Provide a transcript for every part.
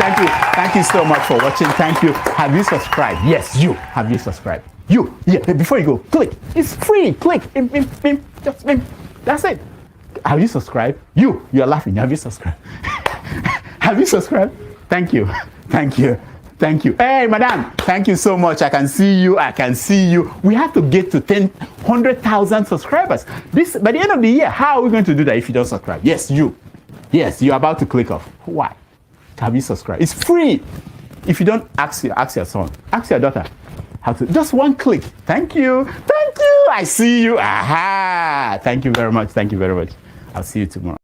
Thank you. Thank you so much for watching. Thank you. Have you subscribed? Yes, you. Have you subscribed? You. Yeah, before you go, click. It's free. Click. Just that's it. Have you subscribed? You're laughing. Have you subscribed? Have you subscribed? Thank you. Thank you. Thank you. Hey, madam, thank you so much. I can see you. I can see you. We have to get to 100,000 subscribers. This by the end of the year. How are we going to do that if you don't subscribe? Yes, you. Yes, you're about to click off. Why? Have you subscribed? It's free. If you don't, ask your son, ask your daughter how to. Just one click. Thank you. Thank you. I see you. Aha. Thank you very much. Thank you very much. I'll see you tomorrow.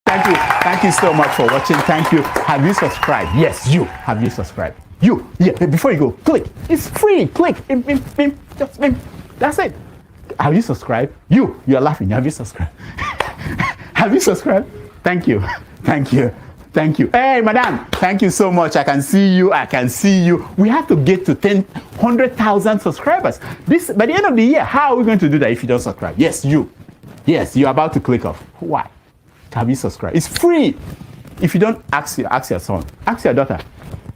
Thank you. Thank you so much for watching. Thank you. Have you subscribed? Yes, you. Have you subscribed? Yeah, before you go, click. It's free. Click. Just that's it. Have you subscribed? You're laughing. Have you subscribed? Have you subscribed? Thank you. Thank you. Thank you. Hey, madam, thank you so much. I can see you. I can see you. We have to get to 100,000 subscribers. This by the end of the year. How are we going to do that if you don't subscribe? Yes, you. Yes, you're about to click off. Why? Have you subscribed? It's free. If you don't, ask your son, ask your daughter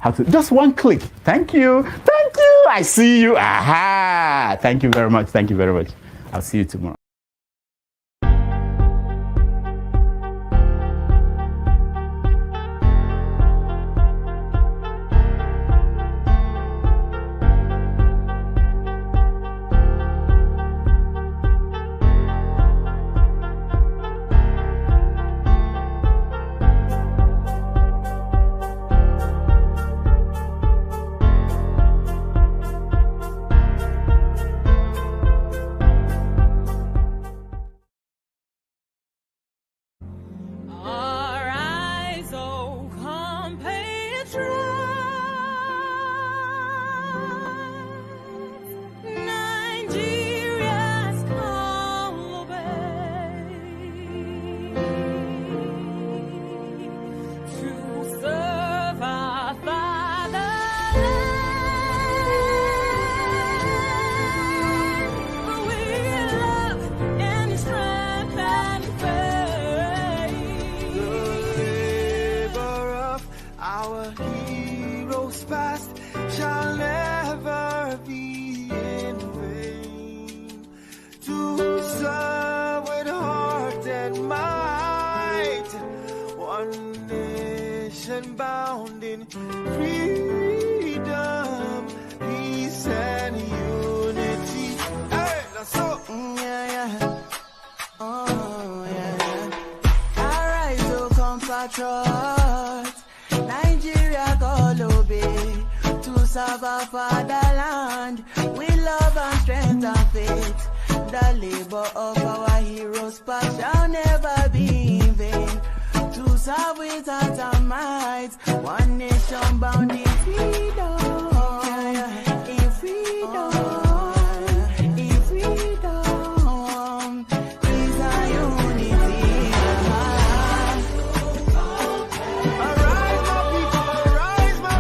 how to. Just one click. Thank you. Thank you. I see you. Aha. Thank you very much. Thank you very much. I'll see you tomorrow. Bound in freedom, peace and unity. Hey, that's so. Yeah. Oh, yeah. Arise, oh compatriots. Nigeria call obey to serve our fatherland. With love and strength and faith, the labor of our heroes past shall never be in vain. To serve with heart and might, one nation bound in freedom, in freedom, in freedom, peace and unity. Arise, my people, arise, my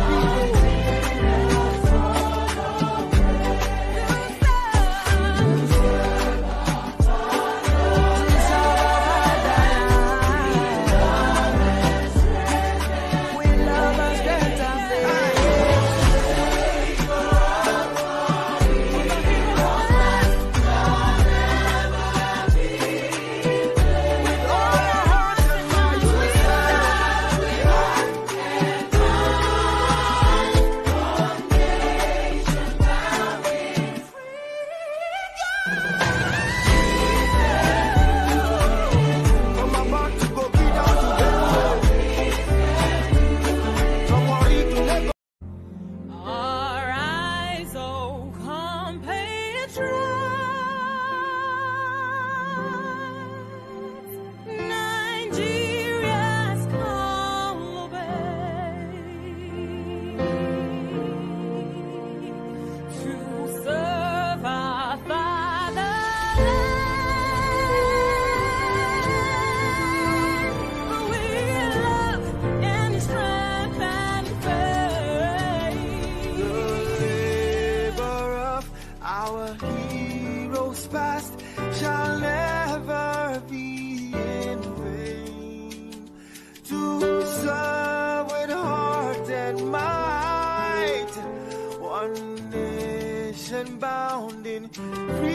shall never be in vain. To nation bound in freedom,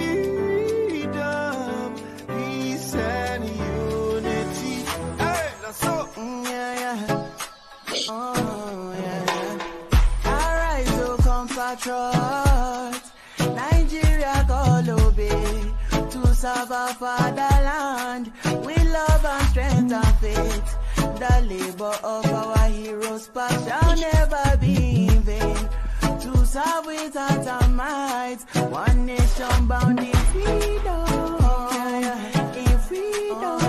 peace and unity. Hey, that's so. Oh, yeah. Arise, oh compatriots, Nigeria call obey to serve our fatherland with love and strength and faith. The labor of our heroes past shall never be in vain. To serve with heart and might, one nation bound in freedom, in freedom.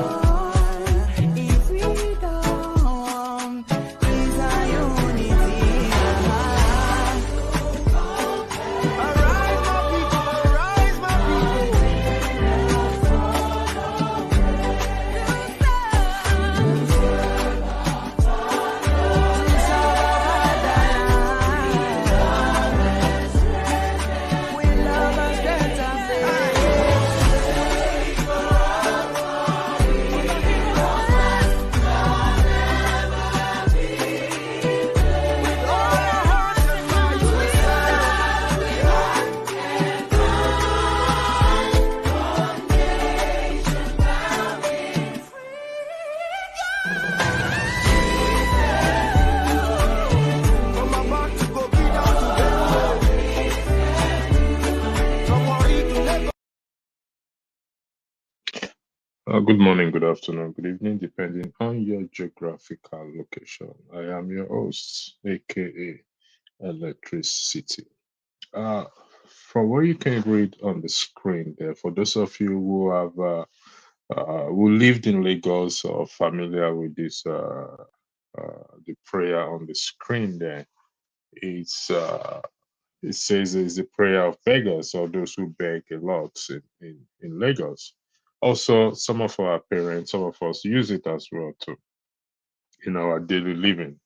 Good morning, good afternoon, good evening, depending on your geographical location. I am your host, aka Electricity. Uh, from what you can read on the screen there, for those of you who have who lived in Lagos or familiar with this, the prayer on the screen there, it's it says it's the prayer of beggars or those who beg a lot in Lagos. Also, some of our parents, some of us use it as well to in our daily living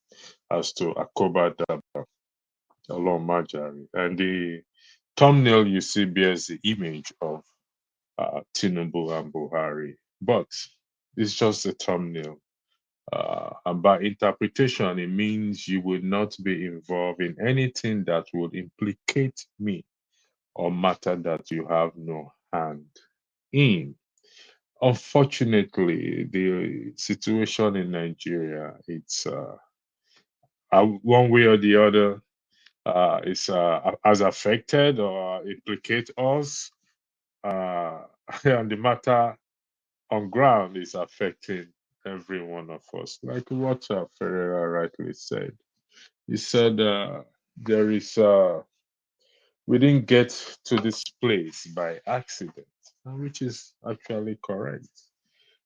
as to Akoba, Adaba, Olorun Majari. And the thumbnail you see bears the image of Tinubu and Buhari, but it's just a thumbnail. And by interpretation, it means you will not be involved in anything that would implicate me or matter that you have no hand in. Unfortunately, the situation in Nigeria, it's one way or the other, is has affected or implicate us, and the matter on ground is affecting every one of us. Like what Ferreira rightly said, he said there is we didn't get to this place by accident, which is actually correct.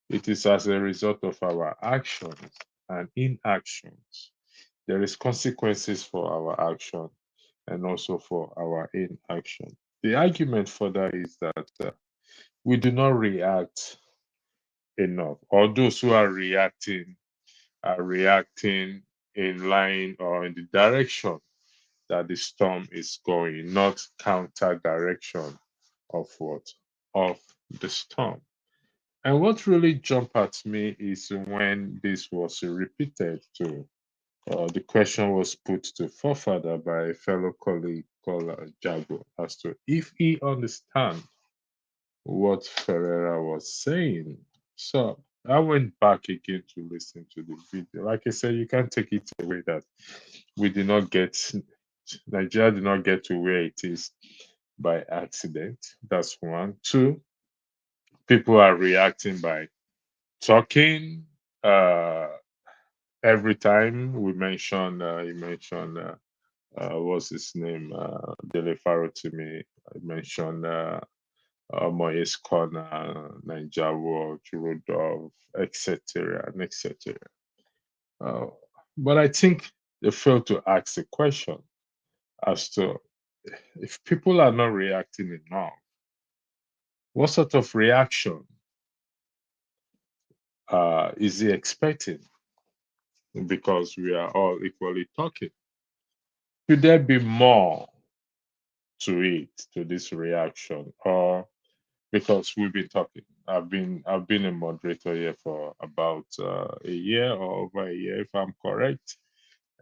It is as a result of our actions and inactions. There is consequences for our action and also for our inaction. The argument for that is that we do not react enough, or those who are reacting in line or in the direction that the storm is going, not counter direction of what? Of the storm. And what really jumped at me is when this was repeated to the question was put to forefather by a fellow colleague called Jago as to if he understand what Ferreira was saying. So I went back again to listen to the video. Like I said, you can't take it away that we did not get Nigeria did not get to where it is by accident. That's one. Two, people are reacting by talking. Every time we mention, you mentioned, what's his name? Dele Faro to me. I mentioned Moyes Corner, Niger World, Rudolph, etc. and etc. Uh, but I think they failed to ask the question as to if people are not reacting enough, what sort of reaction is he expecting? Because we are all equally talking. Could there be more to it, to this reaction, or because we've been talking? I've been a moderator here for about a year or over a year, if I'm correct,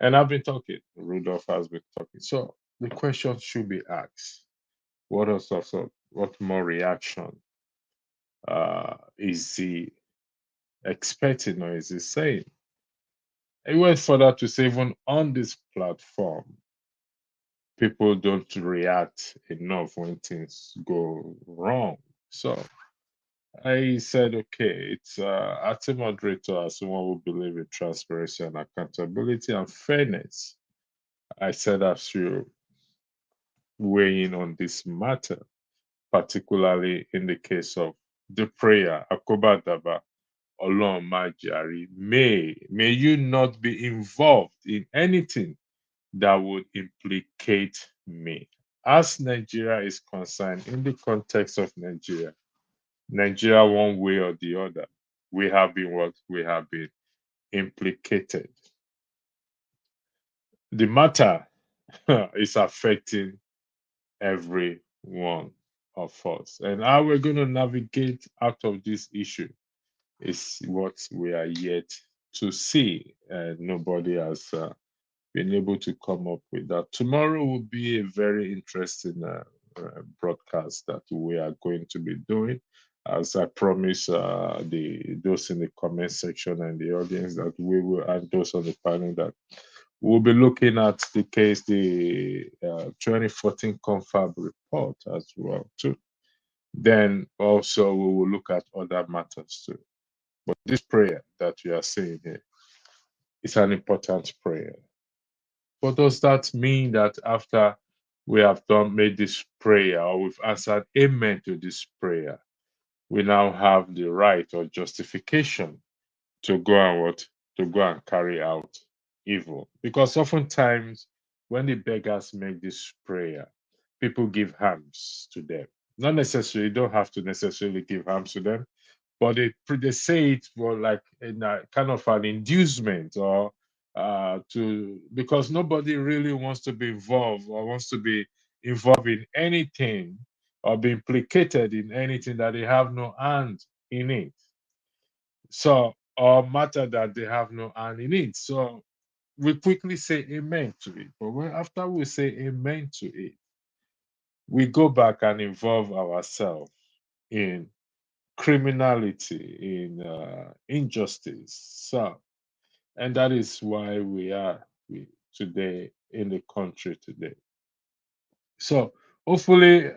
and I've been talking. Rudolph has been talking. So the question should be asked: What else also? What more reaction is he expecting or is he saying? He went further to say, even on this platform, people don't react enough when things go wrong. So I said, okay, it's as a moderator, as someone who believes in transparency and accountability and fairness. I said I should weigh in on this matter, particularly in the case of the prayer, Akoba Adaba, Olorun Majari, may you not be involved in anything that would implicate me. As Nigeria is concerned, in the context of Nigeria, one way or the other, we have been what we have been implicated. The matter is affecting every one of us, and how we're going to navigate out of this issue is what we are yet to see, and nobody has been able to come up with that. Tomorrow will be a very interesting broadcast that we are going to be doing. As I promise the those in the comment section and the audience that we will, and those on the panel, that we'll be looking at the case, the 2014 confab report as well too. Then also we will look at other matters too. But this prayer that we are saying here is an important prayer. What does that mean? That after we have made this prayer, or we've answered amen to this prayer, we now have the right or justification to go and what? To go and carry out evil. Because oftentimes when the beggars make this prayer, people give alms to them. Not necessarily, you don't have to necessarily give alms to them, but they say it for like in a kind of an inducement, or to, because nobody really wants to be involved or wants to be involved in anything or be implicated in anything that they have no hand in it. So, or matter that they have no hand in it. So we quickly say amen to it. But after we say amen to it, we go back and involve ourselves in criminality, in injustice. So, and that is why we today in the country today. So hopefully,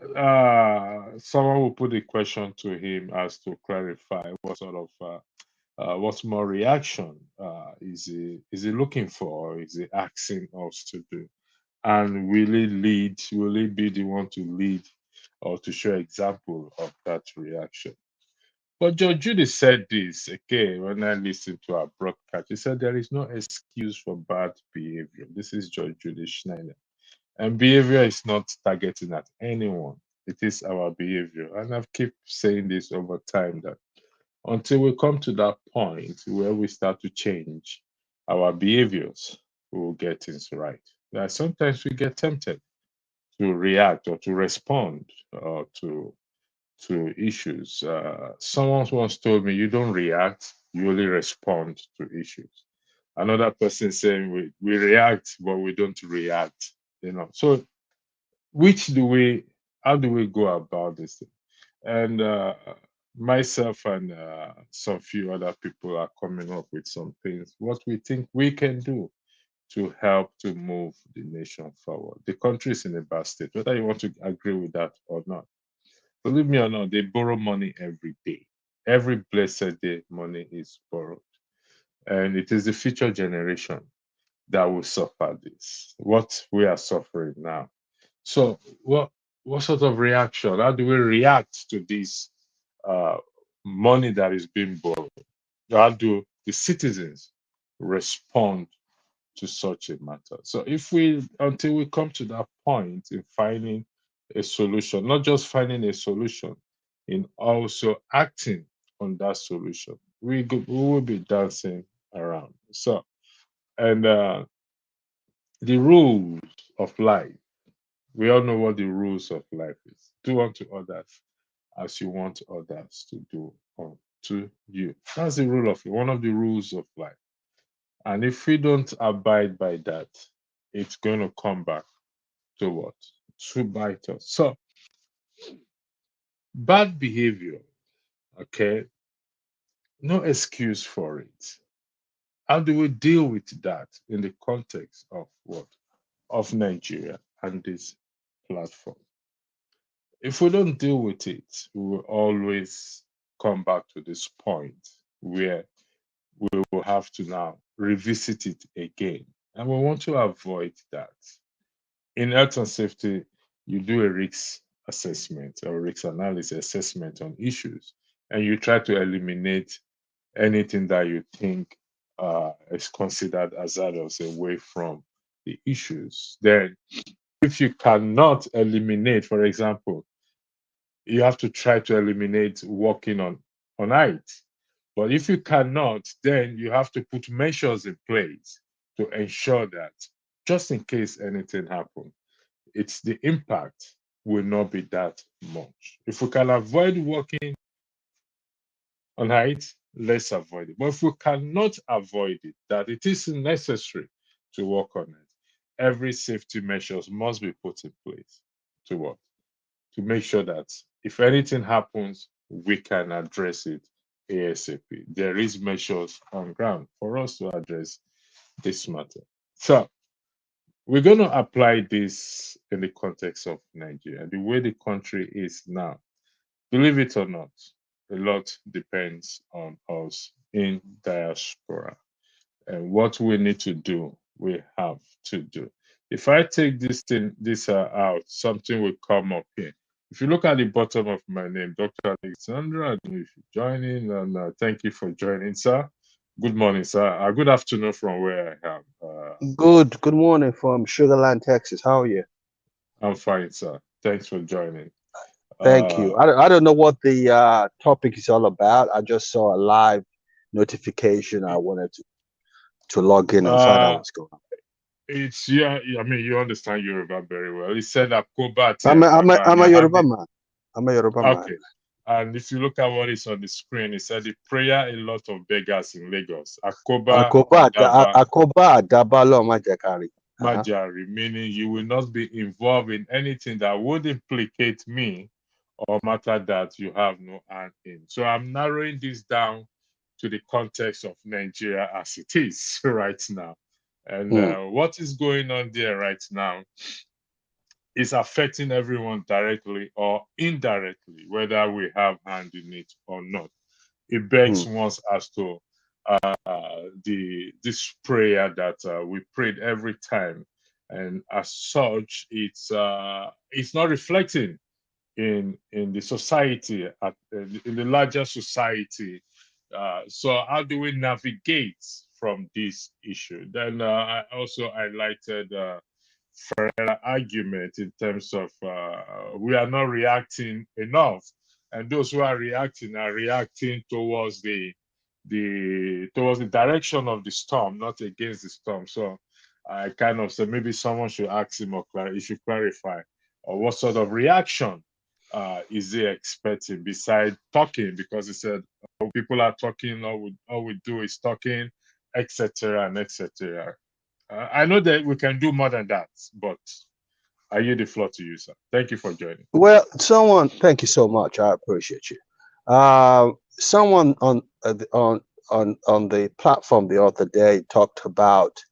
someone will put a question to him as to clarify what sort of what's more reaction is he looking for, or is he asking us to do? And will he lead? Will he be the one to lead or to show example of that reaction? But George Judy said this again when I listened to our broadcast. He said there is no excuse for bad behavior. This is George Judy Schneider. And behavior is not targeting at anyone. It is our behavior. And I've kept saying this over time, that until we come to that point where we start to change our behaviors, we will get things right. Now, sometimes we get tempted to react or to respond or to issues. Someone once told me, you don't react, you only respond to issues. Another person saying, we react, but we don't react. So how do we go about this? And myself and some few other people are coming up with some things, what we think we can do to help to move the nation forward. The country is in a bad state, whether you want to agree with that or not. Believe me or not, they borrow money every day. Every blessed day, money is borrowed. And it is the future generation that will suffer this, what we are suffering now. So, what sort of reaction? How do we react to this uh, money that is being borrowed? How do the citizens respond to such a matter? So, until we come to that point in finding a solution, not just finding a solution, in also acting on that solution, we will be dancing around. So, and the rules of life. We all know what the rules of life is. Do unto others as you want others to do unto you. That's the rule of one of the rules of life. And if we don't abide by that, it's going to come back to what? To bite us. So Bad behavior, okay, no excuse for it. How do we deal with that in the context of what? Of Nigeria and this platform? If we don't deal with it, we will always come back to this point where we will have to now revisit it again. And we want to avoid that. In health and safety, you do a risk assessment or risk analysis assessment on issues, and you try to eliminate anything that you think is considered hazardous away from the issues. Then, if you cannot eliminate, for example, you have to try to eliminate walking on height. But if you cannot, then you have to put measures in place to ensure that just in case anything happens, it's the impact will not be that much. If we can avoid walking on height, let's avoid it. But if we cannot avoid it, that it is necessary to work on it, every safety measures must be put in place to what? To make sure that if anything happens, we can address it ASAP. There is measures on ground for us to address this matter. So we're going to apply this in the context of Nigeria, the way the country is now. Believe it or not, a lot depends on us in diaspora. And what we need to do, we have to do. If I take this out, something will come up here. If you look at the bottom of my name, Dr. Alexandra, I don't know if you're joining, and thank you for joining, sir. Good morning, sir. Good afternoon from where I am. Good morning from Sugarland, Texas. How are you? I'm fine, sir. Thanks for joining. Thank you. I don't know what the topic is all about. I just saw a live notification. I wanted to log in and find out what's going on. It's yeah. I mean, you understand Yoruba very well. He said Akoba. I'm a Yoruba man. I'm a Yoruba man. Okay. And if you look at what is on the screen, it said the prayer a lot of beggars in Lagos. Akoba, Adaba, lo majakari. Majari, meaning you will not be involved in anything that would implicate me or matter that you have no hand in. So I'm narrowing this down to the context of Nigeria as it is right now. And what is going on there right now is affecting everyone directly or indirectly, whether we have hand in it or not. It begs once as to this prayer that we prayed every time, and as such, it's not reflecting in the society, in the larger society. So how do we navigate from this issue? Then I also highlighted argument in terms of we are not reacting enough, and those who are reacting towards the direction of the storm, not against the storm. So I kind of said maybe someone should ask him or he should clarify or what sort of reaction is he expecting besides talking, because he said people are talking, all we do is talking, etc. and etc. I know that we can do more than that, but I yield the floor to you, sir. Thank you for joining. Well, thank you so much. I appreciate you. Someone on the platform the other day talked about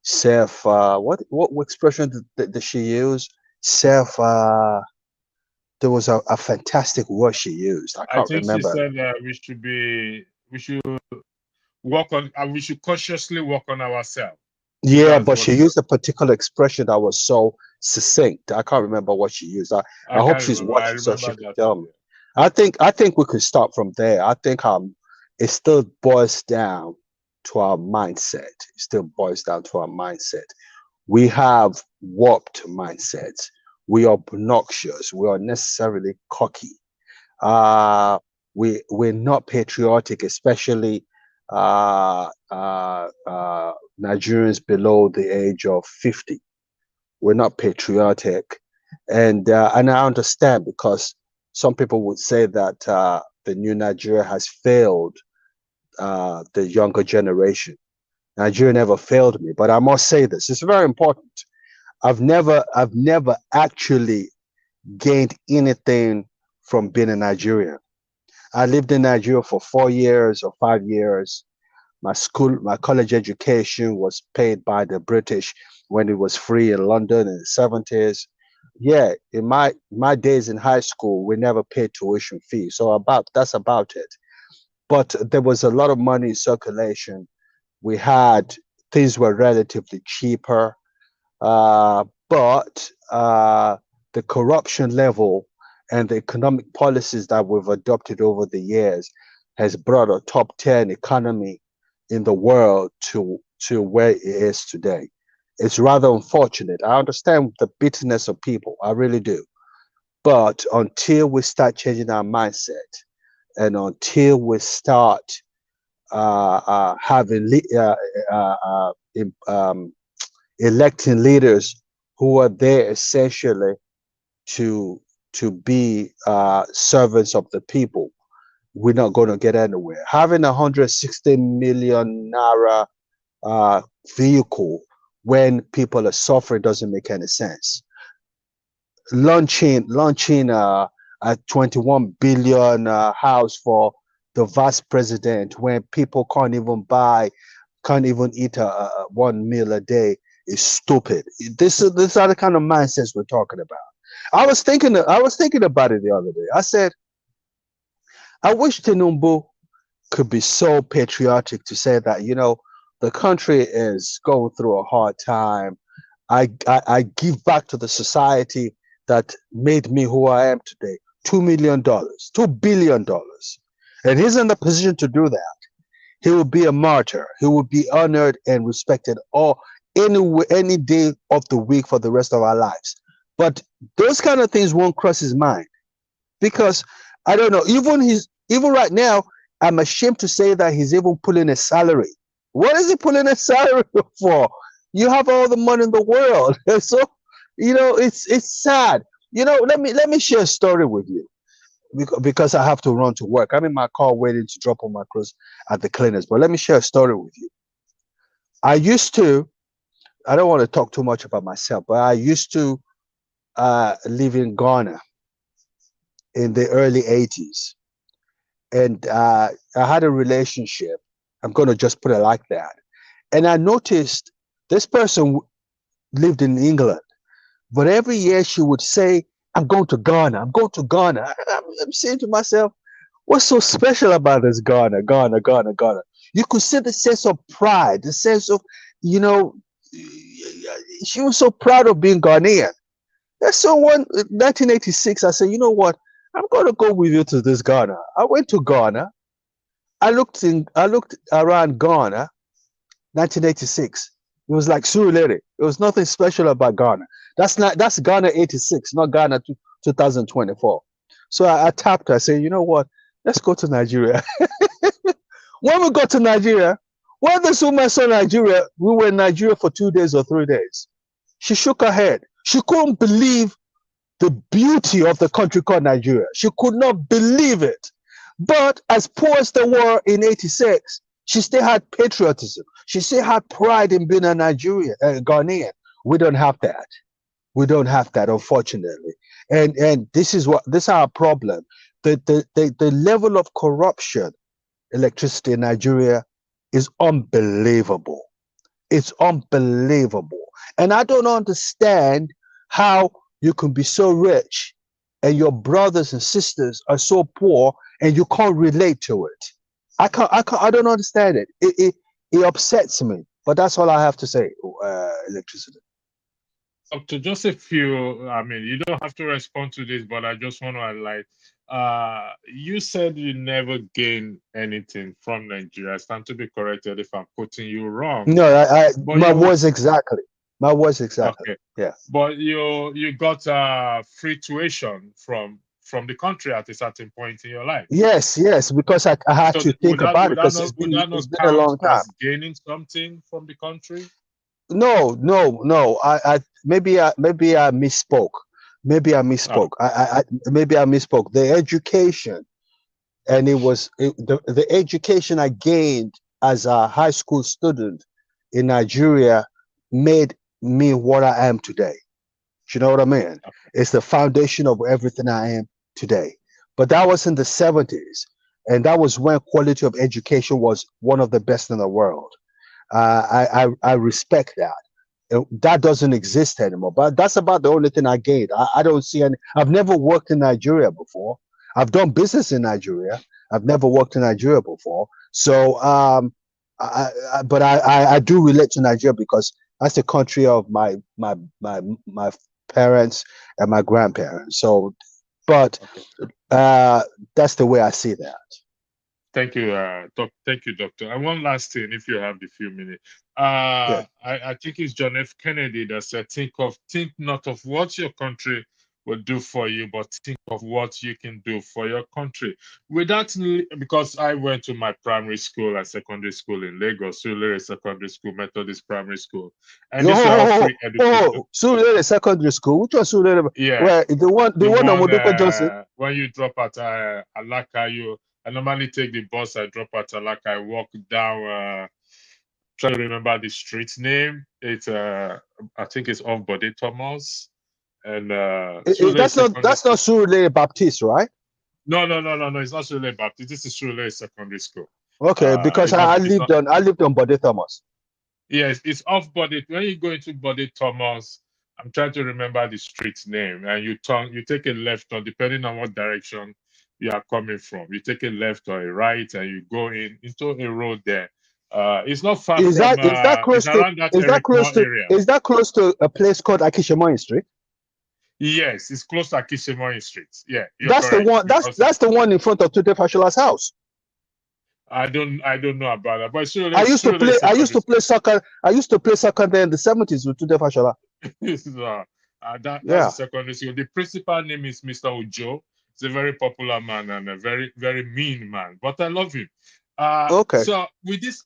self. What expression did she use? Self. There was a fantastic word she used. I can't remember. She said we should work on, we should consciously work on ourselves. Yeah, but she used a particular expression that was so succinct. I can't remember what she used. I hope she's watching so she can tell me. I think we could start from there. I think it still boils down to our mindset. It still boils down to our mindset. We have warped mindsets. We are obnoxious. We are necessarily cocky. We're not patriotic, especially Nigerians below the age of 50. We're not patriotic, and I understand, because some people would say that the new Nigeria has failed the younger generation. Nigeria never failed me, but I must say this: it's very important. I've never actually gained anything from being a Nigerian. I lived in Nigeria for 4 years or 5 years. My college education was paid by the British when it was free in London in the 70s. Yeah, in my days in high school, we never paid tuition fee. So that's about it. But there was a lot of money in circulation. We had things were relatively cheaper, but the corruption level and the economic policies that we've adopted over the years has brought a top 10 economy in the world to where it is today. It's rather unfortunate. I understand the bitterness of people, I really do. But until we start changing our mindset, and until we start electing leaders who are there essentially to be servants of the people, we're not going to get anywhere. Having 160 million naira vehicle when people are suffering doesn't make any sense. Launching a 21 billion house for the vice president when people can't even eat 1 meal a day is stupid. This are the kind of mindsets we're talking about. I was thinking about it the other day. I said, I wish Tinubu could be so patriotic to say that, the country is going through a hard time. I give back to the society that made me who I am today. $2 million, $2 billion. And he's in the position to do that. He will be a martyr. He will be honored and respected any day of the week for the rest of our lives. But those kind of things won't cross his mind, because I don't know, even right now, I'm ashamed to say that he's even pulling a salary. What is he pulling a salary for? You have all the money in the world. So, it's sad. Let me share a story with you, because I have to run to work. I'm in my car waiting to drop on my clothes at the cleaners. But let me share a story with you. I don't want to talk too much about myself, but I used to live in Ghana in the early 80s. And I had a relationship. I'm going to just put it like that. And I noticed this person lived in England, but every year she would say, I'm going to Ghana. I'm going to Ghana. I'm saying to myself, what's so special about this Ghana, Ghana, Ghana, Ghana? You could see the sense of pride, the sense of, she was so proud of being Ghanaian. That's so 1986, I said, you know what? I'm going to go with you to this Ghana. I went to Ghana. I looked around Ghana, 1986. It was like Surulere. There was nothing special about Ghana. That's Ghana 86, not Ghana 2024. So I tapped her. I said, you know what? Let's go to Nigeria. When we got to Nigeria, when this woman saw Nigeria, we were in Nigeria for 2 days or 3 days. She shook her head. She couldn't believe the beauty of the country called Nigeria. She could not believe it. But as poor as they were in 86, she still had patriotism. She still had pride in being a Ghanaian. We don't have that. We don't have that, unfortunately. And this is our problem. The level of corruption, electricity in Nigeria is unbelievable. It's unbelievable. And I don't understand how you can be so rich and your brothers and sisters are so poor and you can't relate to it. I don't understand it. It upsets me. But that's all I have to say, electricity. To just a few, you don't have to respond to this, but I just want to highlight, you said you never gain anything from Nigeria. I stand to be corrected if I'm quoting you wrong. No, my words exactly. My words exactly. Okay. Yeah. But you got free tuition from the country at a certain point in your life. Yes, because I had to think about it, because it's been a long time. As gaining something from the country? No. I maybe I misspoke. Maybe I misspoke. Maybe I misspoke. The education, and the education I gained as a high school student in Nigeria made me what I am today. Do you know what I mean? Okay. It's the foundation of everything I am today. but that was in the 70s, and that was when quality of education was one of the best in the world. I respect that. That doesn't exist anymore, but that's about the only thing I gained. I don't see any. I've never worked in Nigeria before. I've done business in Nigeria. I've never worked in Nigeria before. So, but I do relate to Nigeria because that's the country of my parents and my grandparents. So, but that's the way I see that. Thank you, thank you, Doctor. And one last thing, if you have the few minutes. Yeah. I think it's John F. Kennedy that said, think not of what your country will do for you, but think of what you can do for your country. Because I went to my primary school and secondary school in Lagos, Surulere Secondary School, Methodist Primary School, and this was all free education. Surulere Secondary School. Which was Surulere? Yeah, where the one on Modupe Johnson. When you drop at Alaka, I normally take the bus. I drop at Alaka. I walk down. Try to remember the street name. It's I think it's off Bode Thomas. And that's not Surulere Baptist, right? No. It's not Surulere Baptist. This is Surulere Secondary School. Okay, because I lived on Bode Thomas. Yes, it's off Bode. When you go into Bode Thomas, I'm trying to remember the street name, and you take a left turn depending on what direction you are coming from. You take a left or a right, and you go into a road there. It's not far from. Is that close to a place called Akishemoyin Street? Yes, it's close to Akishemoyin Street. Yeah, that's correct. The one. That's the one in front of Tunde Fashola's house. I don't know about that, but I used to play soccer. I used to play soccer there in the 70s with Tunde Fashola. That's a secondary school. The principal name is Mr. Ojo. He's a very popular man and a very, very mean man, but I love him. Okay. So with this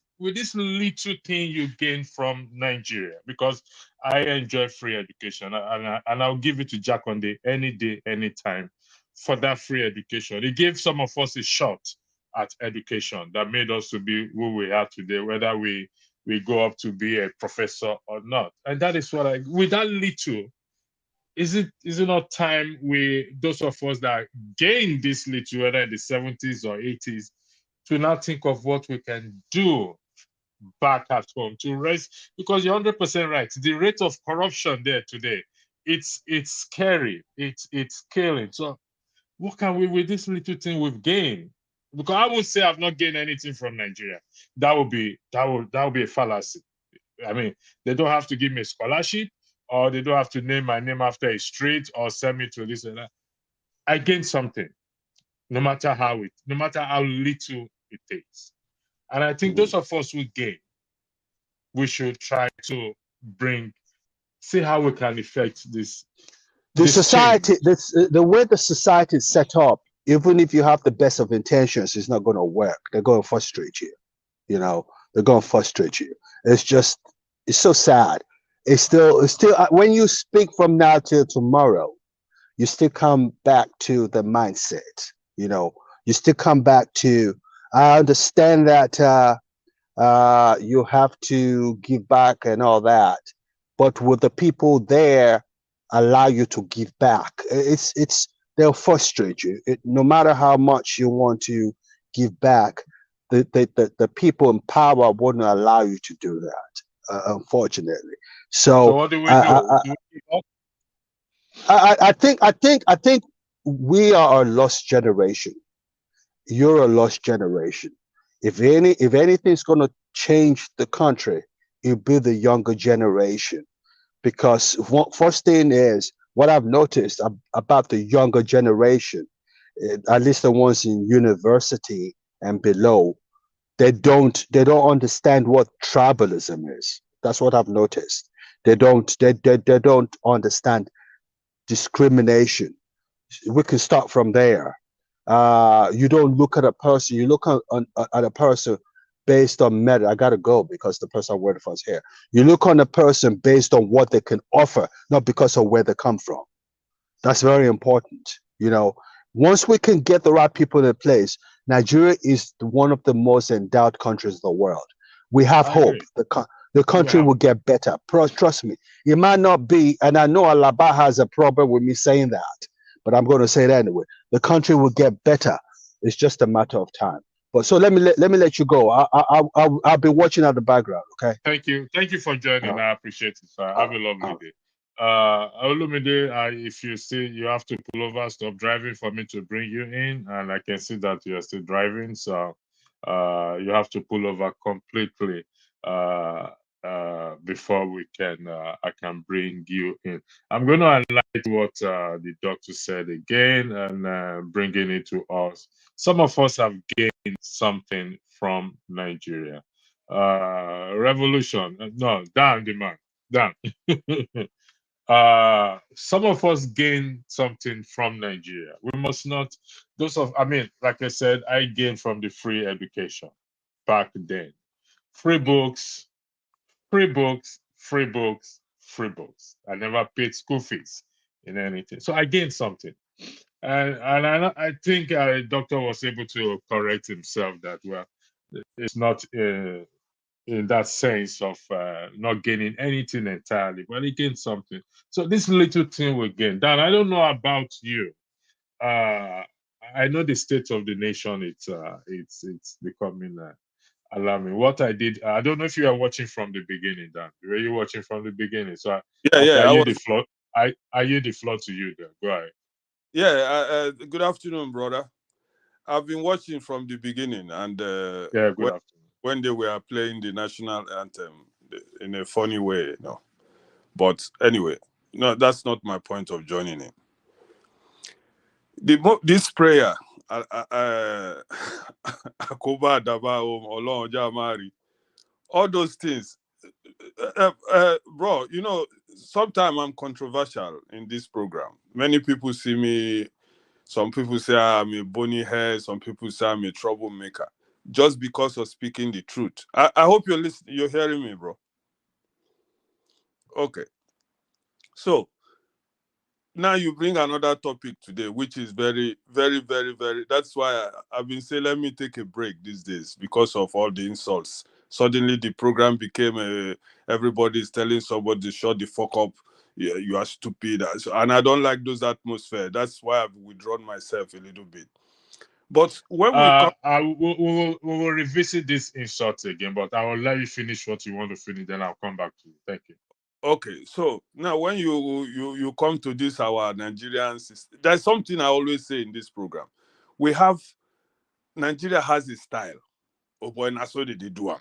little thing you gain from Nigeria, because I enjoy free education, and I'll give it to Jakonde any day, anytime for that free education. It gave some of us a shot at education that made us to be who we are today, whether we go up to be a professor or not. And that is what with that little, is it not time those of us that gained this little, whether in the 70s or 80s, to now think of what we can do back at home to raise, because you're 100% right. The rate of corruption there today, it's scary. It's killing. So what can we, with this little thing we've gained? Because I would say I've not gained anything from Nigeria. That would be a fallacy. I mean, they don't have to give me a scholarship, or they don't have to name my name after a street, or send me to this and that. I gained something, no matter how little it takes. And I think those of us who gain, we should try to see how we can affect this. The society, the way the society is set up, even if you have the best of intentions, it's not going to work. They're going to frustrate you. They're going to frustrate you. It's so sad. It's still when you speak from now till tomorrow, you still come back to the mindset. You still come back to, I understand that you have to give back and all that, but will the people there allow you to give back? They'll frustrate you. No matter how much you want to give back, the people in power wouldn't allow you to do that, unfortunately. So what do we do? I think we are a lost generation. You're a lost generation. If anything's going to change the country, it'll be the younger generation. Because first thing is, what I've noticed about the younger generation, at least the ones in university and below, they don't understand what tribalism is. That's what I've noticed. They don't understand discrimination. We can start from there. You don't look at a person. You look at a person based on merit. I gotta go because the person I'm waiting for is here. You look on a person based on what they can offer, not because of where they come from. That's very important. Once we can get the right people in place, Nigeria is one of the most endowed countries in the world. We have hope. The country will get better. Trust me. It might not be, and I know Alaba has a problem with me saying that, but I'm going to say it anyway. The country will get better. It's just a matter of time. But so let me let you go. I'll be watching at the background. Okay. Thank you for joining. I appreciate it, sir. Have a lovely day. Olumide, if you see you have to pull over, stop driving for me to bring you in, and I can see that you are still driving, so you have to pull over completely before I can bring you in. I'm going to highlight what the doctor said again and bringing it to us. Some of us have gained something from Nigeria. Revolution, no, down the man, down. Some of us gain something from Nigeria. We must not, like I said, I gained from the free education back then. Free books, free books, free books, free books. I never paid school fees in anything. So I gained something. And I think the doctor was able to correct himself that, well, it's not in that sense of not gaining anything entirely, but he gained something. So this little thing we gain. Dan, I don't know about you. I know the state of the nation. It's becoming alarming. What I did, I don't know if you are watching from the beginning, Dan. Were you watching from the beginning? So I yield the floor. I yield the floor to you, Dan. Go ahead. Yeah. Good afternoon, brother. I've been watching from the beginning, and good afternoon. When they were playing the national anthem in a funny way, But anyway, no, that's not my point of joining in. This prayer, Akoba, Adaba, Olorun, all those things, bro. Sometimes I'm controversial in this program. Many people see me. Some people say I'm a bony head. Some people say I'm a troublemaker. Just because of speaking the truth. I hope you're listening. You're hearing me, bro. Okay. So now you bring another topic today, which is very, very, very, very. That's why I've been saying, let me take a break these days because of all the insults. Suddenly the program became everybody's telling somebody to shut the fuck up. Yeah, you are stupid. And I don't like those atmosphere. That's why I've withdrawn myself a little bit. But when we come, we will revisit this in short again, but I will let you finish what you want to finish, then I'll come back to you. Thank you. Okay, so now when you come to this, our Nigerians, there's something I always say in this program. Nigeria has a style. Oh boy, that's what they do.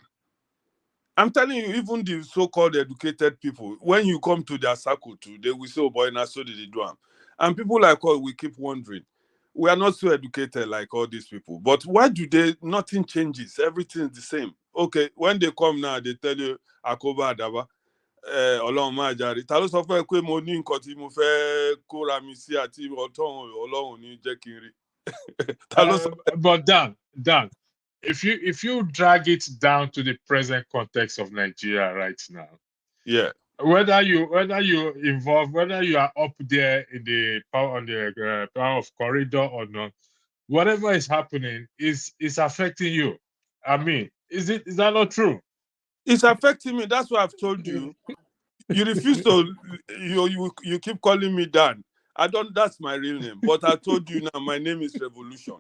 I'm telling you, even the so-called educated people, when you come to their circle too, they will say, oh boy, that's what they do. And people like us, we keep wondering, we are not so educated like all these people. But why do nothing changes? Everything is the same. Okay, when they come now, they tell you, Akoba, Adaba, Olorun máa jàre. Ta ló sọ fún ẹ pé mo ní nǹkan tí mo fẹ́ kóra mi sí àti Ọlọ́run ní jẹ́ kí n rí. But Dan, if you drag it down to the present context of Nigeria right now, yeah, whether you involve, whether you are up there in the power of corridor or not, whatever is happening is affecting you. I mean, is that not true? It's affecting me. That's what I've told you. You refuse to. You keep calling me Dan. That's my real name. But I told you now, my name is Revolution.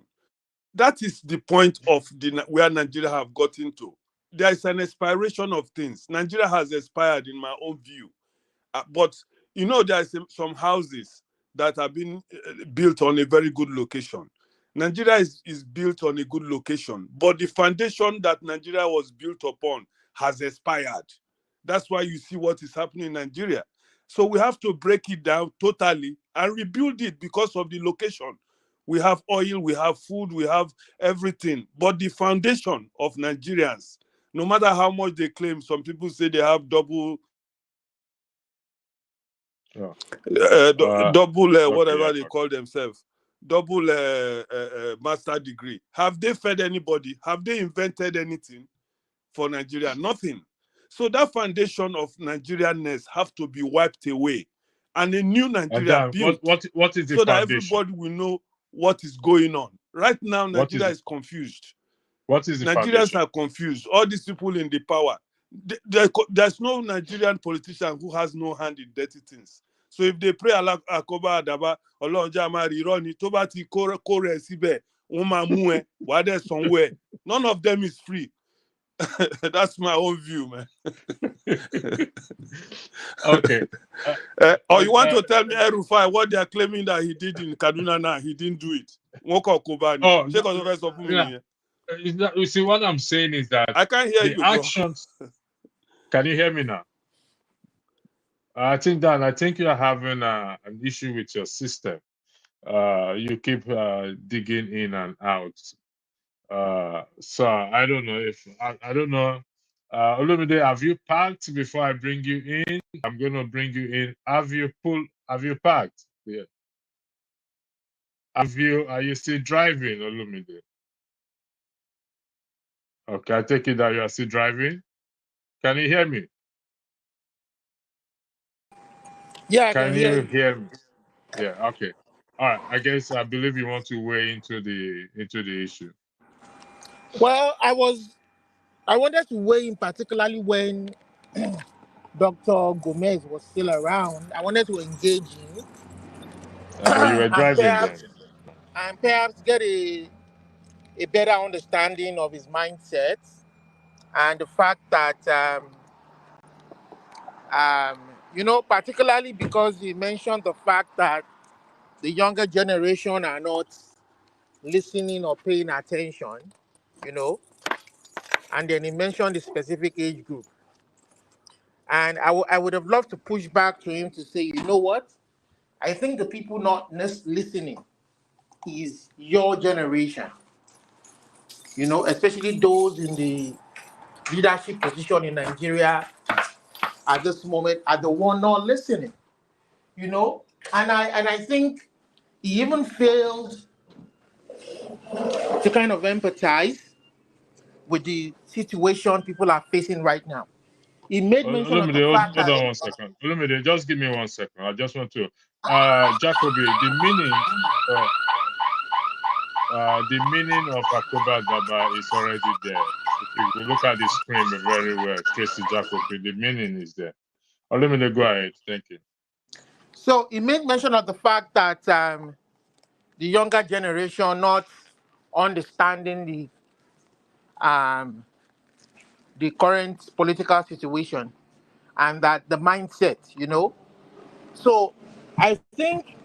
That is the point of where Nigeria have gotten to. There is an expiration of things. Nigeria has expired in my own view. But there are some houses that have been built on a very good location. Nigeria is built on a good location, but the foundation that Nigeria was built upon has expired. That's why you see what is happening in Nigeria. So we have to break it down totally and rebuild it because of the location. We have oil, we have food, we have everything. But the foundation of Nigerians, no matter how much they claim, some people say they have double, whatever they call themselves, double master degree. Have they fed anybody? Have they invented anything for Nigeria? Nothing. So that foundation of Nigerianness have to be wiped away, and a new Nigeria built. What is the so foundation? That everybody will know what is going on. Right now, Nigeria is confused. What is the Nigerians foundation? are confused. All these people in the power. There's no Nigerian politician who has no hand in dirty things. So if they pray Akoba Adaba, Olorun ja ma rirọ́ ni, tó bá ti kó rẹ̀ síbẹ̀, wọ́n máa mú ẹ, wàá dẹ̀ sanwó ẹ. None of them is free. That's my own view, man. Okay. Or you want to tell me, Rufai, what they are claiming that he did in Kaduna now, he didn't do it. You see, what I'm saying is that I can't hear the you, actions. Can you hear me now? I think you're having an issue with your system. You keep digging in and out. So I don't know if I don't know. Olumide, have you packed before I bring you in? I'm gonna bring you in. Have you packed? Yeah. Are you still driving, Olumide? Okay, I take it that you are still driving. Can you hear me? Yeah, I Can hear you you. hear me? Yeah, okay. All right. I believe you want to weigh into the issue. Well, I wanted to weigh in particularly when Dr. Gomez was still around. I wanted to engage him But you were driving then. and perhaps get a better understanding of his mindset and the fact that particularly because he mentioned the fact that the younger generation are not listening or paying attention, and then he mentioned the specific age group. And I would have loved to push back to him to say, you know what? I think the people not listening is your generation, especially those in the leadership position in Nigeria at this moment are the one not listening, And I think he even failed to kind of empathize with the situation people are facing right now. He made mention of the Olumide, fact hold that on 1 second. Olumide, just give me 1 second. I just want to Jacobi, the meaning of Akoba Adaba is already there. If you look at the screen very well, Tracy Jacobi, the meaning is there. Olumide, go ahead. Thank you. So he made mention of the fact that the younger generation not understanding the current political situation and that the mindset, So I think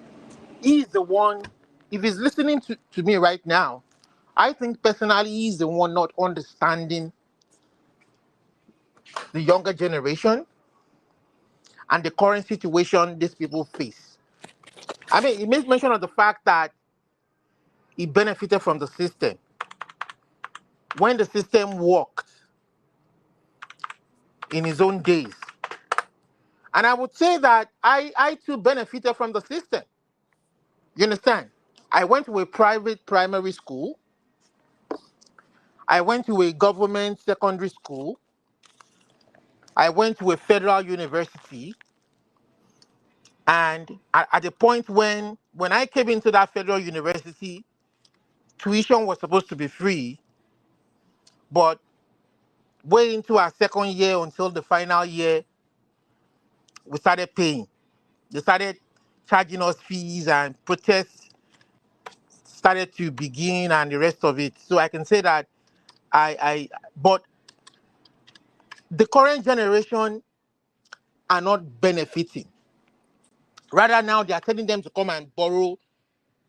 he's the one, if he's listening to me right now, I think personally he's the one not understanding the younger generation and the current situation these people face. I mean, he made mention of the fact that he benefited from the system. When the system worked in his own days. And I would say that I too benefited from the system. You understand? I went to a private primary school. I went to a government secondary school. I went to a federal university. And at the point when I came into that federal university, tuition was supposed to be free. But way into our second year until the final year, we started paying. They started charging us fees and protests started to begin and the rest of it. So I can say that but the current generation are not benefiting. Rather now they are telling them to come and borrow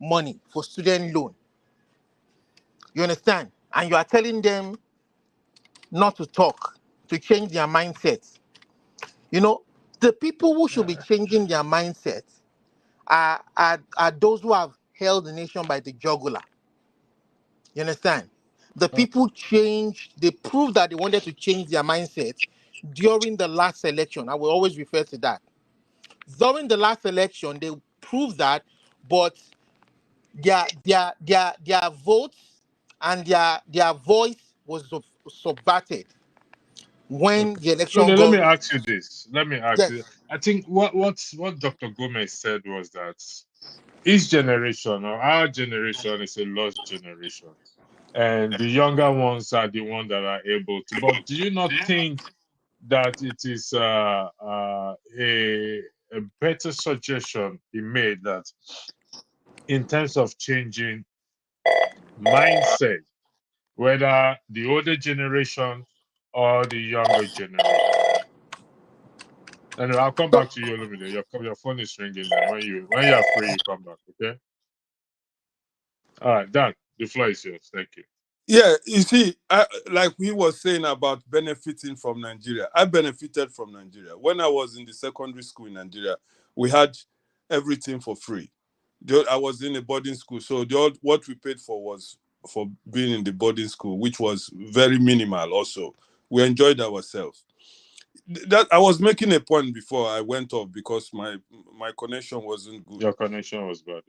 money for student loan. You understand? And you are telling them not to talk, to change their mindsets. The people who should be changing their mindsets are those who have held the nation by the jugular. You understand? The people they proved that they wanted to change their mindset during the last election. I will always refer to that. During the last election, they proved that, but their votes and their voice was subverted when the election Let got. me ask you this. Yes. I think what Dr. Gomez said was that his generation or our generation is a lost generation. And the younger ones are the ones that are able to. But do you not think that it is a better suggestion he made that in terms of changing mindset, whether the older generation or the younger generation. Anyway, I'll come back to you, Olumide. Your phone is ringing now. When you're free, you come back, okay? All right, Dan, the floor is yours. Thank you. Yeah, you see, like we was saying about benefiting from Nigeria. I benefited from Nigeria. When I was in the secondary school in Nigeria, we had everything for free. I was in a boarding school, so what we paid for was for being in the boarding school, which was very minimal also. We enjoyed ourselves. That I was making a point before I went off because my connection wasn't good. Your connection was bad.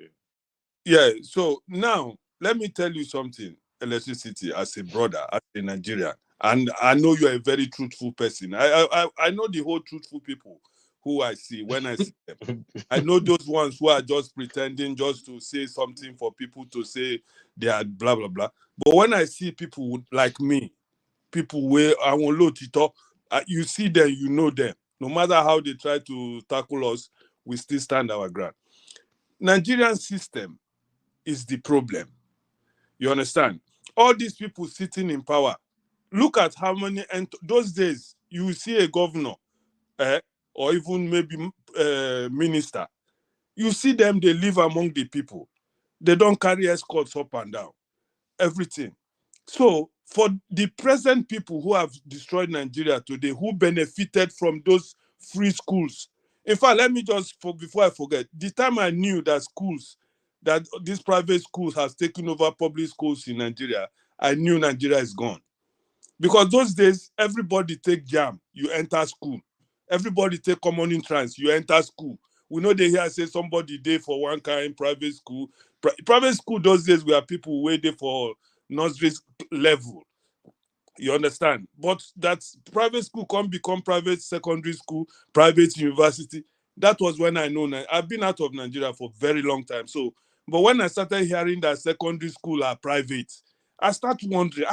Yeah, so now let me tell you something, Electricity, as a brother, as a Nigerian, and I know you're a very truthful person. I know the whole truthful people who I see when I see them. I know those ones who are just pretending just to say something for people to say they are blah blah blah. But when I see people like me, people where I won't load it up, you see them, you know them. No matter how they try to tackle us, we still stand our ground. Nigerian system is the problem. You understand? All these people sitting in power. Look at how many, and those days you see a governor, or even maybe minister. You see them, they live among the people. They don't carry escorts up and down. Everything. So for the present people who have destroyed Nigeria today, who benefited from those free schools. In fact, let me just, before I forget, the time I knew that these private schools has taken over public schools in Nigeria, I knew Nigeria is gone. Because those days, everybody take JAM, you enter school. Everybody take common entrance, you enter school. We know they hear say somebody there for one kind private school. Private school those days were people waiting for nursery level. You understand? But that private school can become private secondary school, private university. That was when I know. I've been out of Nigeria for a very long time. So, but when I started hearing that secondary school are private, I start wondering,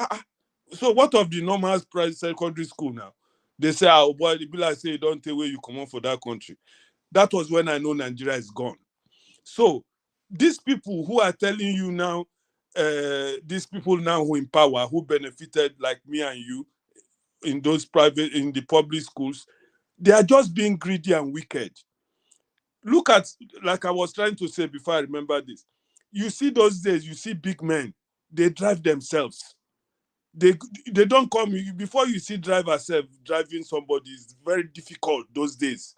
so what of the normal private secondary school now? They say, oh boy, the bill I say, don't tell where you come on for that country. That was when I know Nigeria is gone. So these people who are telling you now, these people now who in power, who benefited like me and you in the public schools, they are just being greedy and wicked. Look at, like I was trying to say before I remember this, you see those days, you see big men, they drive themselves. They don't come, before you see driver self driving somebody, it's very difficult those days.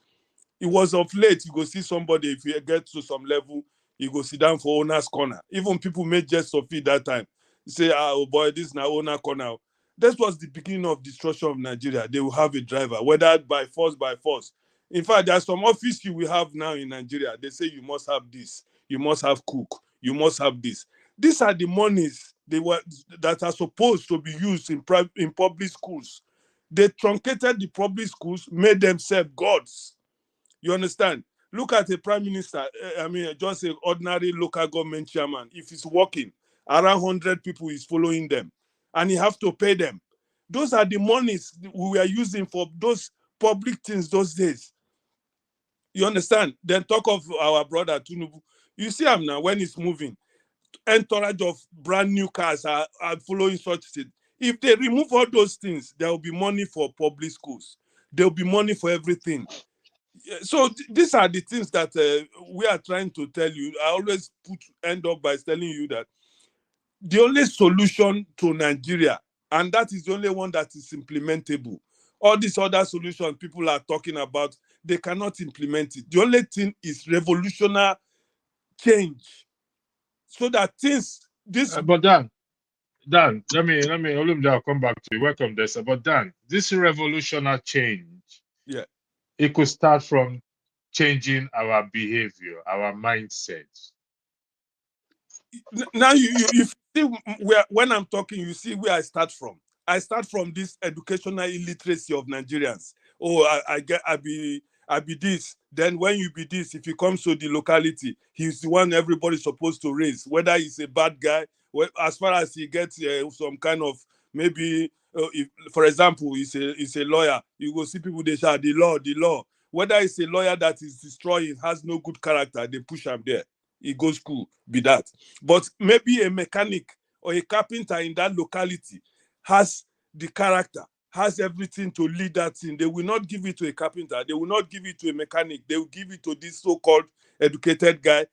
It was of late, you go see somebody, if you get to some level, you go sit down for owner's corner. Even people made jest of it that time. Say, oh boy, this is now owner corner. That was the beginning of destruction of Nigeria. They will have a driver, whether by force, by force. In fact, there's some office you will have now in Nigeria. They say you must have this, you must have cook, you must have this. These are the monies that are supposed to be used in public schools. They truncated the public schools, made them serve gods. You understand? Look at the prime minister. Just an ordinary local government chairman. If he's working, around 100 people is following them, and he have to pay them. Those are the monies we were using for those public things those days. You understand? Then talk of our brother Tinubu. You see him now when he's moving. Entourage of brand new cars are following such things. If they remove all those things, there will be money for public schools. There will be money for everything. So these are the things that we are trying to tell you. I always end up by telling you that the only solution to Nigeria, and that is the only one that is implementable. All these other solutions people are talking about, they cannot implement it. The only thing is revolutionary change, so that things But Dan, let me Olumide, I'll come back to you. Welcome there, sir. But Dan, this revolutionary change, yeah, it could start from changing our behavior, our mindset. Now you see when I'm talking, you see where I start from. I start from this educational illiteracy of Nigerians. Oh, I be this. Then when you be this, if he comes to the locality, he's the one everybody's supposed to raise. Whether he's a bad guy, as far as he gets some kind of maybe, if, for example, he's a lawyer. You go see people they shout the law, the law. Whether it's a lawyer that is destroying, has no good character, they push him there. He goes school, be that. But maybe a mechanic or a carpenter in that locality has the character, has everything to lead that thing. They will not give it to a carpenter. They will not give it to a mechanic. They will give it to this so-called educated guy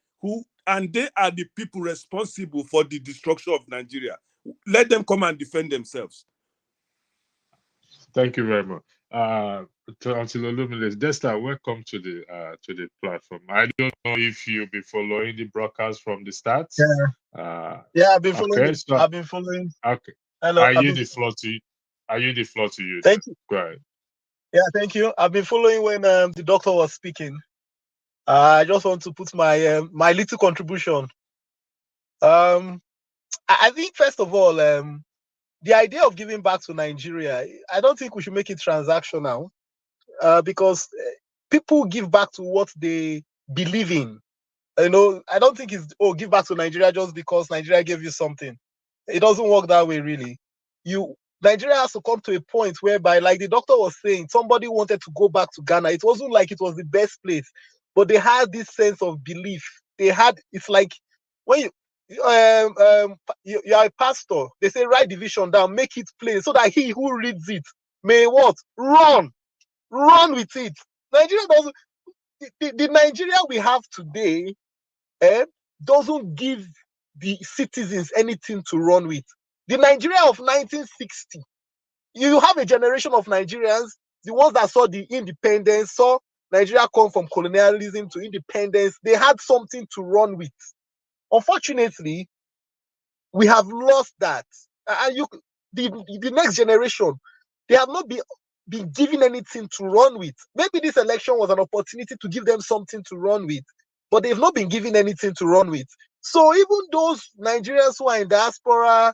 and they are the people responsible for the destruction of Nigeria. Let them come and defend themselves. Thank you very much. Until Olumiles, Desta, welcome to the platform. I don't know if you'll be following the broadcast from the start. Yeah, I've been following. Okay, so, I've been following. Okay. Hello. Are you the floor to you? Thank you. Go ahead. Yeah, thank you. I've been following when the doctor was speaking. I just want to put my my little contribution. I think first of all, the idea of giving back to Nigeria, I don't think we should make it transactional, because people give back to what they believe in. You know, I don't think it's give back to Nigeria just because Nigeria gave you something. It doesn't work that way, really. Nigeria has to come to a point whereby, like the doctor was saying, somebody wanted to go back to Ghana. It wasn't like it was the best place, but they had this sense of belief. It's like when you are a pastor, they say write the vision down, make it plain, so that he who reads it may what? Run with it. Nigeria doesn't. The Nigeria we have today doesn't give the citizens anything to run with. The Nigeria of 1960, you have a generation of Nigerians, the ones that saw the independence, saw Nigeria come from colonialism to independence. They had something to run with. Unfortunately, we have lost that. And the next generation, they have not been given anything to run with. Maybe this election was an opportunity to give them something to run with, but they've not been given anything to run with. So even those Nigerians who are in diaspora,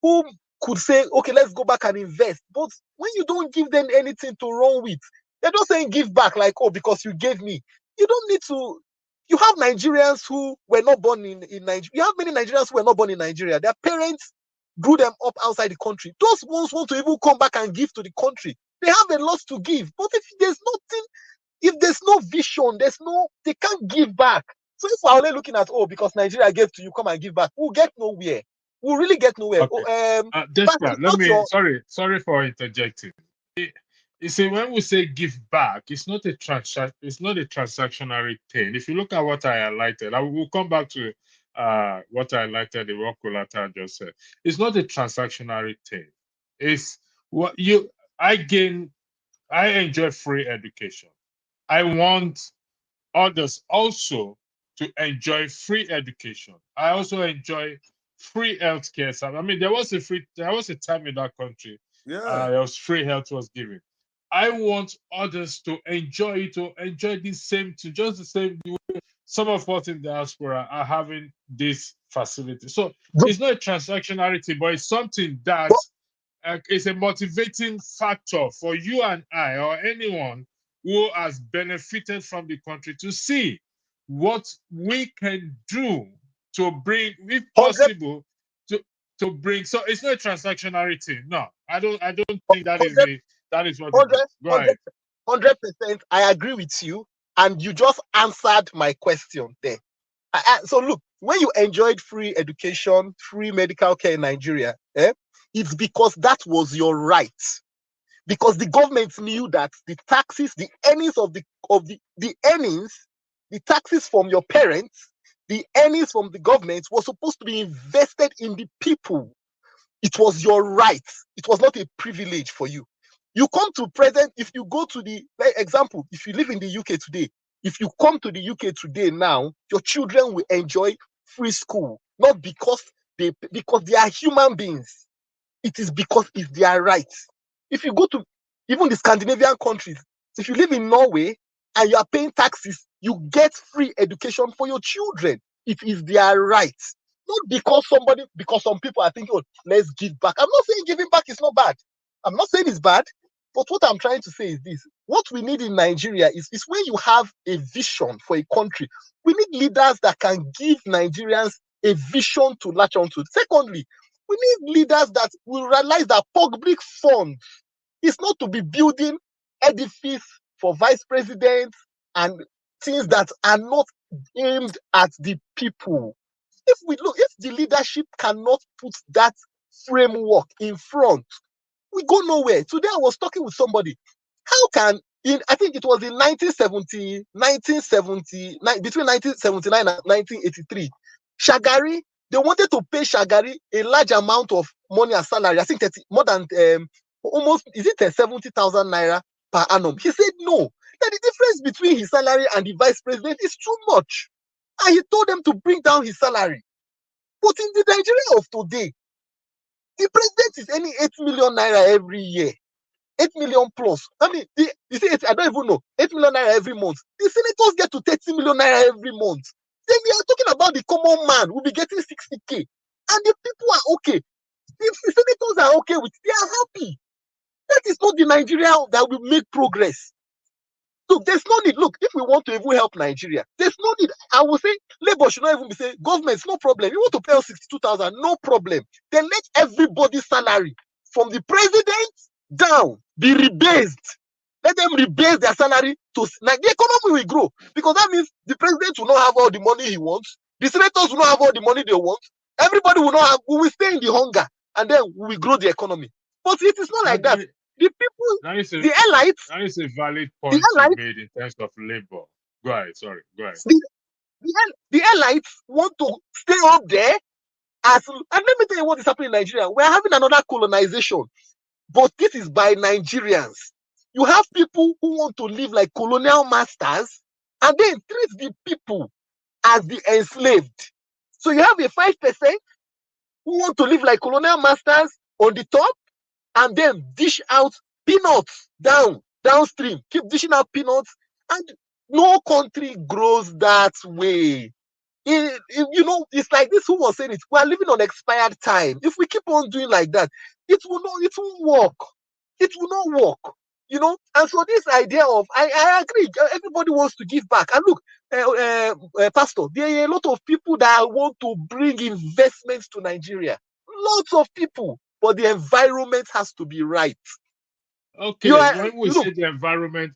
who could say, okay, let's go back and invest. But when you don't give them anything to run with, they're just saying give back, like, oh, because you gave me. You don't need to. You have Nigerians who were not born in Nigeria. You have many Nigerians who were not born in Nigeria. Their parents grew them up outside the country. Those ones want to even come back and give to the country. They have a lot to give. But if there's nothing, if there's no vision, they can't give back. So if we're only looking at, because Nigeria gave to you, come and give back, we'll get nowhere. We'll really get nowhere. Okay. Sorry for interjecting. You see, when we say give back, it's not a transactionary thing. If you look at what I highlighted, I will come back to what I highlighted, the Rock Colata just said. It's not a transactionary thing. It's what I enjoy free education. I want others also to enjoy free education. I also enjoy free healthcare. I mean, there was a time in that country, there was free health was given. I want others to enjoy just the same way some of us in diaspora are having this facility. So it's not a transactionality, but it's something that is a motivating factor for you and I or anyone who has benefited from the country to see what we can do to bring, if possible, to bring. So it's not a transactionality. No, I don't think that is what it is. Go ahead. 100%, I agree with you, and you just answered my question there. So look, when you enjoyed free education, free medical care in Nigeria, it's because that was your right. Because the government knew that the taxes, the earnings the taxes from your parents, the earnings from the government was supposed to be invested in the people. It was your right. It was not a privilege for you. You come to present, if you go to the example, if you live in the UK today, if you come to the UK today now, your children will enjoy free school, not because they are human beings. It is because it's their right. If you go to even the Scandinavian countries, if you live in Norway and you are paying taxes, you get free education for your children. It is their right. Not because some people are thinking, let's give back. I'm not saying giving back is not bad. I'm not saying it's bad. But what I'm trying to say is this. What we need in Nigeria is when you have a vision for a country, we need leaders that can give Nigerians a vision to latch onto. Secondly, we need leaders that will realize that public funds is not to be building edifice for vice president and things that are not aimed at the people. If the leadership cannot put that framework in front, we go nowhere. Today I was talking with somebody. How can I think it was in 1970, between 1979 and 1983, Shagari, they wanted to pay Shagari a large amount of money as salary. I think more than almost, is it 70,000 naira per annum? He said no. That the difference between his salary and the vice president is too much. And he told them to bring down his salary. But in the Nigeria of today, the president is earning 8 million naira every year. 8 million plus. I mean, you see, I don't even know. 8 million naira every month. The senators get to 30 million naira every month. Then we are talking about the common man who will be getting 60K. And the people are okay. If the senators are okay with it, they are happy. That is not the Nigeria that will make progress. Look, there's no need. Look, if we want to even help Nigeria, there's no need. I will say, Labour should not even be saying, government, no problem. You want to pay us 62,000, no problem. Then let everybody's salary, from the president down, be rebased. Let them rebase their salary to, like, the economy will grow. Because that means the president will not have all the money he wants. The senators will not have all the money they want. Everybody will not have, we will stay in the hunger. And then we will grow the economy. But it is not like that. The people, the elites. That is a valid point you made in terms of labor. Go ahead, sorry, go ahead. The elites want to stay up there. And let me tell you what is happening in Nigeria. We're having another colonization. But this is by Nigerians. You have people who want to live like colonial masters and then treat the people as the enslaved. So you have a 5% who want to live like colonial masters on the top and then dish out peanuts downstream. Keep dishing out peanuts, and no country grows that way. It's like this. Who was saying it? We are living on expired time. If we keep on doing like that, it won't work. It will not work. And so this idea of I agree. Everybody wants to give back. And look, Pastor, there are a lot of people that want to bring investments to Nigeria. Lots of people, but the environment has to be right. Okay, when we say the environment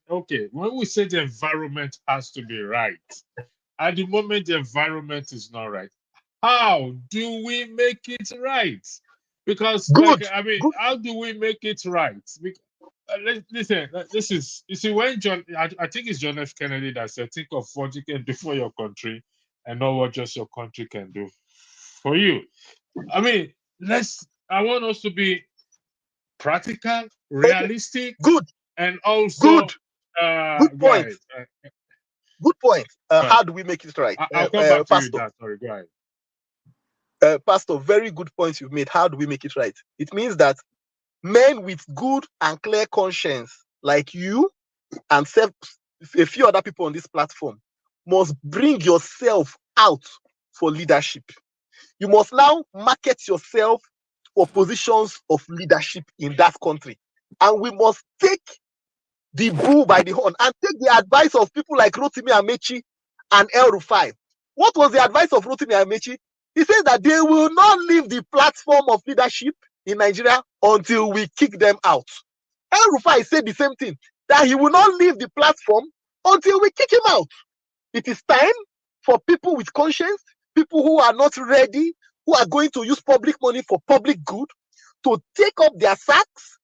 has to be right, at the moment the environment is not right, how do we make it right? Because how do we make it right? Listen, this is, you see, when I think it's John F. Kennedy that said, think of what you can do for your country and not what just your country can do for you. I mean, I want us to be practical, realistic, good, and also good point. Good point. How do we make it right? I'll come back to you, Dad. Sorry, go ahead. Pastor, very good points you've made. How do we make it right? It means that men with good and clear conscience, like you and a few other people on this platform, must bring yourself out for leadership. You must now market yourself for positions of leadership in that country. And we must take the bull by the horn and take the advice of people like Rotimi Amechi and El Rufai. What was the advice of Rotimi Amechi? He said that they will not leave the platform of leadership in Nigeria until we kick them out. El Rufai said the same thing, that he will not leave the platform until we kick him out. It is time for people with conscience, people who are not ready, who are going to use public money for public good, to take up their sacks,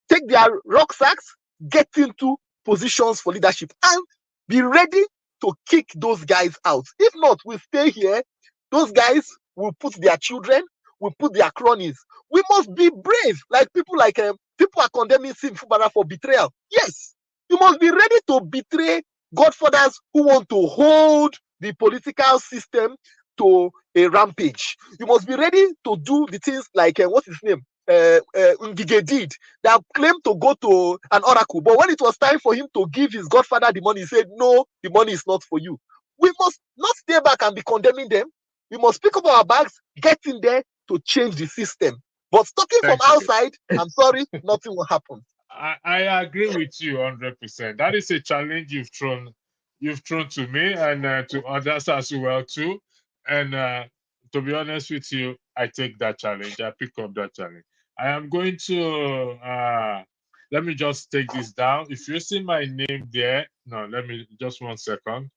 take their rucksacks, get into positions for leadership, and be ready to kick those guys out. If not, we'll stay here. Those guys will put their children, will put their cronies. We must be brave, like people are condemning Sim Fubara for betrayal. Yes, you must be ready to betray godfathers who want to hold the political system to a rampage. You must be ready to do the things like what's his name? Ngige did, that claimed to go to an oracle, but when it was time for him to give his godfather the money, he said, no, the money is not for you. We must not stay back and be condemning them. We must pick up our bags, get in there to change the system. But talking from outside, I'm sorry, nothing will happen. I agree with you 100%. That is a challenge you've thrown to me and to others as well too. And to be honest with you, I take that challenge. I pick up that challenge. I am going to let me just take this down. If you see my name there, no, let me just 1 second.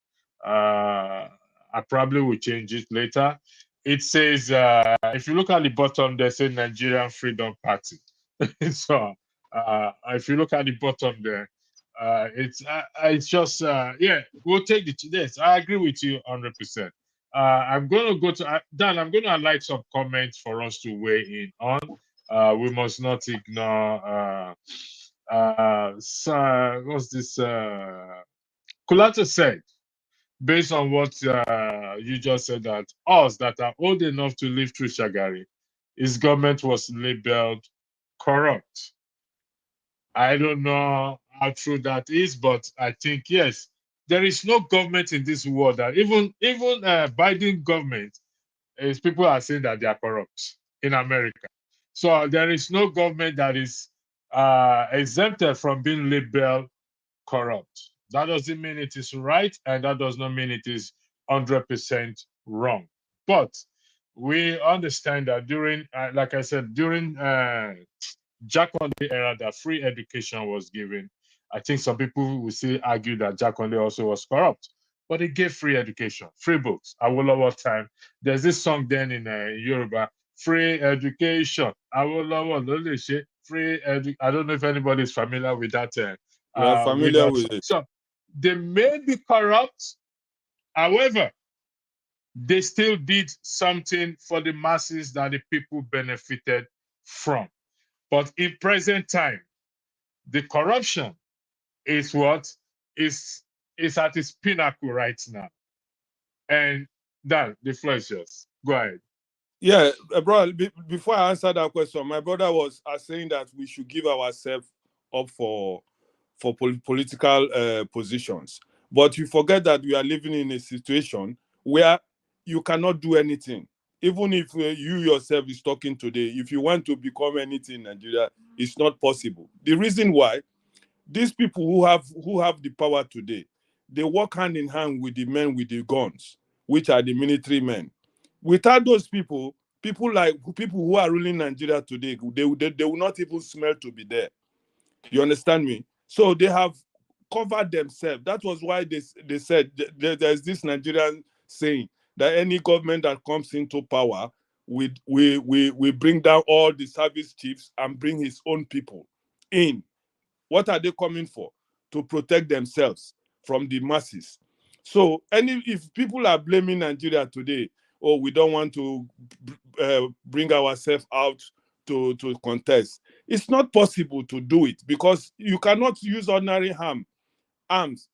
I probably will change it later. It says, if you look at the bottom, they say Nigerian Freedom Party. So if you look at the bottom there, it's just yeah, we'll take the yes. I agree with you 100%. I'm going to go to Dan. I'm going to highlight some comments for us to weigh in on. We must not ignore. So, what's this? Kulata said, based on what you just said, that us that are old enough to live through Shagari, his government was labeled corrupt. I don't know how true that is, but I think yes, there is no government in this world that even Biden government is people are saying that they are corrupt in America. So there is no government that is exempted from being labeled corrupt. That doesn't mean it is right, and that does not mean it is 100% wrong. But we understand that during, like I said, during Jakonde era, that free education was given. I think some people will still argue that Jakonde also was corrupt, but he gave free education, free books. Awolowo time. There's this song then in Yoruba, free education. Awolowo Lolese, free edu. I don't know if anybody is familiar with that. We are familiar with it. So they may be corrupt, however, they still did something for the masses that the people benefited from. But in present time, the corruption is what is at its pinnacle right now. And Dan, the floor is yours. Go ahead. Yeah, bro, before I answer that question, my brother was saying that we should give ourselves up for political positions. But you forget that we are living in a situation where you cannot do anything. Even if you yourself is talking today, if you want to become anything in Nigeria, it's not possible. The reason why, these people who have the power today, they work hand in hand with the men with the guns, which are the military men. Without those people who are ruling Nigeria today, they will not even smell to be there. You understand me? So they have covered themselves. That was why they said there's this Nigerian saying that any government that comes into power, we bring down all the service chiefs and bring his own people in. What are they coming for? To protect themselves from the masses. So if people are blaming Nigeria today, oh, we don't want to bring ourselves out to contest, it's not possible to do it because you cannot use ordinary arms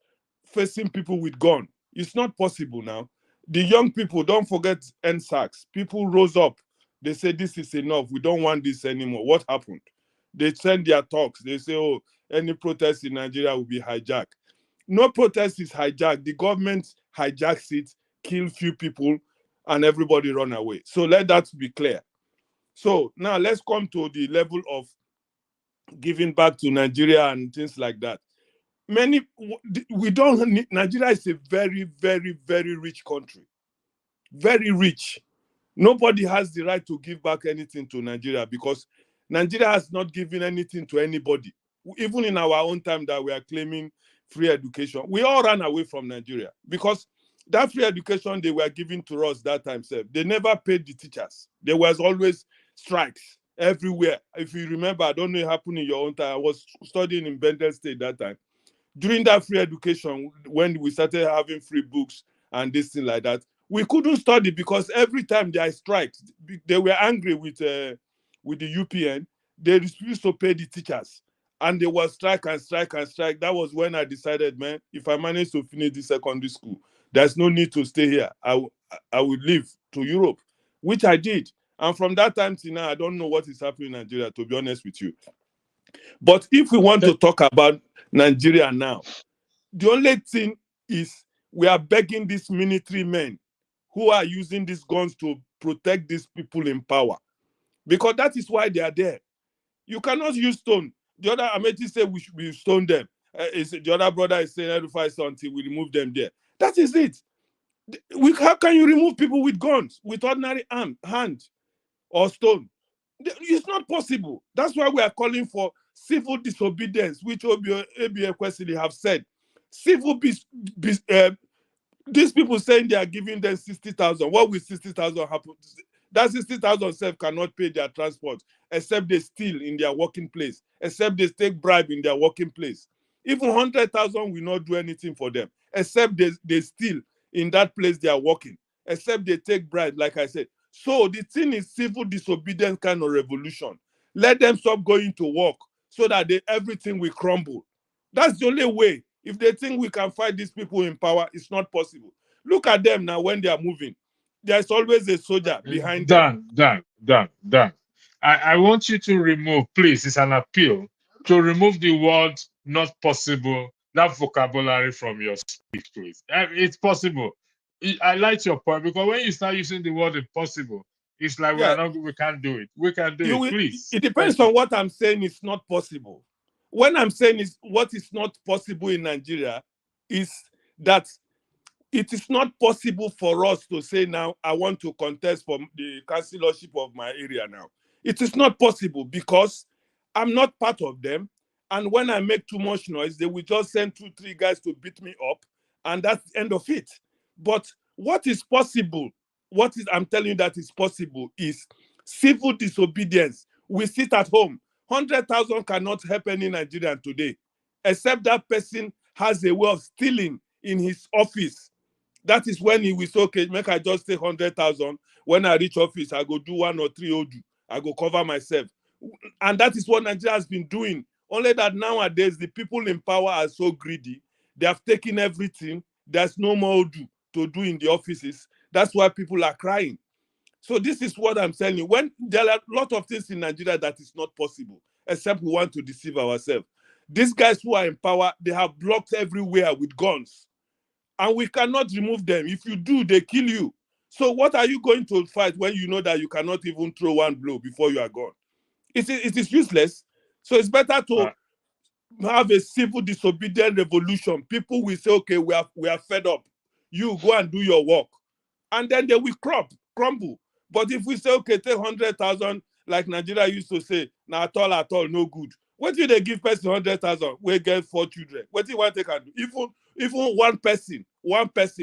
facing people with gun. It's not possible now. The young people, don't forget NSACs. People rose up. They say, this is enough. We don't want this anymore. What happened? They send their talks. They say, oh, any protest in Nigeria will be hijacked. No protest is hijacked. The government hijacks it, kill few people, and everybody run away. So let that be clear. So now let's come to the level of giving back to Nigeria and things like that. Nigeria is a very, very, very rich country. Very rich. Nobody has the right to give back anything to Nigeria because Nigeria has not given anything to anybody. Even in our own time that we are claiming free education, we all ran away from Nigeria because that free education they were giving to us that time, they never paid the teachers. There was always strikes everywhere. If you remember, I don't know it happened in your own time. I was studying in Bendel State that time. During that free education, when we started having free books and this thing like that, we couldn't study because every time there are strikes, they were angry with the UPN. They refused to pay the teachers. And they were strike and strike and strike. That was when I decided, man, if I manage to finish the secondary school, there's no need to stay here. I would leave to Europe, which I did. And from that time to now, I don't know what is happening in Nigeria, to be honest with you. But if we want to talk about Nigeria now, the only thing is we are begging these military men who are using these guns to protect these people in power. Because that is why they are there. You cannot use stone. The other Ameti said we should stone them. The other brother is saying edify until we remove them there. That is it. How can you remove people with guns, with ordinary hand or stone? It's not possible. That's why we are calling for civil disobedience, which ABA Kwesili have said. These people saying they are giving them 60,000. What will 60,000 happen? That 60,000 self cannot pay their transport, except they steal in their working place, except they take bribe in their working place. Even 100,000 will not do anything for them, except they steal in that place they are working, except they take bribe, like I said. So the thing is civil disobedience kind of revolution. Let them stop going to work so that everything will crumble. That's the only way. If they think we can fight these people in power, it's not possible. Look at them now when they are moving. There's always a soldier behind them. Done. I want you to remove, please, it's an appeal, to remove the word not possible, that vocabulary from your speech, please. It's possible. I like your point, because when you start using the word impossible, it's like we can't do it. We can do it, please. It depends on what I'm saying is not possible. When I'm saying is what is not possible in Nigeria is that it is not possible for us to say now, I want to contest for the councillorship of my area now. It is not possible because I'm not part of them. And when I make too much noise, they will just send 2-3 guys to beat me up. And that's the end of it. But what is possible, I'm telling you that is possible is civil disobedience. We sit at home. 100,000 cannot help any Nigerian today, except that person has a way of stealing in his office. That is when he will say, okay, make I just take 100,000. When I reach office, I go do 1 or 3 Odu. I go cover myself. And that is what Nigeria has been doing. Only that nowadays, the people in power are so greedy. They have taken everything. There's no more Odu to do in the offices. That's why people are crying. So this is what I'm telling you. When there are a lot of things in Nigeria that is not possible, except we want to deceive ourselves. These guys who are in power, they have blocks everywhere with guns. And we cannot remove them. If you do, they kill you. So what are you going to fight when you know that you cannot even throw one blow before you are gone? It is useless. So it's better to have a civil disobedient revolution. People will say, okay, we are fed up. You go and do your work. And then they will crumble. But if we say, okay, take 100,000, like Nigeria used to say, now at all, no good. What do they give person 100,000? We get 4 children. What do you want they can do? Even one person,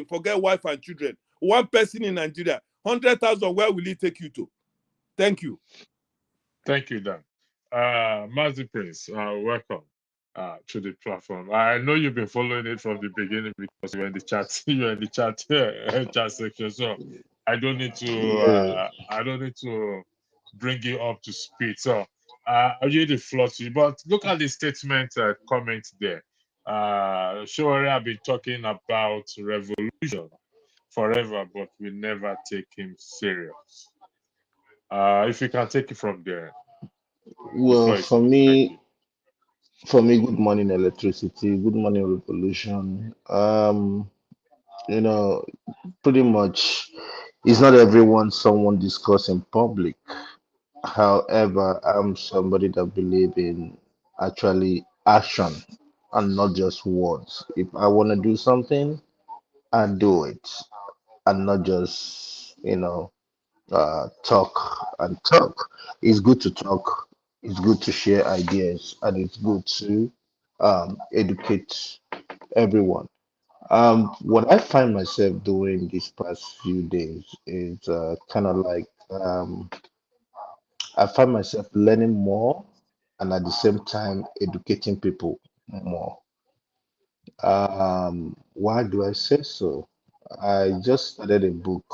forget wife and children. One person in Nigeria, 100,000, where will it take you to? Thank you. Thank you, Dan. Mazi Prince, welcome to the platform. I know you've been following it from the beginning because you're in the chat, chat section. So I don't need to bring you up to speed. So I'll give the floor to you. But look at the statement comment there. Showari have been talking about revolution forever, but we never take him serious. If you can take it from there. Well, for me, good morning, electricity. Good morning, revolution. Pretty much, it's not everyone someone discuss in public. However, I'm somebody that believe in actually action and not just words. If I want to do something, I do it, and not just talk and talk. It's good to talk. It's good to share ideas, and it's good to educate everyone. What I find myself doing these past few days is kind of like I find myself learning more and at the same time educating people more. Why do I say so? I just started a book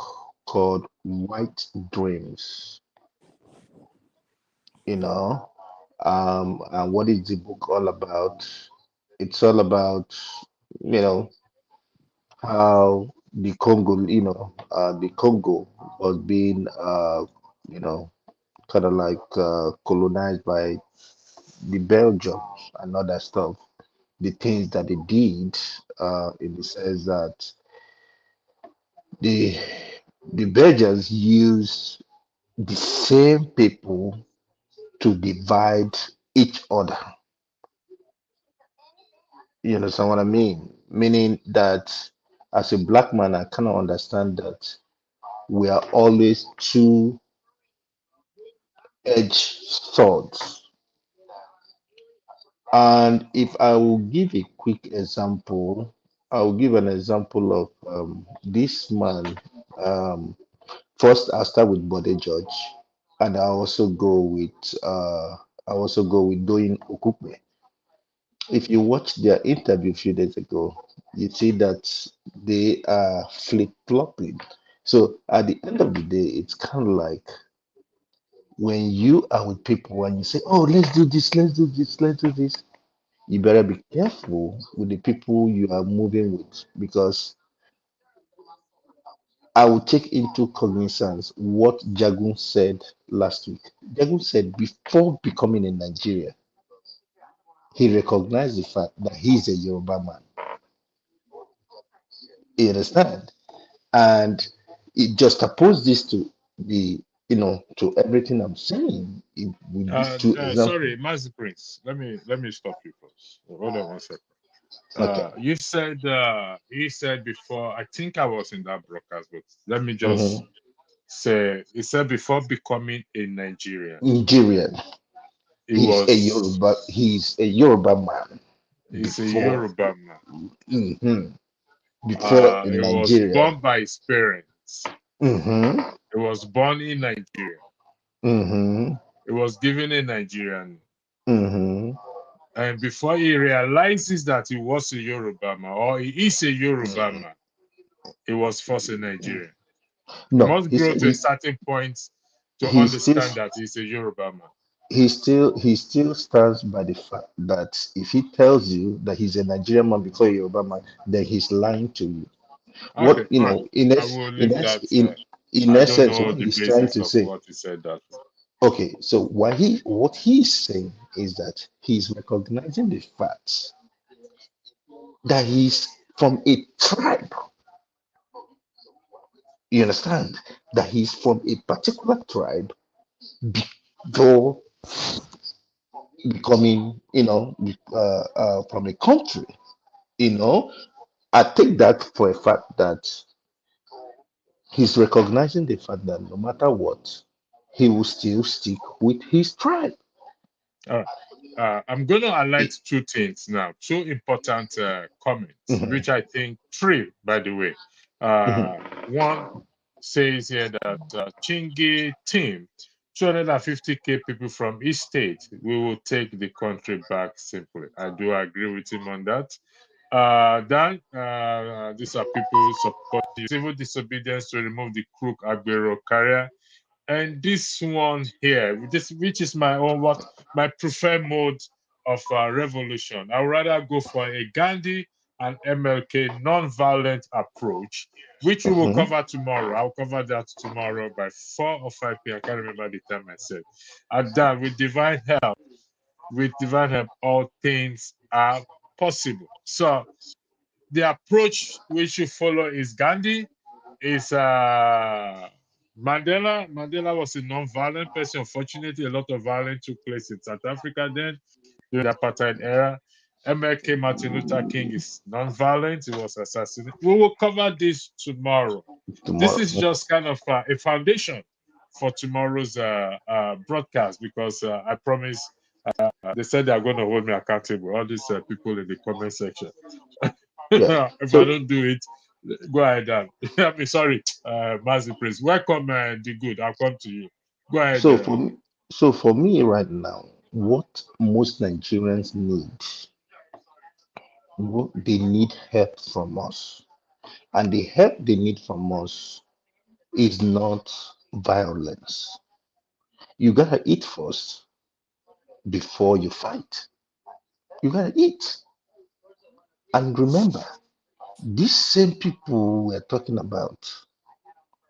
called White Dreams, you know. And what is the book all about? It's all about, you know, how the Congo was being, you know, kind of like colonized by the Belgians and other stuff. The things that they did, in the sense that the the Belgians used the same people to divide each other. You understand what I mean? Meaning that as a black man, I cannot understand that we are always two-edged swords. And if I will give a quick example, I will give an example of this man. First, I'll start with Bode George, and I also go with Doyin Okupe. If you watch their interview a few days ago, you see that they are flip-flopping. So at the end of the day, it's kind of like when you are with people and you say, "Oh, let's do this, let's do this, let's do this," you better be careful with the people you are moving with, because I will take into cognizance what Jagun said last week. Jagun said before becoming a Nigerian, he recognized the fact that he's a Yoruba man. You understand? And it just oppose this to the, to everything I'm saying with these two examples. Sorry, Master Prince. Let me stop you first. Hold on 1 second. Okay. He said before, I think I was in that broadcast, but let me just Mhm. say, he said before becoming a Nigerian, Nigerian. he was He's a Yoruba man he's a before. Yoruba man. Mhm. Before a He was Nigerian. born by his parents. Mm-hmm. He was born in Nigeria. Mm-hmm. He was given a Nigerian. Mm-hmm. And before he realizes that he was a Yoruba man or he is a Yoruba man, he was first a Nigerian. He No, must grow to a certain point to he still understand that he's a Yoruba man. he still stands by the fact that if he tells you that he's a Nigerian man before a Yoruba man, then he's lying to you. Okay, What fine. I will leave that. in I don't essence, know what the he's trying basis to of say. what he said that. Okay, so what he's saying is that he's recognizing the fact that he's from a tribe. You understand? That he's from a particular tribe before becoming, from a country. You know, I take that for a fact that he's recognizing the fact that no matter what, he will still stick with his tribe. All right. I'm going to highlight two things now, two important comments, Mhm, which I think three, by the way. mhm, One says here that Chingy team, 250K people from each state, we will take the country back simply. I do agree with him on that. Then these are people supporting civil disobedience to remove the crook Agbero carrier. And this one here, which is my own, what my preferred mode of revolution. I would rather go for a Gandhi and MLK non-violent approach, which we will mhm. cover tomorrow. I'll cover that tomorrow by 4 or 5 p.m. I can't remember the time I said. And that with divine help, all things are possible. So the approach we should follow is Gandhi, is Mandela. Mandela was a non-violent person. Unfortunately, a lot of violence took place in South Africa then during the apartheid era. MLK Martin Luther King is non-violent. He was assassinated. We will cover this tomorrow. This Tomorrow. is just kind of a foundation for tomorrow's broadcast because I promise they said they are going to hold me accountable. All these people in the comment section. Yeah. If I So don't do it, go ahead, Dan. I mean, sorry, Mazi Prince. Welcome, the good. I'll come to you. Go ahead. so for me, so for me right now, what most Nigerians need, what they need help from us. And the help they need from us is not violence. You gotta eat first before you fight. You gotta eat. And remember, these same people we're talking about,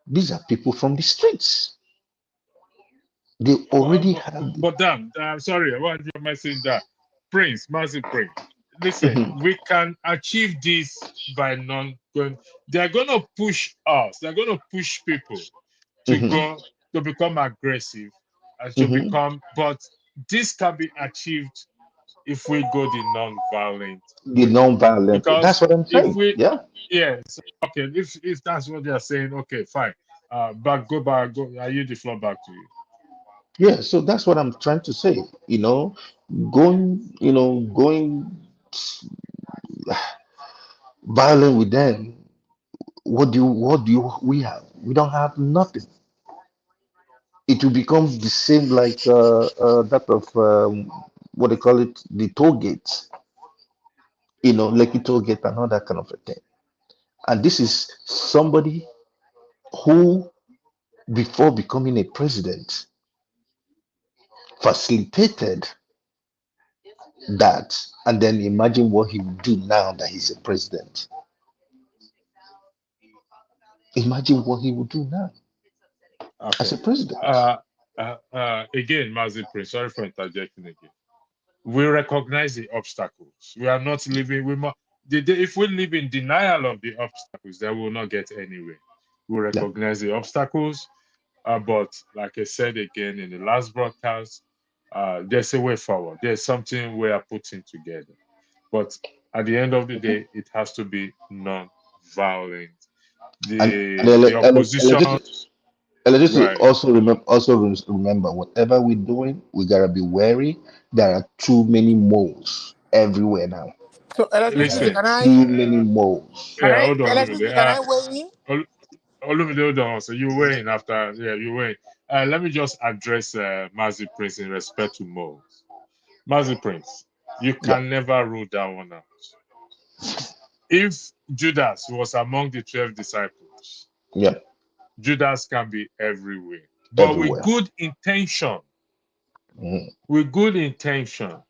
these are people from the streets. They already have. but damn, I'm sorry. What am I saying that? Prince, Mazi Prince. Listen, Mhm, we can achieve this by non going. They're going to push us. They're going to push people to mhm, go to become aggressive and to mhm. become. But this can be achieved if we go the non-violent The way. non-violent. That's Because what I'm if saying. we, Yeah. yes, okay, if that's what they are saying, okay, fine. But go back, go. I yield the floor back to you. Yeah, so that's what I'm trying to say. Going violent with them. What do we have? We don't have nothing. It will become the same like that of what they call it, the toll gates, Lekki toll gate and all that kind of a thing. And this is somebody who, before becoming a president, facilitated that. And then imagine what he would do now that he's a president. Imagine what he would do now as Okay. a president. Again, Mazi Prince, sorry for interjecting again. We recognize the obstacles. We are not living. If we live in denial of the obstacles, then we will not get anywhere. We Yeah. recognize the obstacles, but like I said again in the last broadcast, there's a way forward. There's something we are putting together. But at the end of the day, it has to be non-violent. The opposition, right? Also remember, whatever we're doing, we gotta be wary. There are too many moles everywhere now. So electricity, Listen, There are too many moles. yeah, hold on, electricity, Olumide. can I weigh in? Olumide, hold on. So you were in after, yeah, you were in. Let me just address Mazi Prince in respect to moles. Mazi Prince, you Yeah, can never rule that one out. If Judas was among the 12 disciples, yeah, Judas can be everywhere. But everywhere. Mhm. with good intention,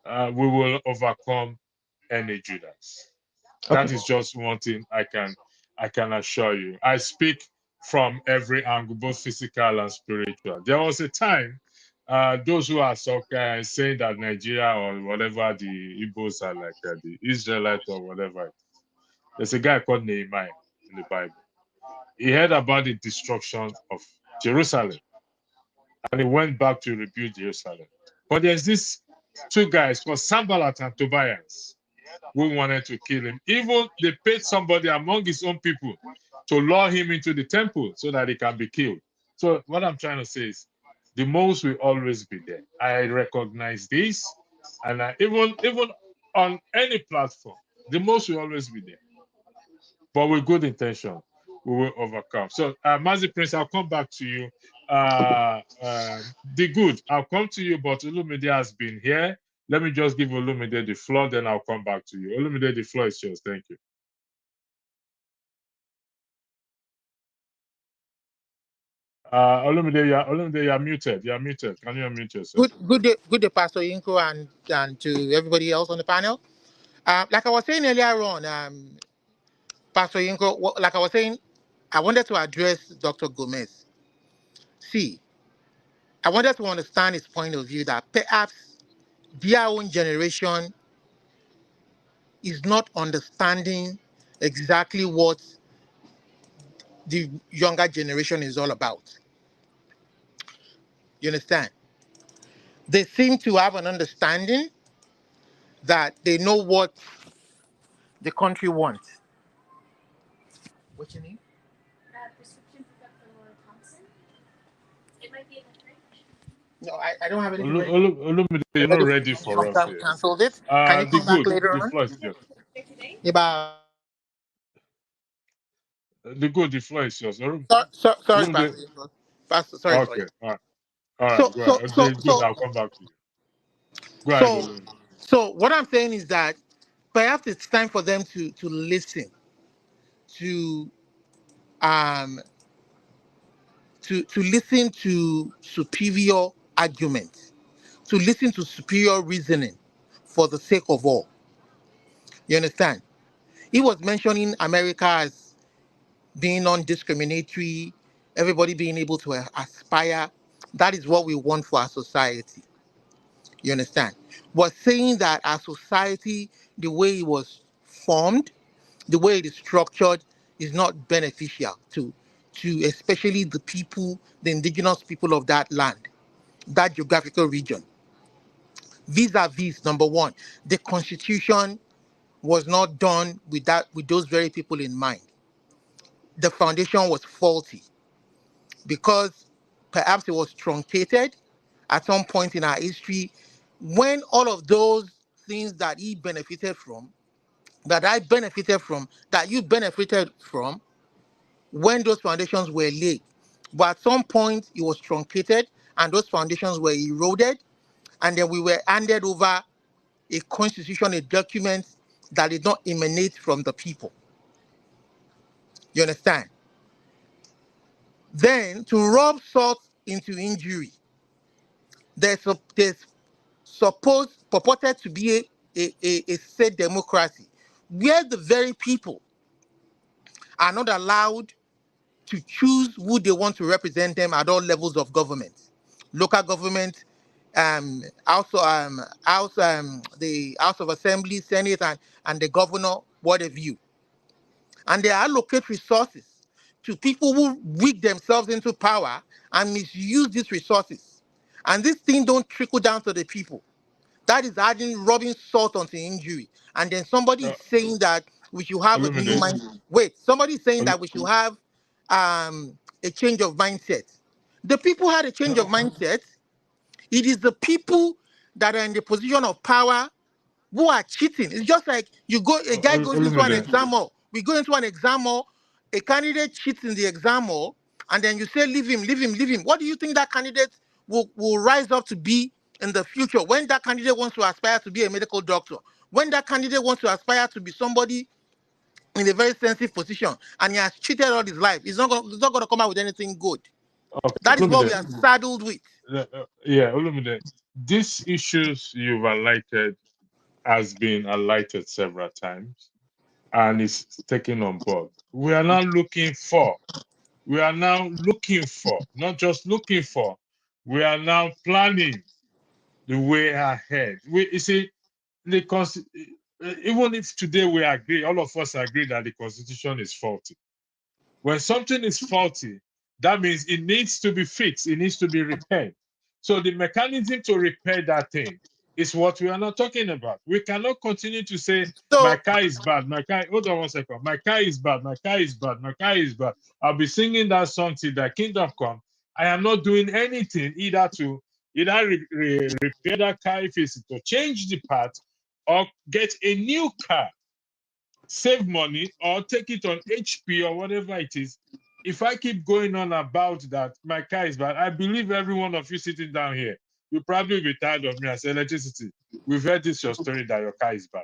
we will overcome any Judas. Okay. That is just one thing I can assure you. I speak from every angle, both physical and spiritual. There was a time, those who are saying that Nigeria or whatever the Igbos are like the Israelites or whatever. There's a guy called Nehemiah in the Bible. He heard about the destruction of Jerusalem and he went back to rebuild Jerusalem. But there's these two guys called Sanballat and Tobias who wanted to kill him. Even they paid somebody among his own people to lure him into the temple so that he can be killed. So what I'm trying to say is the most will always be there. I recognize this, and even on any platform, the most will always be there. But with good intention, we will overcome. So, Mazi Prince, I'll come back to you. The good, I'll come to you, but Olumide has been here. Let me just give Olumide the floor, then I'll come back to you. Olumide, the floor is yours. Thank you. Olumide, you're muted. You're muted. Can you unmute yourself? Good day, Pastor Inko, and to everybody else on the panel. Like I was saying earlier on, Pastor Inko, like I was saying, I wanted to address Dr. Gomez. See, I wanted to understand his point of view that perhaps their own generation is not understanding exactly what the younger generation is all about. You understand? They seem to have an understanding that they know what the country wants. What's your name? Prescription for Dr. Thompson. It might be in the fridge. No, I don't have anything ready. Olumide, you're not Ready for ready for us sometime here. canceled it. Can you come back later The on? floor is yours. Yeah, but The floor is yours. sorry, Olumide, Pastor. Sorry for okay, you. all So right, go so ahead. so The good, so I'll come back to you. Go ahead, so Olumide. so what I'm saying is that perhaps it's time for them to listen to um to listen to superior arguments, to listen to superior reasoning for the sake of all. You understand? He was mentioning America as being non-discriminatory, everybody being able to aspire. That is what we want for our society. You understand? Was saying that our society, the way it was formed, the way it is structured, is not beneficial to especially the people, the indigenous people of that land, that geographical region. Vis-a-vis, number one, the constitution was not done with those very people in mind. The foundation was faulty because perhaps it was truncated at some point in our history, when all of those things that he benefited from, that I benefited from, that you benefited from, when those foundations were laid. But at some point, it was truncated and those foundations were eroded, and then we were handed over a constitution, a document that did not emanate from the people. You understand? Then, to rub salt into injury, there's purported to be a state democracy where the very people are not allowed to choose who they want to represent them at all levels of government, local government, the House of Assembly, Senate, and the governor, what have you. And they allocate resources to people who rig themselves into power and misuse these resources. And this thing don't trickle down to the people. That is rubbing salt onto injury. And then somebody is saying that we should have a new mind. Wait, somebody is saying that we should have a change of mindset. The people had a change of mindset. It is the people that are in the position of power who are cheating. It's just like a guy goes into an exam hall. We go into an exam hall, a candidate cheats in the exam hall, and then you say, leave him, leave him, leave him. What do you think that candidate will rise up to be in the future when that candidate wants to aspire to be a medical doctor? When that candidate wants to aspire to be somebody in a very sensitive position and he has cheated all his life, he's not going to come out with anything good. Okay. That is what we are saddled with. Yeah, Olumide, these issues you've highlighted has been highlighted several times and is taken on board. We are now looking for, not just looking for, we are now planning the way ahead. You see, even if today we agree, all of us agree that the Constitution is faulty. When something is faulty, that means it needs to be fixed, it needs to be repaired. So the mechanism to repair that thing is what we are not talking about. We cannot continue to say, my car is bad, hold on one second, my car is bad, my car is bad, my car is bad. I'll be singing that song till the kingdom come. I am not doing anything either to repair that car if it's to change the part or get a new car, save money or take it on HP or whatever it is. If I keep going on about that, my car is bad, I believe every one of you sitting down here, you probably be tired of me as electricity. We've heard this your story that your car is bad.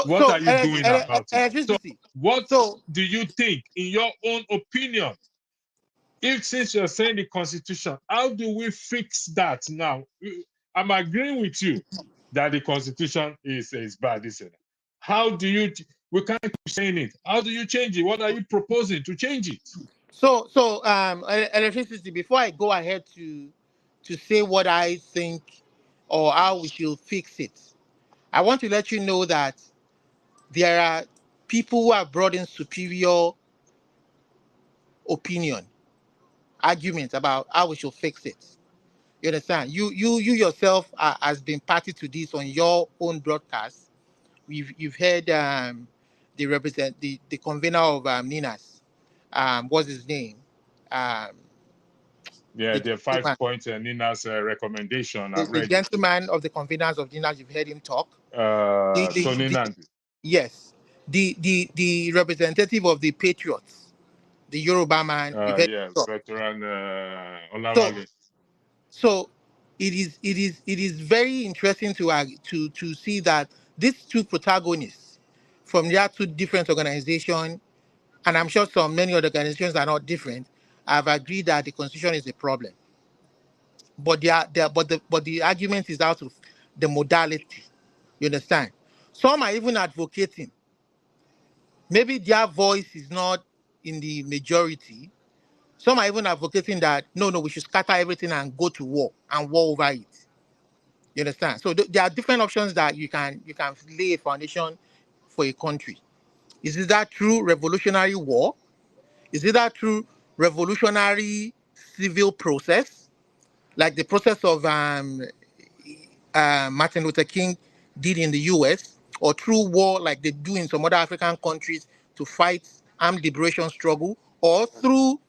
What are you doing about it? So what do you think, in your own opinion, if since you're saying the Constitution, how do we fix that now? I'm agreeing with you that the Constitution is bad, isn't it? How do you, we can't keep saying it. How do you change it? What are you proposing to change it? So electricity, before I go ahead to say what I think or how we should fix it, I want to let you know that there are people who have brought in superior opinion, arguments about how we should fix it. You understand? You yourself has been party to this on your own broadcast. You've heard the convener of Ninas, what's his name? Yeah, the 5 points and Nina's recommendation. The gentleman of the conveners of Ninas, you've heard him talk. Tony Nandi. Yes, the representative of the Patriots, the Yoruba man. Yes, veteran Olorun. So it is very interesting to see that these two protagonists from their two different organizations, and I'm sure many other organizations are not different, have agreed that the Constitution is a problem. But the argument is out of the modality. You understand? Some are even advocating. Maybe their voice is not in the majority. Some are even advocating that no, we should scatter everything and go to war and war over it. You understand? So there are different options that you can lay a foundation for a country. Is it that true revolutionary war? Is it that true revolutionary civil process, like the process of Martin Luther King did in the US, or true war like they do in some other African countries to fight armed liberation struggle, or through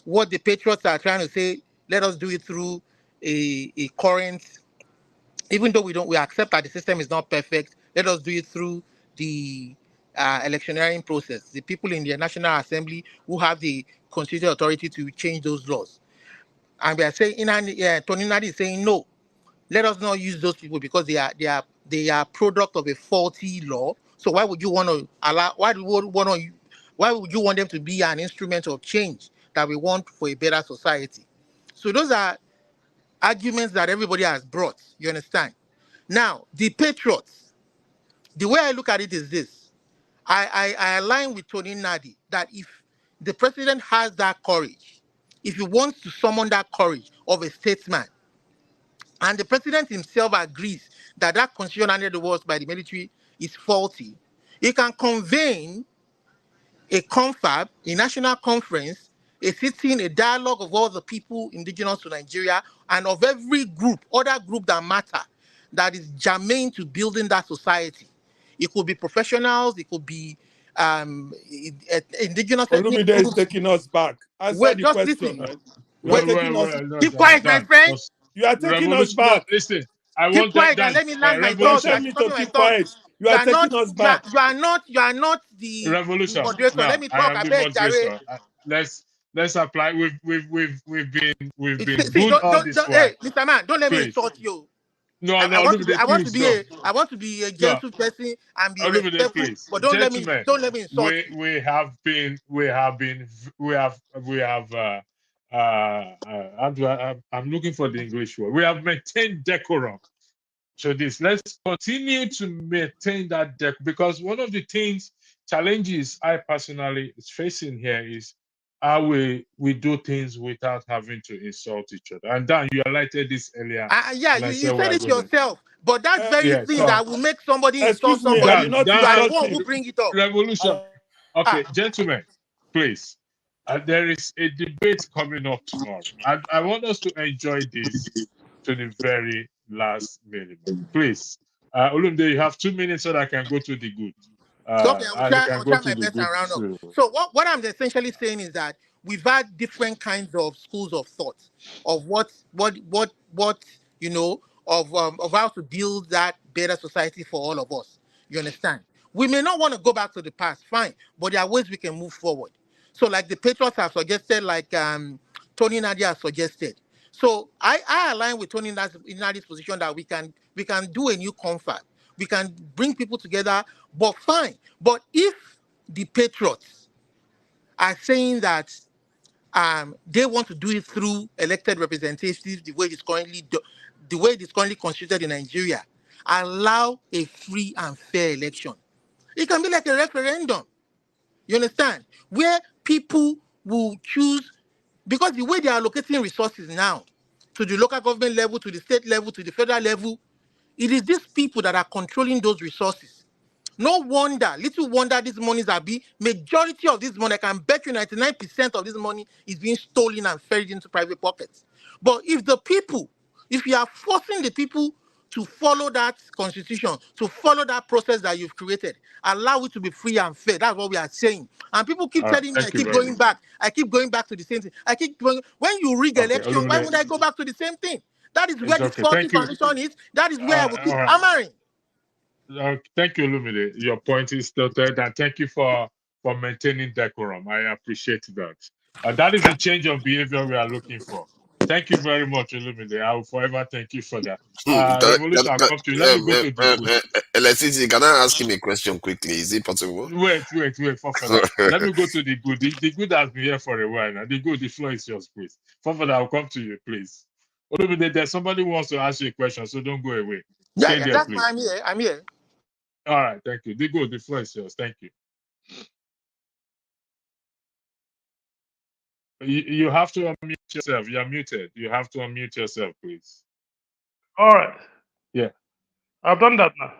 what the patriots are trying to say, let us do it through a current, even though we accept that the system is not perfect, let us do it through the electioneering process. The people in the National Assembly who have the constitutional authority to change those laws. And we are saying, Tony Nadi is saying, no, let us not use those people because they are product of a faulty law. So why would you want to allow? Why would you want them to be an instrument of change that we want for a better society? So those are arguments that everybody has brought. You understand? Now the patriots. The way I look at it is this: I align with Tony Nadi that if the president has that courage, if he wants to summon that courage of a statesman, and the president himself agrees that that constitution under the walls by the military is faulty, he can convene a confab, a national conference, a sitting, a dialogue of all the people indigenous to Nigeria and of every group, other group that matter, that is germane to building that society. It could be professionals, it could be indigenous ethnic Olumide is groups. taking us back. Answer Wait, the just question, listen. right? You are taking us. Keep quiet, my friend. You are taking us Revolution. No, back. listen. I Keep want that quiet and done. let me land my Don't thoughts. Revolution. tell I'm me talking to my keep thoughts. quiet. You are taking us back. You are not the Revolution. moderator. Let Now me I talk. am I the beg, Jare. moderator. Let's apply. We've been See, good all this while. hey, Mr. Man, don't let me Please. insult you. No, no, Olumide, I want to please, be no. a No, gentle person and be Olumide, respectful, please. but Gentlemen, don't let me insult we you. we have been we have been we have I'm looking for the English word. We have maintained decorum. So let's continue to maintain that because one of the challenges I personally is facing here is how we do things without having to insult each other. And Dan, you highlighted this earlier, Yeah, and I you said we said are it going to. yourself, but that very Yeah, thing so that will make somebody insult Excuse me, I somebody, did not you are the insult one who you. bring it up. Revolution. Ah, Okay, gentlemen, please. There is a debate coming up tomorrow. I want us to enjoy this to the very last minimum. Please. Olumide, you have 2 minutes so that I can go to the good. so okay, And you I can will go try to my the best good and round up. too. So what I'm essentially saying is that we've had different kinds of schools of thought of what of how to build that better society for all of us. You understand? We may not want to go back to the past, fine, but there are ways we can move forward. So like the patriots have suggested, like Tony Nadia has suggested. So I align with Tony Nadi's position that we can do a new confab. We can bring people together, but fine. But if the patriots are saying that they want to do it through elected representatives, the way it is currently constituted in Nigeria, allow a free and fair election. It can be like a referendum. You understand? Where people will choose, because the way they are allocating resources now to the local government level, to the state level, to the federal level, it is these people that are controlling those resources. No wonder, little wonder these monies are being, majority of this money, I can bet you 99% of this money is being stolen and ferried into private pockets. But if you are forcing the people to follow that constitution, to follow that process that you've created, allow it to be free and fair. That's what we are saying. And people keep All right, telling me, thank you very much. I keep going back to the same thing. When you rig Okay, election, why Olumide, would I go back to the same thing? That is where it's the okay. faulty Thank you. foundation is. That is where I will keep All right. hammering. Thank you, Olumide. Your point is noted, and thank you for maintaining decorum. I appreciate that. That is the change of behavior we are looking for. Thank you very much, Olumide. I will forever thank you for that. Revolution, I'll come to you. Let me go to the good. Electricity, can I ask him a question quickly? Is it possible? Wait, Fofana. Let me go to the good. The good has been here for a while now. The floor is yours, please. Fofana, I'll come to you, please. Olumide, there's somebody who wants to ask you a question, so don't go away. Yeah, Stay there, that's please. why I'm here. All right, thank you. The floor is yours. Thank you. You have to unmute yourself. You're muted. You have to unmute yourself, please. All right. Yeah. I've done that now.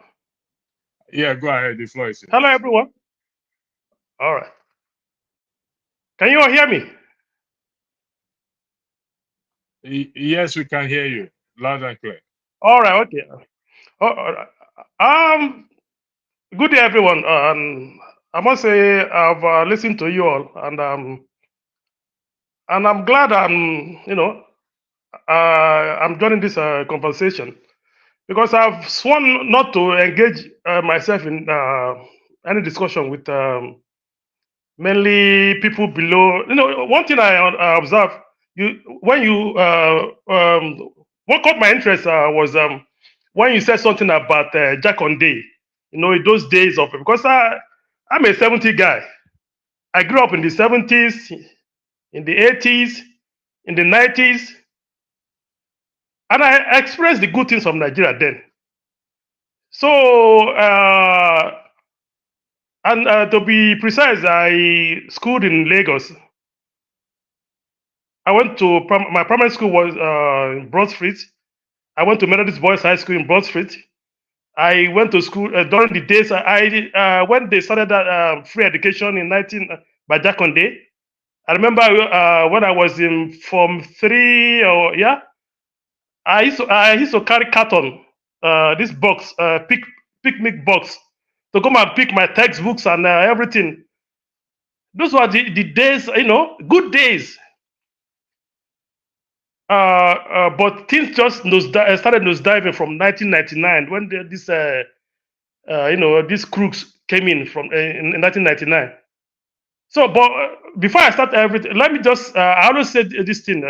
Yeah, go ahead. The floor is yours. Hello, everyone. All right. Can you all hear me? Yes, we can hear you loud and clear. All right. Okay. Good day, everyone. I must say I've listened to you all, and I'm glad I'm joining this conversation because I've sworn not to engage myself in any discussion with mainly people below. You know, one thing I observe when you what caught my interest was when you said something about Jack on Day. You know, in those days of because I'm a 70 guy. I grew up in the 70s, in the 80s, in the 90s, and I experienced the good things of Nigeria then. So, to be precise, I schooled in Lagos. I went to my primary school was in Broad Street. I went to Methodist Boys High School in Broad Street. I went to school during the days when they started that free education in 19 by Jack Day. I remember when I was in Form 3 or yeah, I used to carry carton, this box, picnic box, to come and pick my textbooks and everything. Those were the days, you know, good days. But things just started nosediving from 1999 when these crooks came in in 1999. So, but before I start everything, let me just I always say this thing,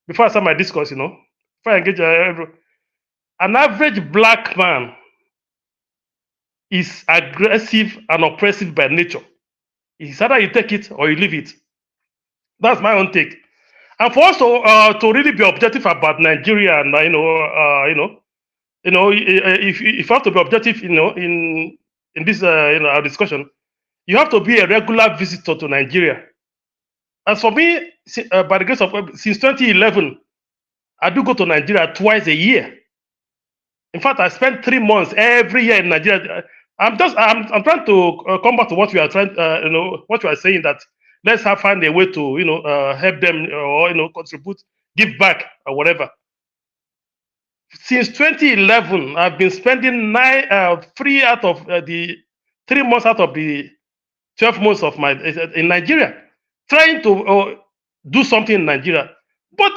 before I start my discourse, before I engage an average black man is aggressive and oppressive by nature. It's either you take it or you leave it. That's my own take. And for us to really be objective about Nigeria, and if you have to be objective, in this our discussion, you have to be a regular visitor to Nigeria. As for me, by the grace of God, since 2011, I do go to Nigeria twice a year. In fact, I spend 3 months every year in Nigeria. I'm trying to come back to what we are trying, what you are saying, that let's find a way to, help them or, contribute, give back or whatever. Since 2011, I've been spending 3 out of the 3 months out of the 12 months of my in Nigeria, trying to do something in Nigeria. But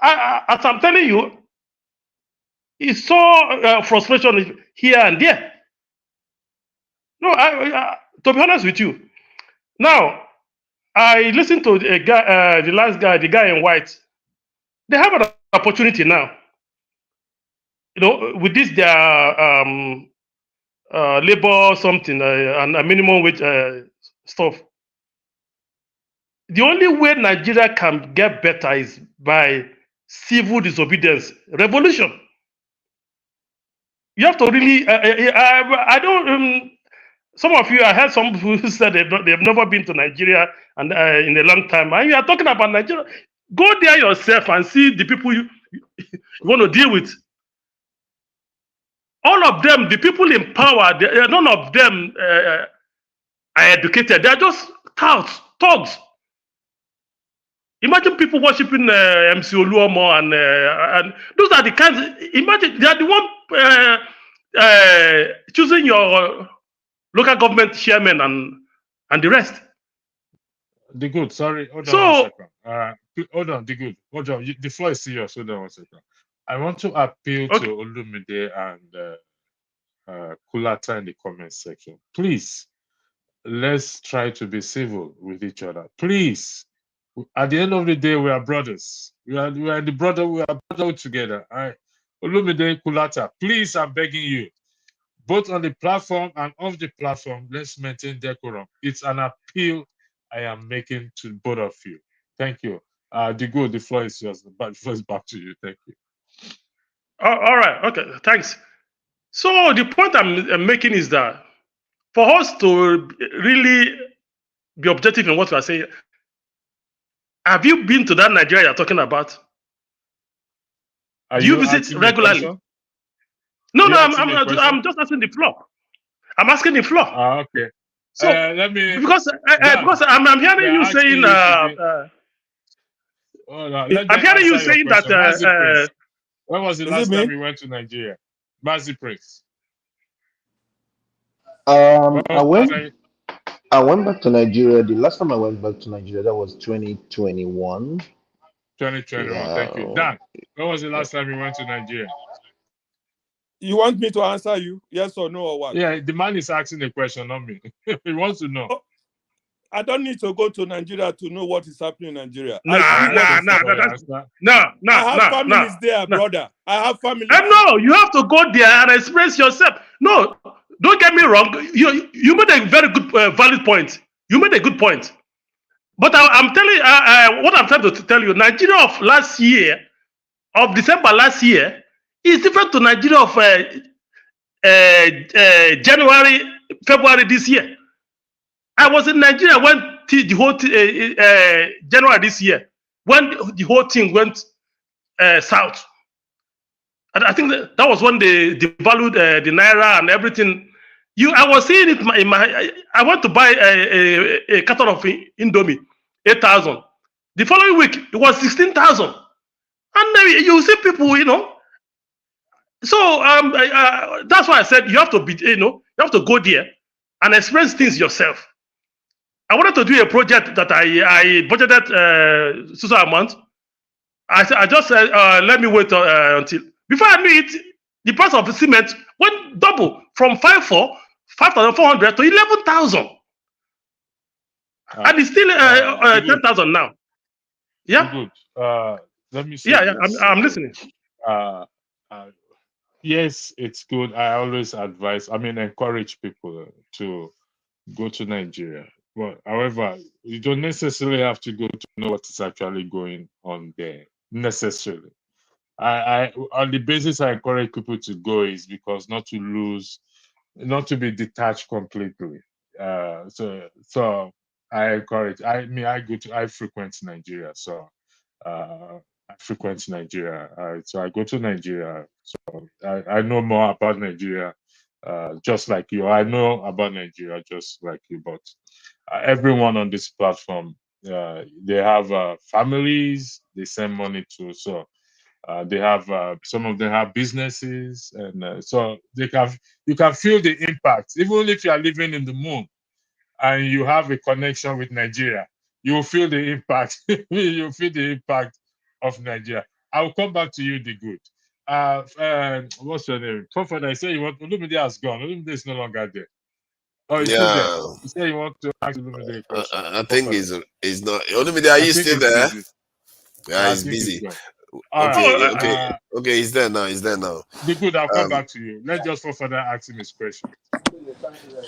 as I'm telling you, it's so frustration here and there. No, to be honest with you, now I listened to a guy, the last guy, the guy in white. They have an opportunity now. With this their labor something and a minimum wage stuff. The only way Nigeria can get better is by civil disobedience, revolution. You have to really. I don't. Some of you, I heard some who said they've never been to Nigeria and in a long time. And you are talking about Nigeria. Go there yourself and see the people you want to deal with. All of them, the people in power, none of them are educated. They are just thugs. Imagine people worshiping MC Oluomo and those are the kinds. Imagine they are the one choosing your local government chairman and the rest. The good, sorry, hold on 1 second. Hold on, the good. Hold on, the floor is yours. Hold on 1 second. I want to appeal to Olumide and Kulata in the comment section. Please, let's try to be civil with each other. Please. At the end of the day, we are brothers. We are brotherhood together. All right. Olumide, Kulata, please, I'm begging you, both on the platform and off the platform, let's maintain decorum. It's an appeal I am making to both of you. Thank you. The floor is yours. But first, back to you. Thank you. All right. Okay. Thanks. So the point I'm making is that for us to really be objective in what we are saying, have you been to that Nigeria you're talking about? Do you visit regularly? No, I'm just asking the floor. I'm asking the floor. Okay. So let me because I'm hearing you saying I'm hearing you saying that when was the last time you went to Nigeria? Mazi Prince. I went back to Nigeria. The last time I went back to Nigeria, that was 2021. 2021. Thank you. Dan, when was the last time you went to Nigeria? You want me to answer you? Yes or no or what? Yeah, the man is asking a question, not me. He wants to know. I don't need to go to Nigeria to know what is happening in Nigeria. No. I have families there, brother. I have families. And no, you have to go there and express yourself. No, don't get me wrong. You made a very good, valid point. You made a good point. But I'm telling you, what I'm trying to tell you, Nigeria of last year, of December last year, is different to Nigeria of January, February this year. I was in Nigeria when the whole January this year, when the whole thing went south. And I think that was when they devalued the naira and everything. I was seeing it in my. I went to buy a carton of Indomie, 8,000. The following week it was 16,000, and you see people, So that's why I said you have to be, you have to go there and experience things yourself. I wanted to do a project that I budgeted so amount. I just said let me wait until before I knew it, the price of the cement went double from 5,400 to 11,000, and it's still 10,000 now. Yeah. Good. Let me see. Yeah. I'm listening. Yes, it's good. I always encourage people to go to Nigeria. But however, you don't necessarily have to go to know what is actually going on there. Necessarily. I on the basis I encourage people to go is because not to be detached completely. So I encourage. I frequent Nigeria. So I frequent Nigeria. So I go to Nigeria. So I know more about Nigeria, just like you. I know about Nigeria just like you. But everyone on this platform, they have families. They send money to. So they have some of them have businesses, and so you can feel the impact. Even if you are living in the moon and you have a connection with Nigeria, you will feel the impact. You feel the impact of Nigeria. I will come back to you, the good. What's your name? Prophet, I say you want Olumide has gone. Olumide is no longer there. Oh, he's still there. You say you want to ask Olumide a question. I think he's not. Olumide, are you still there? Yeah, he's busy. Okay, he's there now. Be good, I'll come back to you. Let's just for further ask him his question.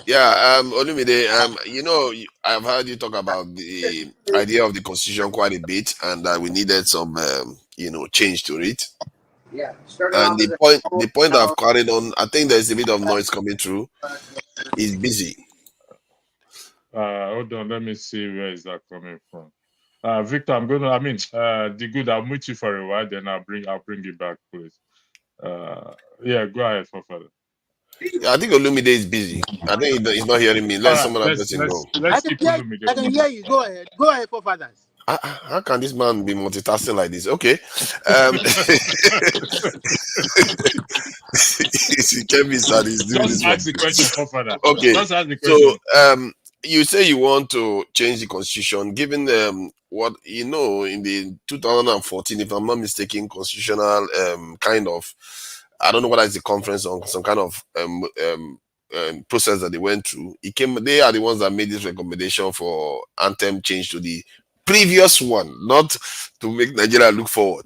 Yeah, Olumide, I've heard you talk about the idea of the constitution quite a bit, and that we needed some, change to it. Yeah. And the point I've carried on, I think there's a bit of noise coming through. He's busy. Hold on, let me see where is that coming from. Victor, the good, I'll meet you for a while, then I'll bring you back, please. Yeah, go ahead, for further. I think Olumide is busy. I think he's not hearing me. Let someone else let him go. Let's keep Olumide. I can hear you. Go ahead, for fathers. How can this man be multitasking like this? Okay. He came inside. He's doing just this. Ask the question, for further. Okay. Just ask the question. So, you say you want to change the constitution, given what in the 2014, if I'm not mistaken, constitutional kind of, I don't know what is the conference on, some kind of process that they went through. They are the ones that made this recommendation for anthem change to the previous one, not to make Nigeria look forward.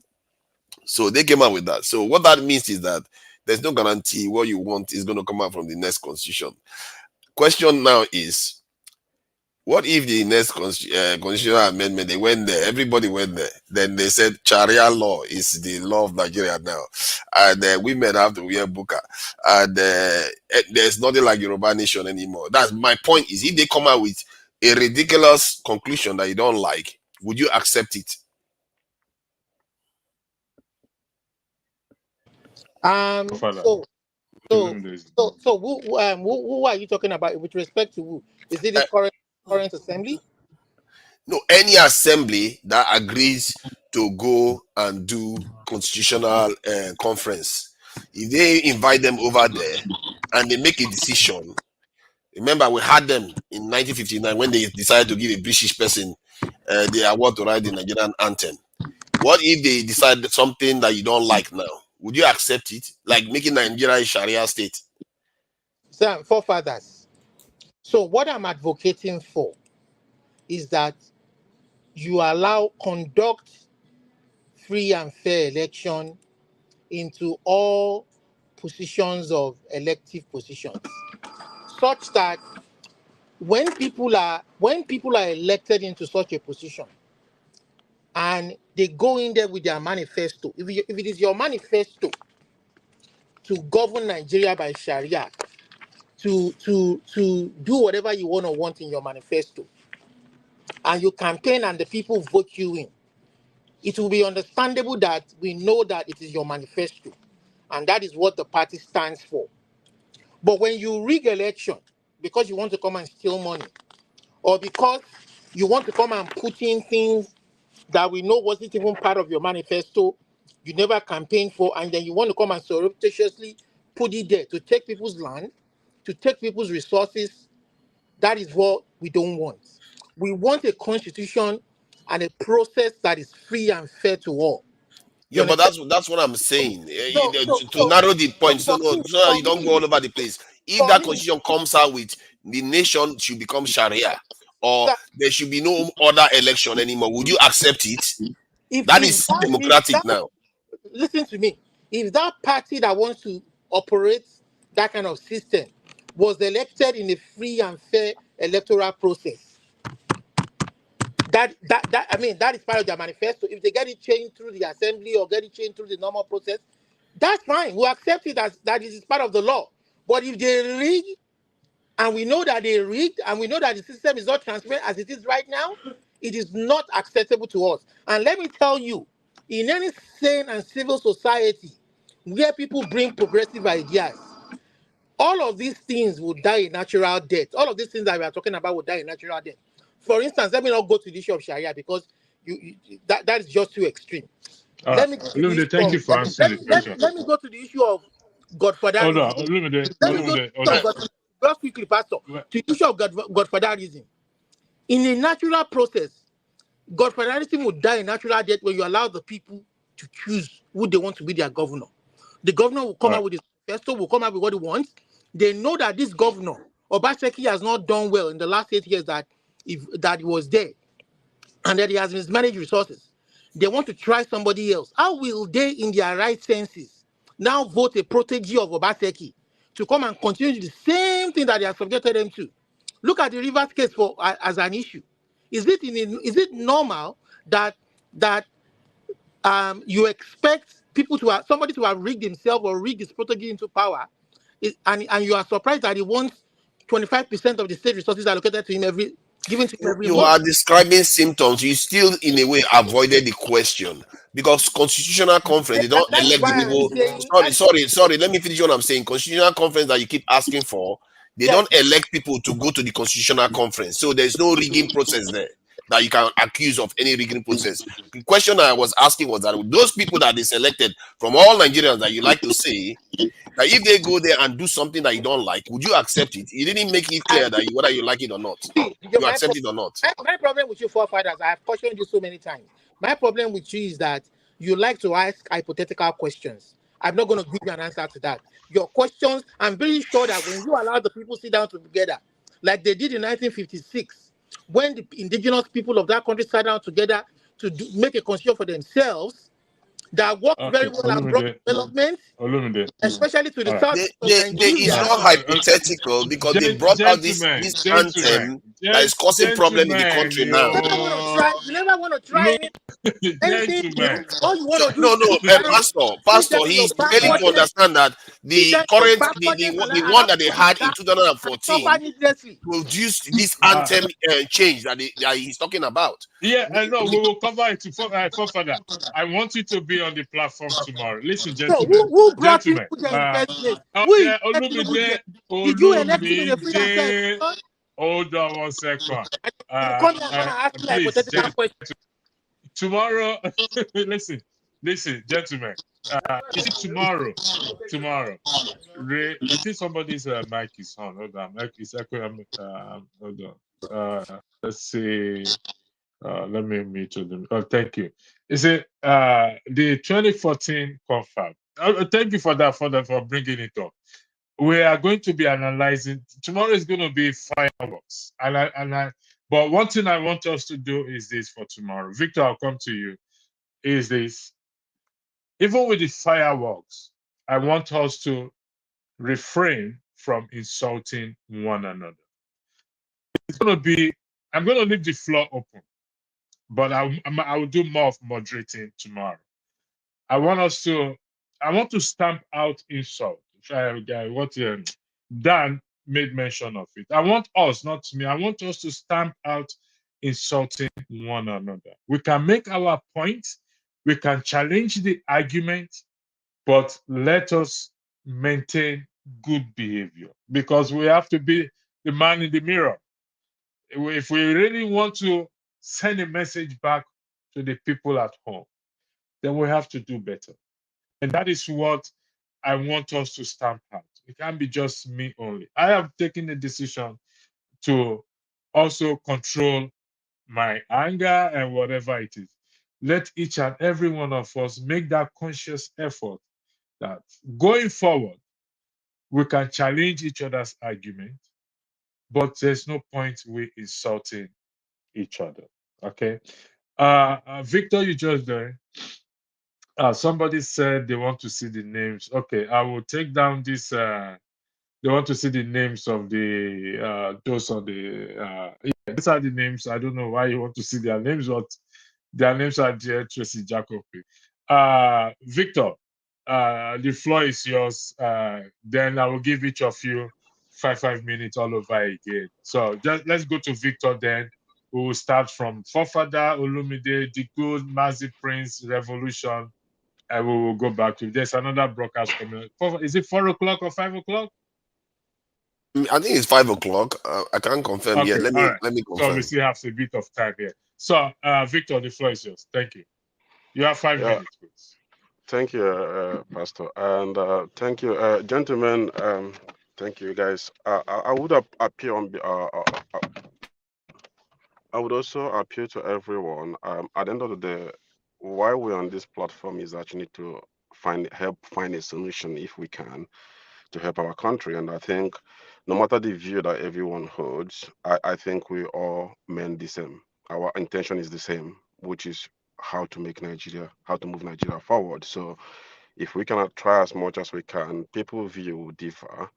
So they came out with that. So what that means is that there's no guarantee what you want is going to come out from the next constitution. Question now is, what if the next constitutional amendment, they went there, everybody went there, then they said Sharia law is the law of Nigeria now, and women have to wear burqa, and there's nothing like Yoruba nation anymore. That's my point. Is if they come out with a ridiculous conclusion that you don't like, would you accept it? So who are you talking about with respect to who? Is it the current assembly? No, any assembly that agrees to go and do constitutional conference, if they invite them over there and they make a decision. Remember, we had them in 1959 when they decided to give a British person the award to write the Nigerian anthem. What if they decide something that you don't like now? Would you accept it? Like making Nigeria a Sharia state? So, forefathers. So what I'm advocating for is that you conduct free and fair election into all positions of elective positions, such that when people are elected into such a position and they go in there with their manifesto, if it is your manifesto to govern Nigeria by Sharia, to do whatever you want in your manifesto, and you campaign and the people vote you in, it will be understandable that we know that it is your manifesto, and that is what the party stands for. But when you rig election because you want to come and steal money, or because you want to come and put in things that we know wasn't even part of your manifesto, you never campaigned for, and then you want to come and surreptitiously put it there to take people's land, to take people's resources, that is what we don't want. We want a constitution and a process that is free and fair to all. You Yeah, but understand? that's what I'm saying. So, so, To so, narrow the so point, so no, so that you don't go all over the place. If that constitution comes out with the nation should become Sharia, or that there should be no other election anymore, would you accept it? if That if is that if democratic that now. listen to me, if that party that wants to operate that kind of system was elected in a free and fair electoral process, that I mean that is part of their manifesto. If they get it changed through the assembly or get it changed through the normal process, that's fine. We'll accept it as that it is part of the law. But if they rig, and we know that they rigged, and we know that the system is not transparent as it is right now, it is not acceptable to us. And let me tell you, in any sane and civil society where people bring progressive ideas, all of these things will die a natural death. All of these things that we are talking about will die a natural death. For instance, let me not go to the issue of Sharia because that is just too extreme. Let me go to the issue Olumide, thank you for answering the question. let me go to the issue of Hold on, godfatherism. Olumide, Let me go to Olumide, hold the issue on. of just quickly, Pastor, to the issue of godfatherism. In a natural process, godfatherism will die a natural death when you allow the people to choose who they want to be their governor. The governor will come out with his manifesto, will come out with what he wants. They know that this governor, Obaseki, has not done well in the last 8 years that he was there, and that he has mismanaged resources. They want to try somebody else. How will they, in their right senses, now vote a protege of Obaseki to come and continue the same thing that they have subjected them to? Look at the Rivers case as an issue. Is it normal that you expect somebody to have rigged himself or rigged his protege into power, and you are surprised that he wants 25% of the state resources allocated to him given to him every You month? are describing symptoms. You still, in a way, avoided the question because constitutional conference they don't That is elect the why I'm people. saying Sorry. Let me finish what I'm saying. Constitutional conference that you keep asking for, they yes. don't elect people to go to the constitutional conference. So there's no rigging process there that you can accuse of any rigging process. The question I was asking was that those people that they selected from all Nigerians that you like to say that if they go there and do something that you don't like, would you accept it? You didn't make it clear that whether you like it or not. You accept it or not. My problem with you forefathers, I have cautioned you so many times. My problem with you is that you like to ask hypothetical questions. I'm not going to give you an answer to that. Your questions, I'm very sure that when you allow the people sit down together, like they did in 1956, when the indigenous people of that country sat down together to make a constitution for themselves, that worked very Okay, well and brought development, Olumide. especially to the All right. south of It's Nigeria. not hypothetical because they brought out this anthem that is causing problem in the gentlemen, country now. You never want to try anything new. gentlemen. All you want to do No, is no, sit down, teach Pastor, them he's your failing to backwardness, understand that teach the them your current, backwardness and the one allow that they people to had in start and suffer 2014 needlessly. produced this anthem change that he's talking about. Yeah, I know. We will cover it for further. I want you to be on the platform tomorrow. Listen, So gentlemen. who brought these Gentlemen. people there in the first place? Oh Who is yeah, there? Olumide. Did you elect him in a free and fair Olumide. election? Hold on one second. You come here and come and ask me Please, hypothetical questions. tomorrow. listen, gentlemen. Is it tomorrow? Tomorrow. Ray, I think somebody's mic is on. Hold on, mic is echoing. Hold on. Let's see. Let me meet to them. Oh, thank you. Is it the 2014 confab? Thank you for that, for bringing it up. We are going to be analyzing. Tomorrow is going to be fireworks, but one thing I want us to do is this for tomorrow. Victor, I'll come to you. Is this, even with the fireworks, I want us to refrain from insulting one another. It's going to be, I'm going to leave the floor open, but I will do more of moderating tomorrow. I want to stamp out insult. What Dan made mention of it. I want us, not me, I want us to stamp out insulting one another. We can make our point, we can challenge the argument, but let us maintain good behavior, because we have to be the man in the mirror. If we really want to send a message back to the people at home, then we have to do better. And that is what I want us to stamp out. It can't be just me only. I have taken the decision to also control my anger and whatever it is. Let each and every one of us make that conscious effort that going forward, we can challenge each other's argument, but there's no point we insulting each other. Okay. Victor, you just there. Somebody said they want to see the names. Okay, I will take down this. They want to see the names of the those on the. Yeah, these are the names. I don't know why you want to see their names, but their names are there. Tracy Jacobi. Victor, the floor is yours. Then I will give each of you five minutes all over again. So just let's go to Victor. Then we will start from Fofather, Olumide, The Good, Mazi Prince, Revolution. And we will go back to. There's another broadcast coming. Is it 4 o'clock or 5 o'clock? I think it's 5 o'clock. I can't confirm yet. Okay, Let me So we confirm. still have a bit of time here. So, Victor, the floor is yours. Thank you. You have 5 minutes, please. Thank you, Pastor, and thank you, gentlemen. Thank you, guys. I would appeal on. I would also appeal to everyone. At the end of the day, why we're on this platform is actually to help find a solution, if we can, to help our country. And I think no matter the view that everyone holds, I think we all meant the same. Our intention is the same, which is how to move Nigeria forward. So if we cannot try as much as we can, people's view will differ,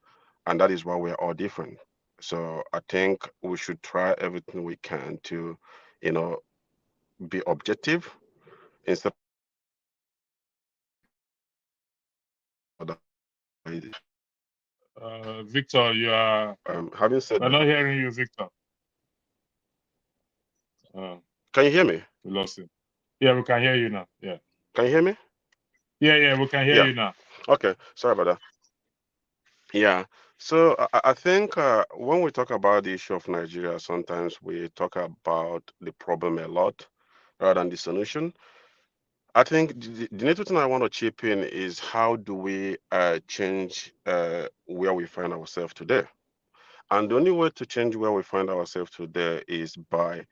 and that is why we're all different. So I think we should try everything we can to, be objective instead of Victor, you are. Having said We're that, not hearing you, Victor. can you hear me? We lost it. Yeah, we can hear you now. Yeah. Can you hear me? Yeah, we can hear you now. Okay, sorry about that. Yeah. So I think when we talk about the issue of Nigeria, sometimes we talk about the problem a lot rather than the solution. I think the next thing I want to chip in is how do we change where we find ourselves today? And the only way to change where we find ourselves today is by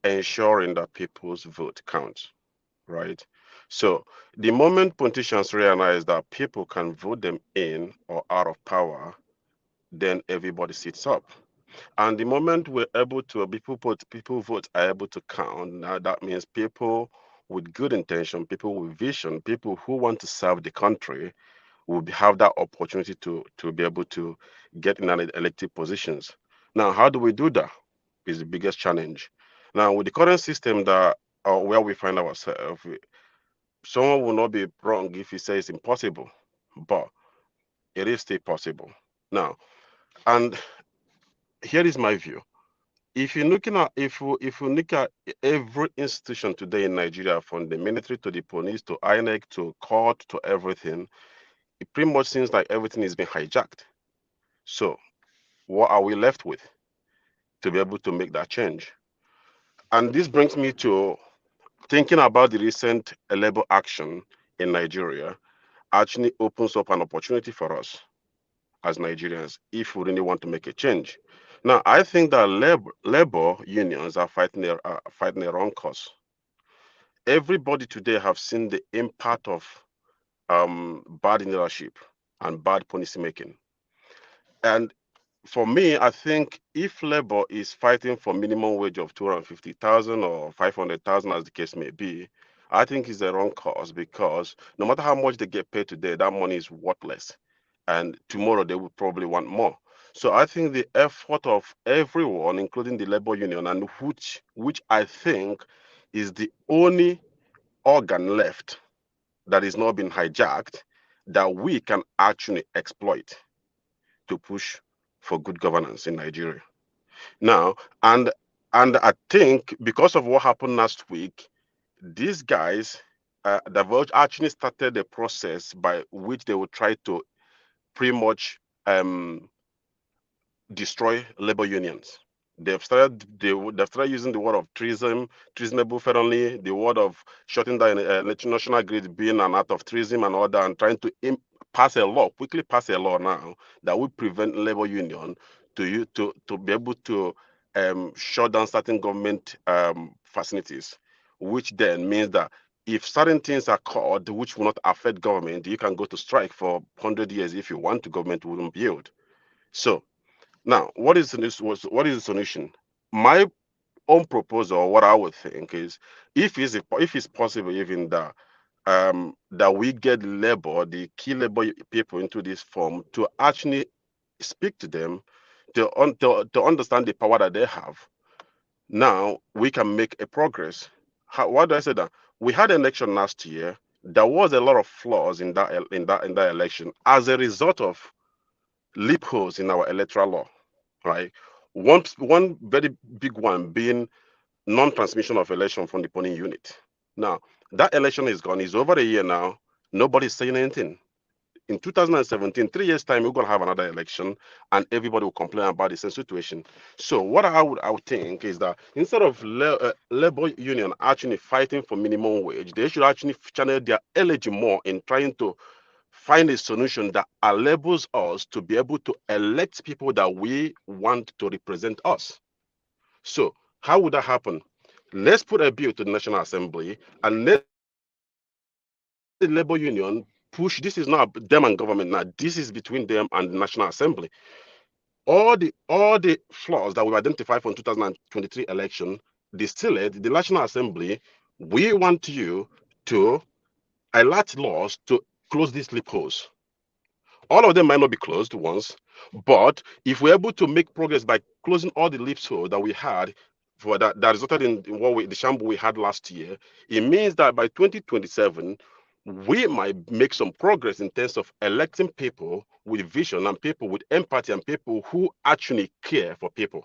ensuring that people's vote counts, right? So the moment politicians realize that people can vote them in or out of power, then everybody sits up. And the moment we're able to, people vote are able to count, now that means people with good intention, people with vision, people who want to serve the country will have that opportunity to be able to get in elected positions. Now, how do we do that? Is the biggest challenge. Now, with the current system that where we find ourselves, someone will not be wrong if he says impossible, but it is still possible. Now, and here is my view. If you're looking at if you look at every institution today in Nigeria, from the military to the police to INEC to court to everything, it pretty much seems like everything is being hijacked. So what are we left with to be able to make that change? And this brings me to thinking about the recent labor action in Nigeria actually opens up an opportunity for us as Nigerians if we really want to make a change. Now, I think that labor unions are fighting a wrong cause. Everybody today have seen the impact of bad leadership and bad policy making. And for me, I think if labor is fighting for minimum wage of 250,000 or 500,000, as the case may be, I think it's the wrong cause, because no matter how much they get paid today, that money is worthless. And tomorrow they will probably want more. So I think the effort of everyone, including the labor union, and which I think is the only organ left that is not being hijacked, that we can actually exploit to push for good governance in Nigeria. Now, and I think because of what happened last week, these guys, the Verge actually started the process by which they would try to pretty much destroy labor unions. They've started using the word of treason, treasonable felony, the word of shutting down national grid being an act of treason and all that, and trying to quickly pass a law now that will prevent labor union to be able to shut down certain government facilities, which then means that if certain things are called which will not affect government, you can go to strike for 100 years if you want to, government wouldn't build. So now, what is the solution? My own proposal, what I would think is, if it's possible, even that we get the key labor people into this form to actually speak to them, to understand the power that they have. Now we can make a progress. Why do I say that? We had an election last year. There was a lot of flaws in that election as a result of loopholes in our electoral law. Right, one very big one being non-transmission of election from the polling unit. Now that election is gone. It's over a year now. Nobody's saying anything. In 2017, 3 years time, we're gonna have another election, and everybody will complain about the same situation. So what I would think is that instead of labor union actually fighting for minimum wage, they should actually channel their energy more in trying to find a solution that enables us to be able to elect people that we want to represent us. So how would that happen? Let's put a bill to the National Assembly and let the labor union push. This is not them and government now. This is between them and the National Assembly. All the flaws that we've identified from 2023 election, the National Assembly, we want you to enact laws to close these loopholes. All of them might not be closed once, but if we're able to make progress by closing all the loopholes that we had for that resulted in the shambles we had last year, it means that by 2027, we might make some progress in terms of electing people with vision and people with empathy and people who actually care for people.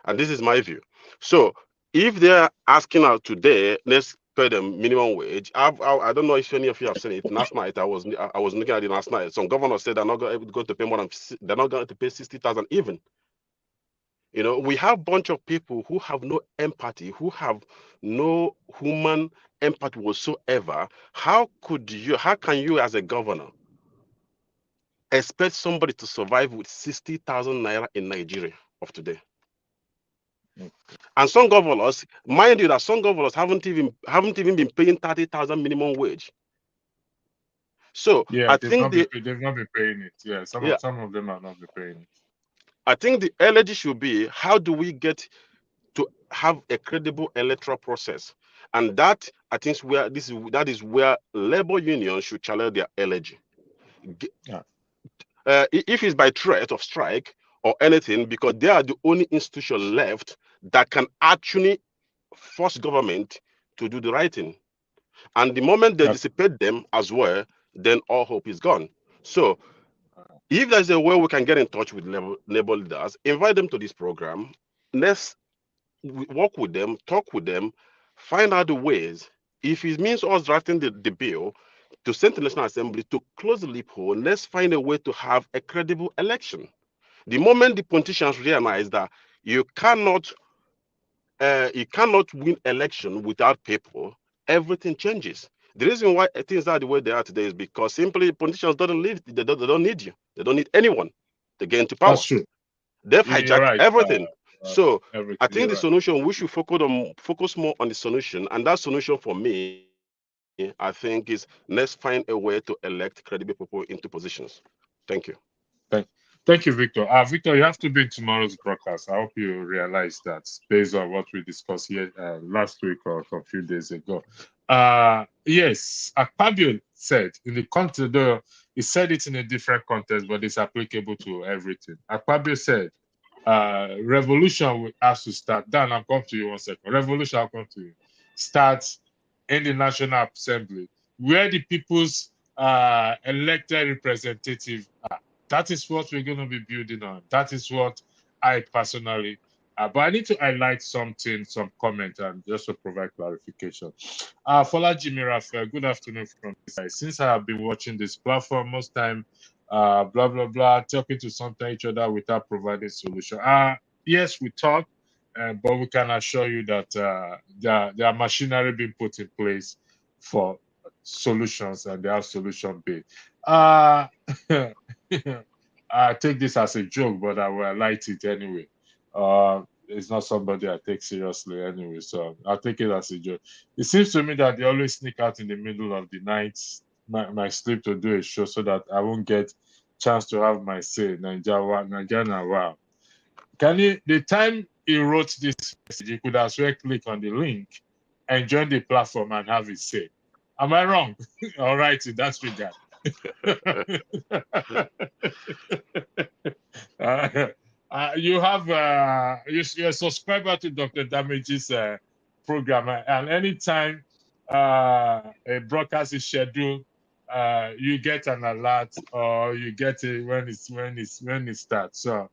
And this is my view. So if they're asking out today, let's pay them minimum wage. I don't know if any of you have seen it. Last night I was looking at it last night. Some governors said they're not going to pay more than they're not going to pay 60,000 even. You know, we have a bunch of people who have no empathy, who have no human empathy whatsoever. How can you as a governor expect somebody to survive with 60,000 naira in Nigeria of today? And some governors, mind you, that some governors haven't even been paying 30,000 minimum wage. So yeah, I think they've not been paying it. Yeah, some of them have not been paying it. I think the elegy should be, how do we get to have a credible electoral process? And that, I think, that is where labor unions should challenge their elegy. Yeah. If it's by threat of strike or anything, because they are the only institution left that can actually force government to do the right thing. And the moment they dissipate them as well, then all hope is gone. So if there's a way we can get in touch with labor leaders, invite them to this program, let's work with them, talk with them, find out the ways. If it means us drafting the bill to send to the National Assembly to close the loophole, let's find a way to have a credible election. The moment the politicians realize that you cannot win election without people, everything changes. The reason why things are the way they are today is because simply politicians don't need you. They don't need anyone to get into power. That's true. They've You're hijacked right. everything. So Everything. I think You're the right. solution, we should focus more on the solution, and that solution for me, I think, is let's find a way to elect credible people into positions. Thank you. Thank you, Victor. Victor, you have to be in tomorrow's broadcast. I hope you realize that based on what we discussed here last week or a few days ago. Yes, Akpabio said in the context, though he said it in a different context, but it's applicable to everything. Akpabio said, revolution has to start. Dan, I'll come to you 1 second. Revolution, I'll come to you. Starts in the National Assembly, where the people's elected representative are. That is what we're going to be building on. That is what I personally, but I need to highlight something, some comment, and just to provide clarification. Fola Jimiraf, good afternoon from this side. Since I have been watching this platform most time, blah, blah, blah, talking to sometimes each other without providing solution. Yes, we talk, but we can assure you that there are machinery being put in place for solutions, and they have solution based. I take this as a joke, but I will light it anyway. It's not somebody I take seriously anyway, so I'll take it as a joke. It seems to me that they always sneak out in the middle of the night, my sleep, to do a show so that I won't get chance to have my say. Nigeria, wow. The time he wrote this message, he could as well click on the link and join the platform and have his say. Am I wrong? All right, in that regard. You have you're a subscriber to Dr. Damage's program, and anytime a broadcast is scheduled, you get an alert or you get it when it starts. So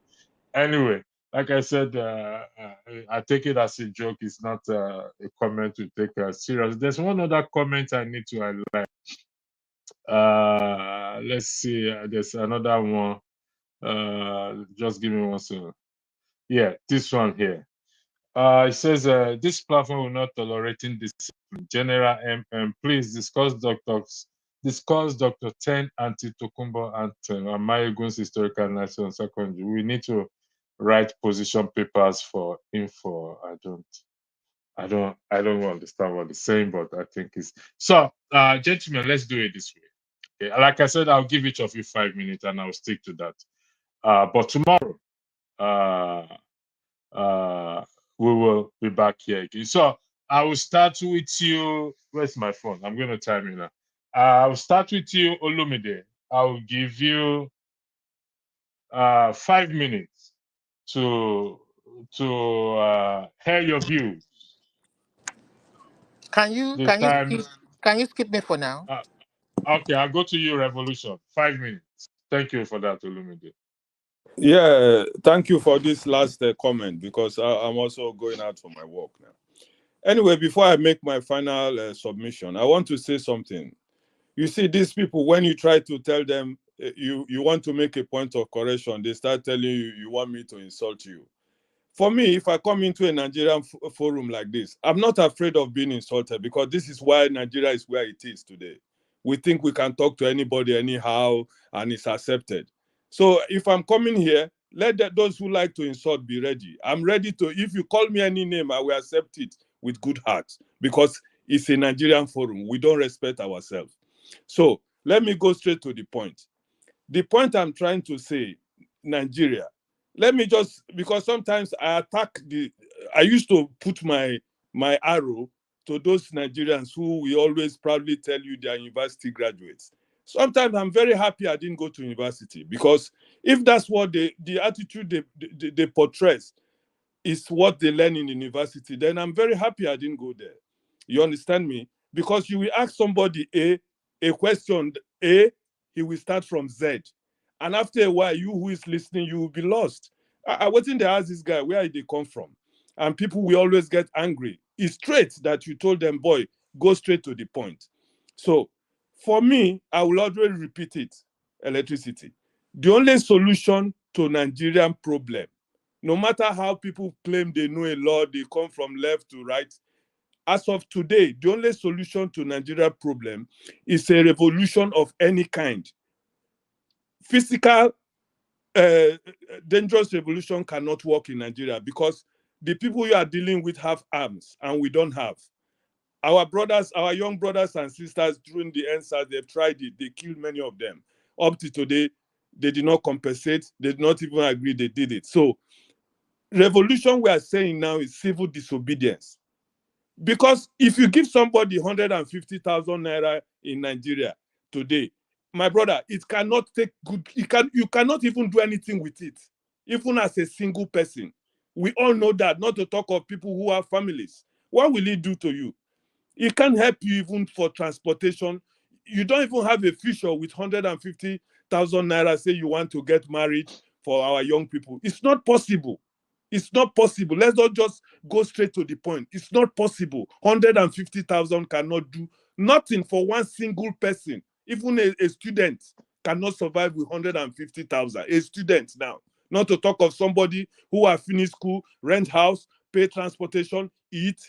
anyway, like I said, I take it as a joke. It's not a comment to take serious. There's one other comment I need to highlight. Let's see. There's another one. Just give me 1 second. Yeah, this one here. It says this platform will not tolerate indiscipline. General please discuss Dr. 10 anti-Tokumbo anthem and Mayegun's historical national secondary. We need to write position papers for info. I don't understand what it's saying, but I think it's so. Gentlemen, let's do it this way. Okay, like I said, I'll give each of you 5 minutes, and I'll stick to that. But tomorrow, we will be back here again. So I will start with you. Where's my phone? I'm going to time you now. I'll start with you, Olumide. I'll give you 5 minutes to hear your views. Can you skip me for now? Okay, I'll go to you, Revolution. 5 minutes. Thank you for that, Olumide. Yeah, thank you for this last comment, because I'm also going out for my work now. Anyway, before I make my final submission, I want to say something. You see, these people, when you try to tell them you want to make a point of correction, they start telling you want me to insult you. For me, if I come into a Nigerian forum like this, I'm not afraid of being insulted, because this is why Nigeria is where it is today. We think we can talk to anybody anyhow, and it's accepted. So if I'm coming here, let those who like to insult be ready. I'm ready to, if you call me any name, I will accept it with good heart, because it's a Nigerian forum. We don't respect ourselves. So let me go straight to the point. The point I'm trying to say, Nigeria, let me just, because sometimes I used to put my arrow to those Nigerians who we always proudly tell you they are university graduates. Sometimes I'm very happy I didn't go to university, because if that's what the attitude they portray is what they learn in university, then I'm very happy I didn't go there. You understand me? Because you will ask somebody a question A, he will start from Z. And after a while, you who is listening, you will be lost. I waiting to ask this guy, where did they come from? And people will always get angry. It's straight that you told them, boy, go straight to the point. So for me, I will always repeat it, electricity. The only solution to Nigerian problem, no matter how people claim they know a lot, they come from left to right, as of today, the only solution to Nigerian problem is a revolution of any kind. Physical dangerous revolution cannot work in Nigeria because the people you are dealing with have arms and we don't have. Our brothers, our young brothers and sisters during the NSAS, they've tried it. They killed many of them. Up to today, they did not compensate. They did not even agree they did it. So revolution we are saying now is civil disobedience. Because if you give somebody 150,000 naira in Nigeria today, my brother, it cannot take good, you cannot even do anything with it, even as a single person. We all know that, not to talk of people who have families. What will it do to you? It can't help you even for transportation. You don't even have a future with 150,000 naira, say you want to get married for our young people. It's not possible. It's not possible. Let's not just go straight to the point. It's not possible. 150,000 cannot do nothing for one single person. Even a student cannot survive with 150,000. A student now. Not to talk of somebody who has finished school, rent house, pay transportation, eat.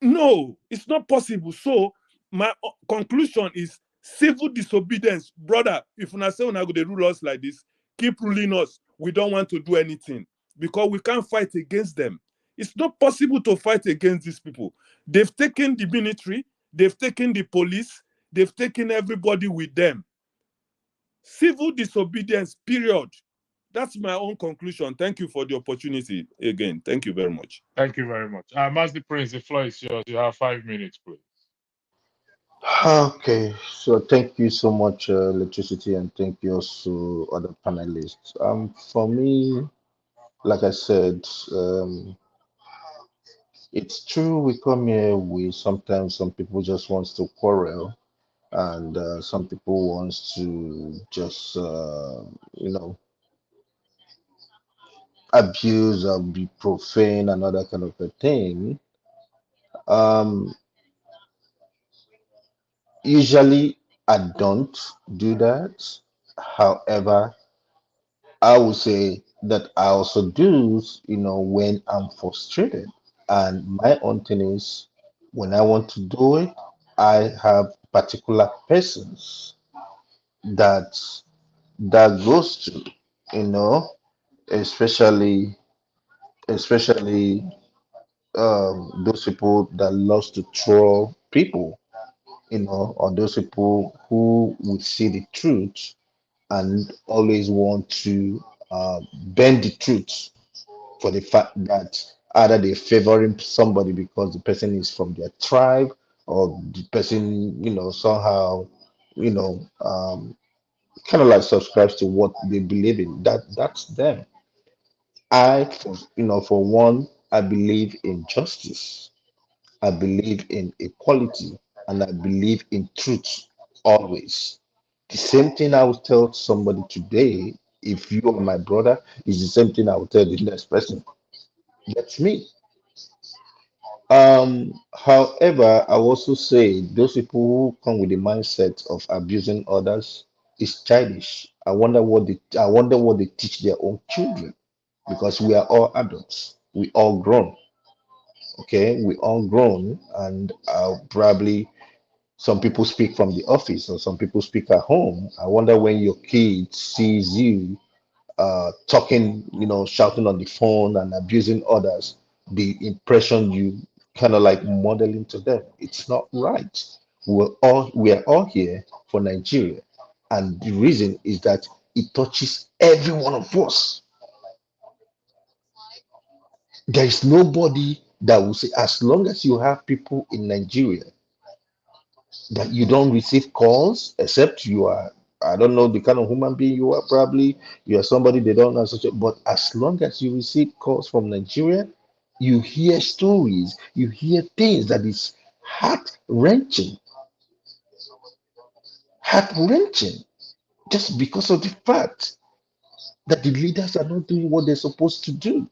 No, it's not possible. So my conclusion is civil disobedience. Brother, if una say una go dey rule us like this, keep ruling us. We don't want to do anything because we can't fight against them. It's not possible to fight against these people. They've taken the military, they've taken the police, they've taken everybody with them. Civil disobedience, period. That's my own conclusion. Thank you for the opportunity again. Thank you very much. Thank you very much. Master Prince, the floor is yours. You have 5 minutes, please. Okay, so thank you so much, Electricity, and thank you also other panelists. For me, like I said, it's true we come here with sometimes some people just wants to quarrel, and some people wants to just abuse or be profane and other kind of a thing. Um, Usually I don't do that. However, I would say that I also do, when I'm frustrated. And my own thing is when I want to do it, I have particular persons that goes to, you know, especially especially those people that loves to troll people, or those people who would see the truth and always want to bend the truth for the fact that either they're favoring somebody because the person is from their tribe, or the person, somehow, you know, um, kind of like subscribes to what they believe in. That's them. For one, I believe in justice. I believe in equality, and I believe in truth always. The same thing I would tell somebody today, if you are my brother, is the same thing I would tell the next person. That's me. However, I also say those people who come with the mindset of abusing others is childish. I wonder what they teach their own children, because we are all adults. We all grown. Okay, we all grown, and probably some people speak from the office or some people speak at home. I wonder when your kid sees you talking, shouting on the phone and abusing others, the impression you kind of like modeling to them. It's not right. We are all here for Nigeria, and the reason is that it touches every one of us. There is nobody that will say, as long as you have people in Nigeria that you don't receive calls, except you are, I don't know the kind of human being you are, probably you are somebody they don't associate, but as long as you receive calls from Nigeria, you hear stories, you hear things that is heart wrenching, heart wrenching, just because of the fact that the leaders are not doing what they're supposed to do.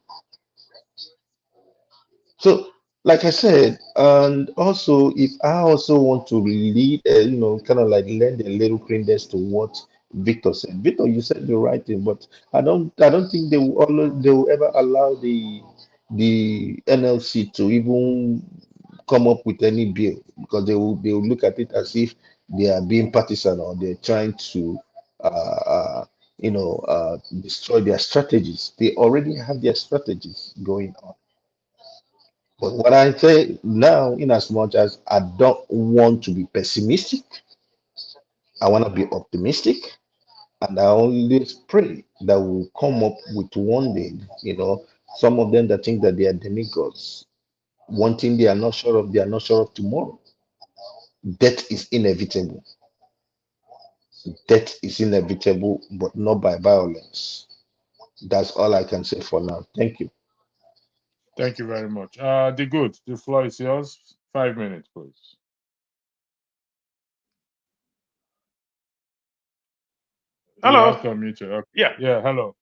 So, like I said, and also if I also want to lead, kind of like lend a little credence to what Victor said. Victor, you said the right thing, but I don't think they will ever allow the NLC to even come up with any bill, because they will look at it as if they are being partisan, or they're trying to, uh, uh, destroy their strategies. They already have their strategies going on. But what I say now, in as much as I don't want to be pessimistic, I want to be optimistic, and I always pray that we'll come up with one day, some of them that think that they are demigods. One thing they are not sure of tomorrow. Death is inevitable. Death is inevitable, but not by violence. That's all I can say for now. Thank you. Thank you very much. The good, the floor is yours. 5 minutes, please. Hello. You have to unmute it. Okay. Yeah. Yeah. Hello.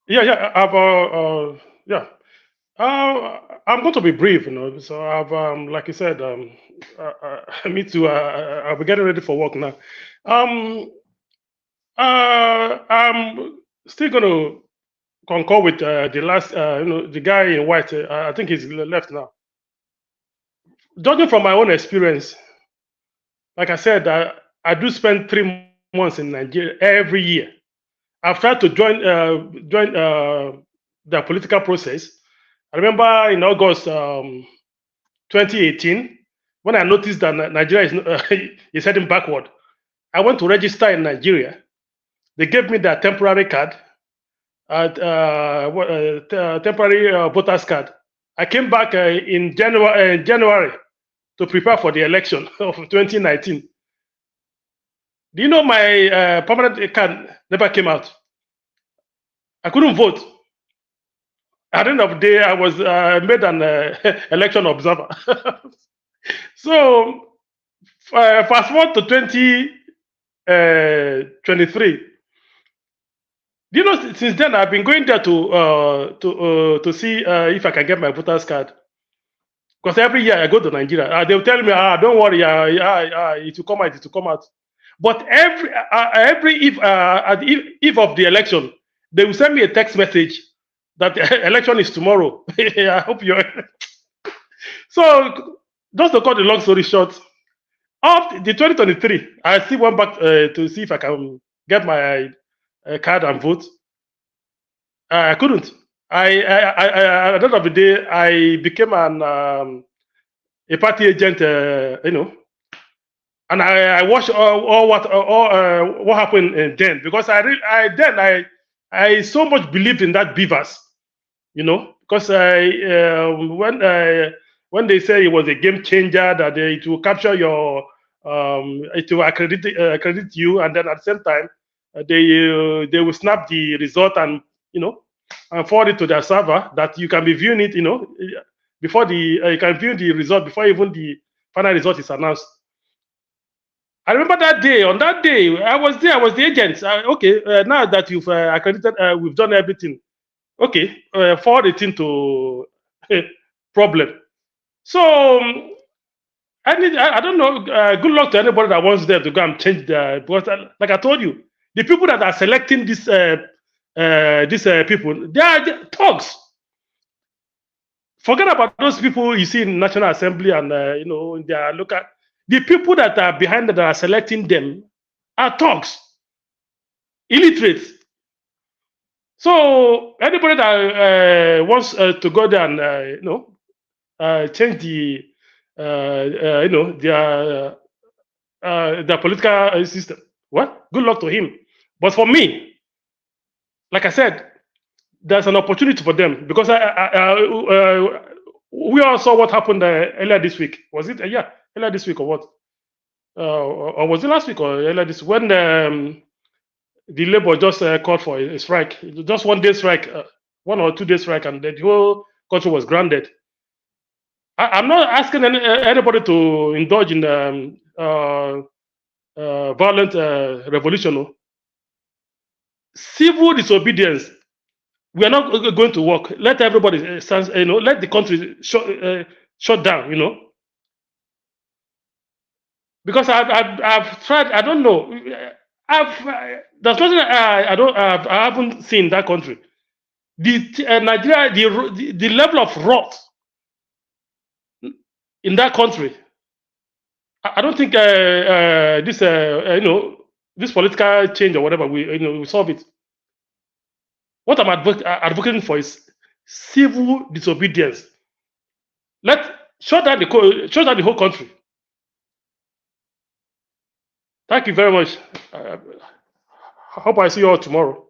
Yeah. I'm going to be brief, So I've, like you said, me too. I'll be getting ready for work now. I'm still going to concur with the last, the guy in white. I think he's left now. Judging from my own experience, like I said, I do spend 3 months in Nigeria every year. I've tried to join the political process. I remember in August 2018, when I noticed that Nigeria is heading backward, I went to register in Nigeria. They gave me their temporary card, temporary voters card. I came back in January to prepare for the election of 2019. Do you know my permanent card never came out? I couldn't vote. At the end of the day, I was made an election observer. So, fast forward to 2023. Do you know, since then, I've been going there to see if I can get my voters card. Because every year I go to Nigeria, they'll tell me, don't worry, it will come out, it will come out. But every at the eve of the election, they will send me a text message that the election is tomorrow. I hope you're. So, just to cut the long story short, after the 2023, I still went back to see if I can get my card and vote. I couldn't. At the end of the day, I became a party agent, and I watched all what happened then, because I so much believed in that beavers, because when they say it was a game changer, that it will capture your it will accredit you, and then at the same time they will snap the result and and forward it to their server, that you can be viewing it before you can view the result before even the final result is announced. I remember that day. On that day, I was there. I was the agent. Okay, now that you've accredited, we've done everything. Okay, forward it into problem. So I don't know. Good luck to anybody that wants them to go and change because like I told you, the people that are selecting these people, they are thugs. Forget about those people you see in National Assembly and in their local. The people that are behind that are selecting them are thugs, illiterates. So anybody that wants to go there and change the their political system, what? Good luck to him. But for me, like I said, there's an opportunity for them, because we all saw what happened earlier this week. Was it? Yeah, earlier this week or what? Or was it last week or earlier this? When the Labour just called for a strike, just 1 day strike, 1 or 2 day strike, and the whole country was grounded. I'm not asking anybody to indulge in violent revolution. No. Civil disobedience. We are not going to work. Let everybody let the country shut down. Because I've tried. I don't know. There's nothing I haven't seen in that country. Nigeria, the level of rot in that country. I don't think this this political change or whatever, we solve it. What I'm advocating for is civil disobedience. Shut down the whole country. Thank you very much. I hope I see you all tomorrow.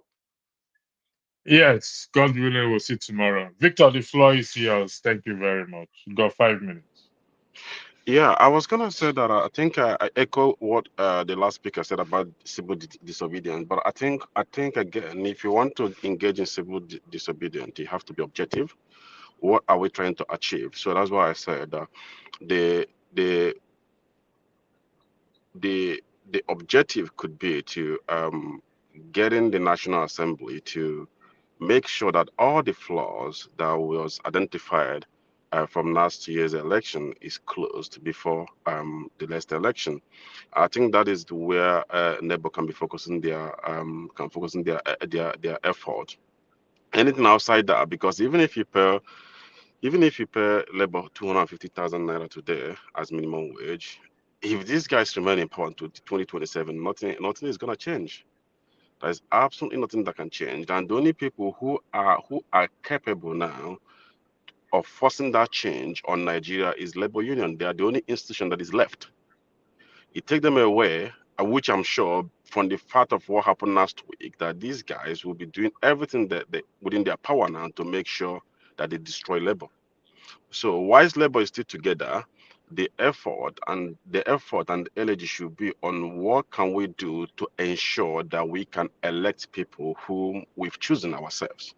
Yes, God willing, we'll see tomorrow. Victor, the floor is yours. Thank you very much. You got 5 minutes. Yeah, I was gonna say that I think I echo what the last speaker said about civil disobedience. But I think again, if you want to engage in civil disobedience, you have to be objective. What are we trying to achieve? So that's why I said the the the the objective could be to getting the National Assembly to make sure that all the flaws that was identified from last year's election is closed before the next election. I think that is where NEBO can be focusing their effort. Anything outside that, because even if you pay labor 250,000 naira today as minimum wage, if these guys remain in power to 2027, nothing is gonna change. There's absolutely nothing that can change. And the only people who are capable now of forcing that change on Nigeria is labor union. They are the only institution that is left. You take them away, which I'm sure from the fact of what happened last week, that these guys will be doing everything that within their power now to make sure that they destroy labor. So whilst labor is still together, the effort and the energy should be on what can we do to ensure that we can elect people whom we've chosen ourselves.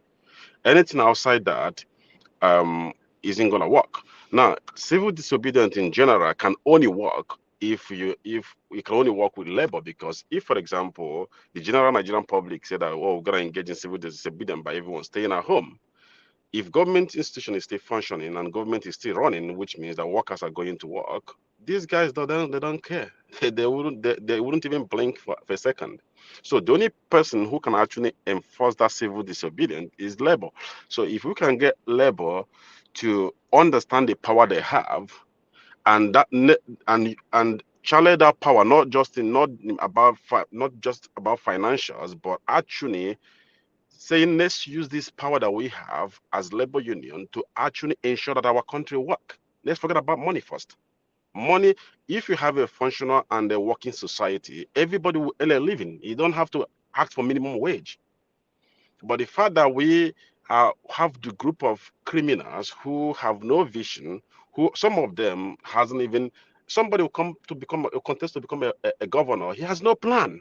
Anything outside that isn't gonna work. Now, civil disobedience in general can only work if we can only work with labor, because if, for example, the general Nigerian public said that, oh, we're gonna engage in civil disobedience by everyone staying at home, if government institution is still functioning and government is still running, which means that workers are going to work, these guys they don't care. They wouldn't even blink for a second. So the only person who can actually enforce that civil disobedience is labor. So if we can get labor to understand the power they have, and challenge that power, not just about financials, but actually saying let's use this power that we have as labor union to actually ensure that our country work. Let's forget about money first. Money, if you have a functional and a working society, everybody will earn a living. You don't have to ask for minimum wage. But the fact that we have the group of criminals who have no vision, who some of them hasn't even, somebody will come to become a contest to become a governor, he has no plan.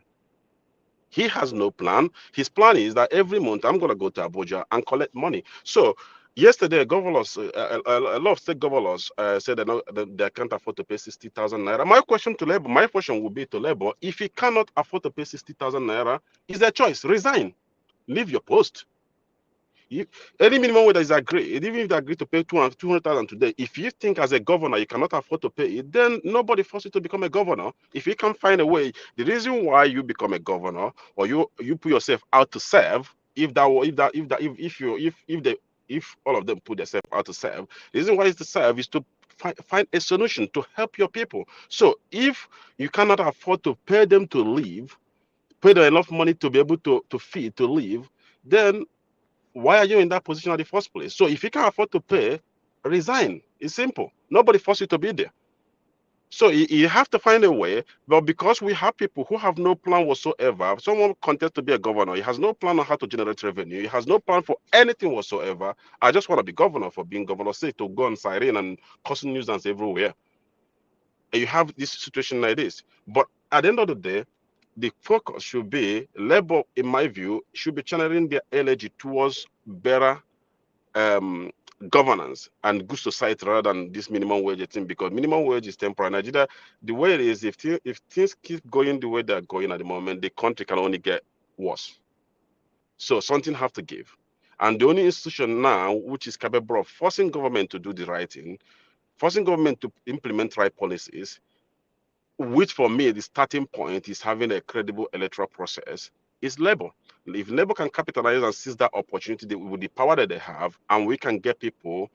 He has no plan. His plan is that every month I'm going to go to Abuja and collect money. So yesterday, governors, a lot of state governors said they can't afford to pay 60,000 naira. My question would be to Labour, if you cannot afford to pay 60,000 naira, is their choice. Resign. Leave your post. Any minimum wage is agreed, even if they agree to pay 200,000 today, if you think as a governor you cannot afford to pay it, then nobody forces you to become a governor. If you can find a way, the reason why you become a governor or you put yourself out to serve, if all of them put themselves out to serve, the reason why it's to serve is to find a solution to help your people. So if you cannot afford to pay them to live, pay them enough money to be able to feed, to live, then why are you in that position in the first place? So if you can't afford to pay, resign. It's simple. Nobody forces you to be there. So you have to find a way. But because we have people who have no plan whatsoever, someone contests to be a governor, he has no plan on how to generate revenue, he has no plan for anything whatsoever. I just want to be governor for being governor, say to go on siren and causing nuisance everywhere. And you have this situation like this. But at the end of the day, the focus should be, Labour, in my view, should be channeling their energy towards better governance and good society rather than this minimum wage thing, because minimum wage is temporary. Nigeria, the way it is, if things keep going the way they're going at the moment, the country can only get worse. So something have to give. And the only institution now which is capable of forcing government to do the right thing, forcing government to implement right policies, which for me, the starting point is having a credible electoral process, is Labour. If Labour can capitalize and seize that opportunity with the power that they have, and we can get people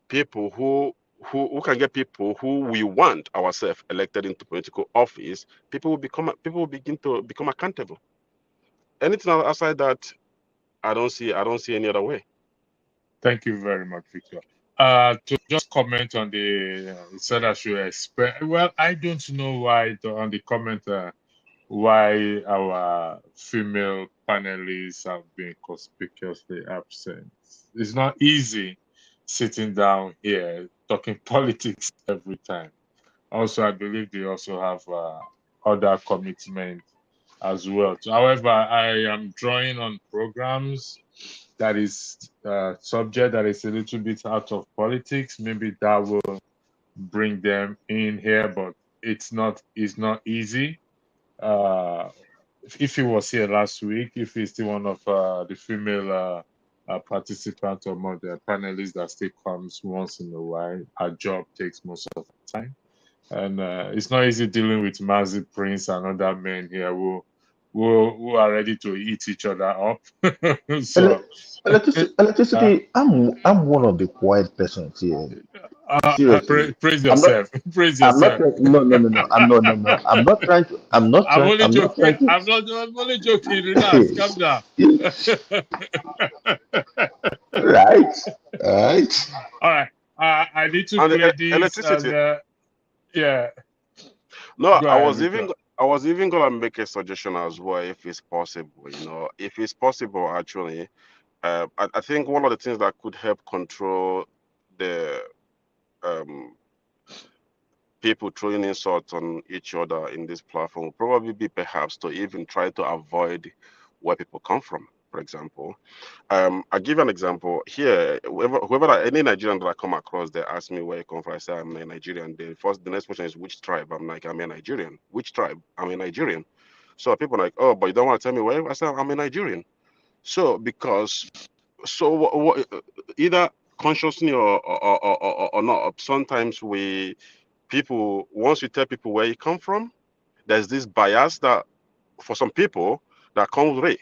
who who can get people who we want ourselves elected into political office, people will begin to become accountable. Anything outside that, I don't see any other way. Thank you very much, Victor. To just comment on the said I should express. Well, I don't know why on the comment why our female panelists have been conspicuously absent. It's not easy sitting down here talking politics every time. Also, I believe they also have other commitments as well. So, however, I am drawing on programs that is subject that is a little bit out of politics. Maybe that will bring them in here, but it's not easy. If he was here last week, if he's still one of the female participants or more the panelists that still comes once in a while, our job takes most of the time. And it's not easy dealing with Mazi Prince and other men here who are ready to eat each other up. So electricity, I'm one of the quiet persons here. Seriously, praise yourself. Praise yourself. No. I'm not trying to. I'm only joking. Relax. Calm down. Right. All right. I need to play this. Electricity. Yeah. No, I was even gonna make a suggestion as well, if it's possible. If it's possible, actually, I think one of the things that could help control the people throwing insults on each other in this platform will probably be perhaps to even try to avoid where people come from. For example, I'll give you an example here. Any Nigerian that I come across, they ask me where you come from. I say I'm a Nigerian. The next question is which tribe. I'm like, I'm a Nigerian. Which tribe? I'm a Nigerian. So people are like, oh, but you don't want to tell me where? I say I'm a Nigerian. So either consciously or not, sometimes once we tell people where you come from, there's this bias that for some people that comes with it.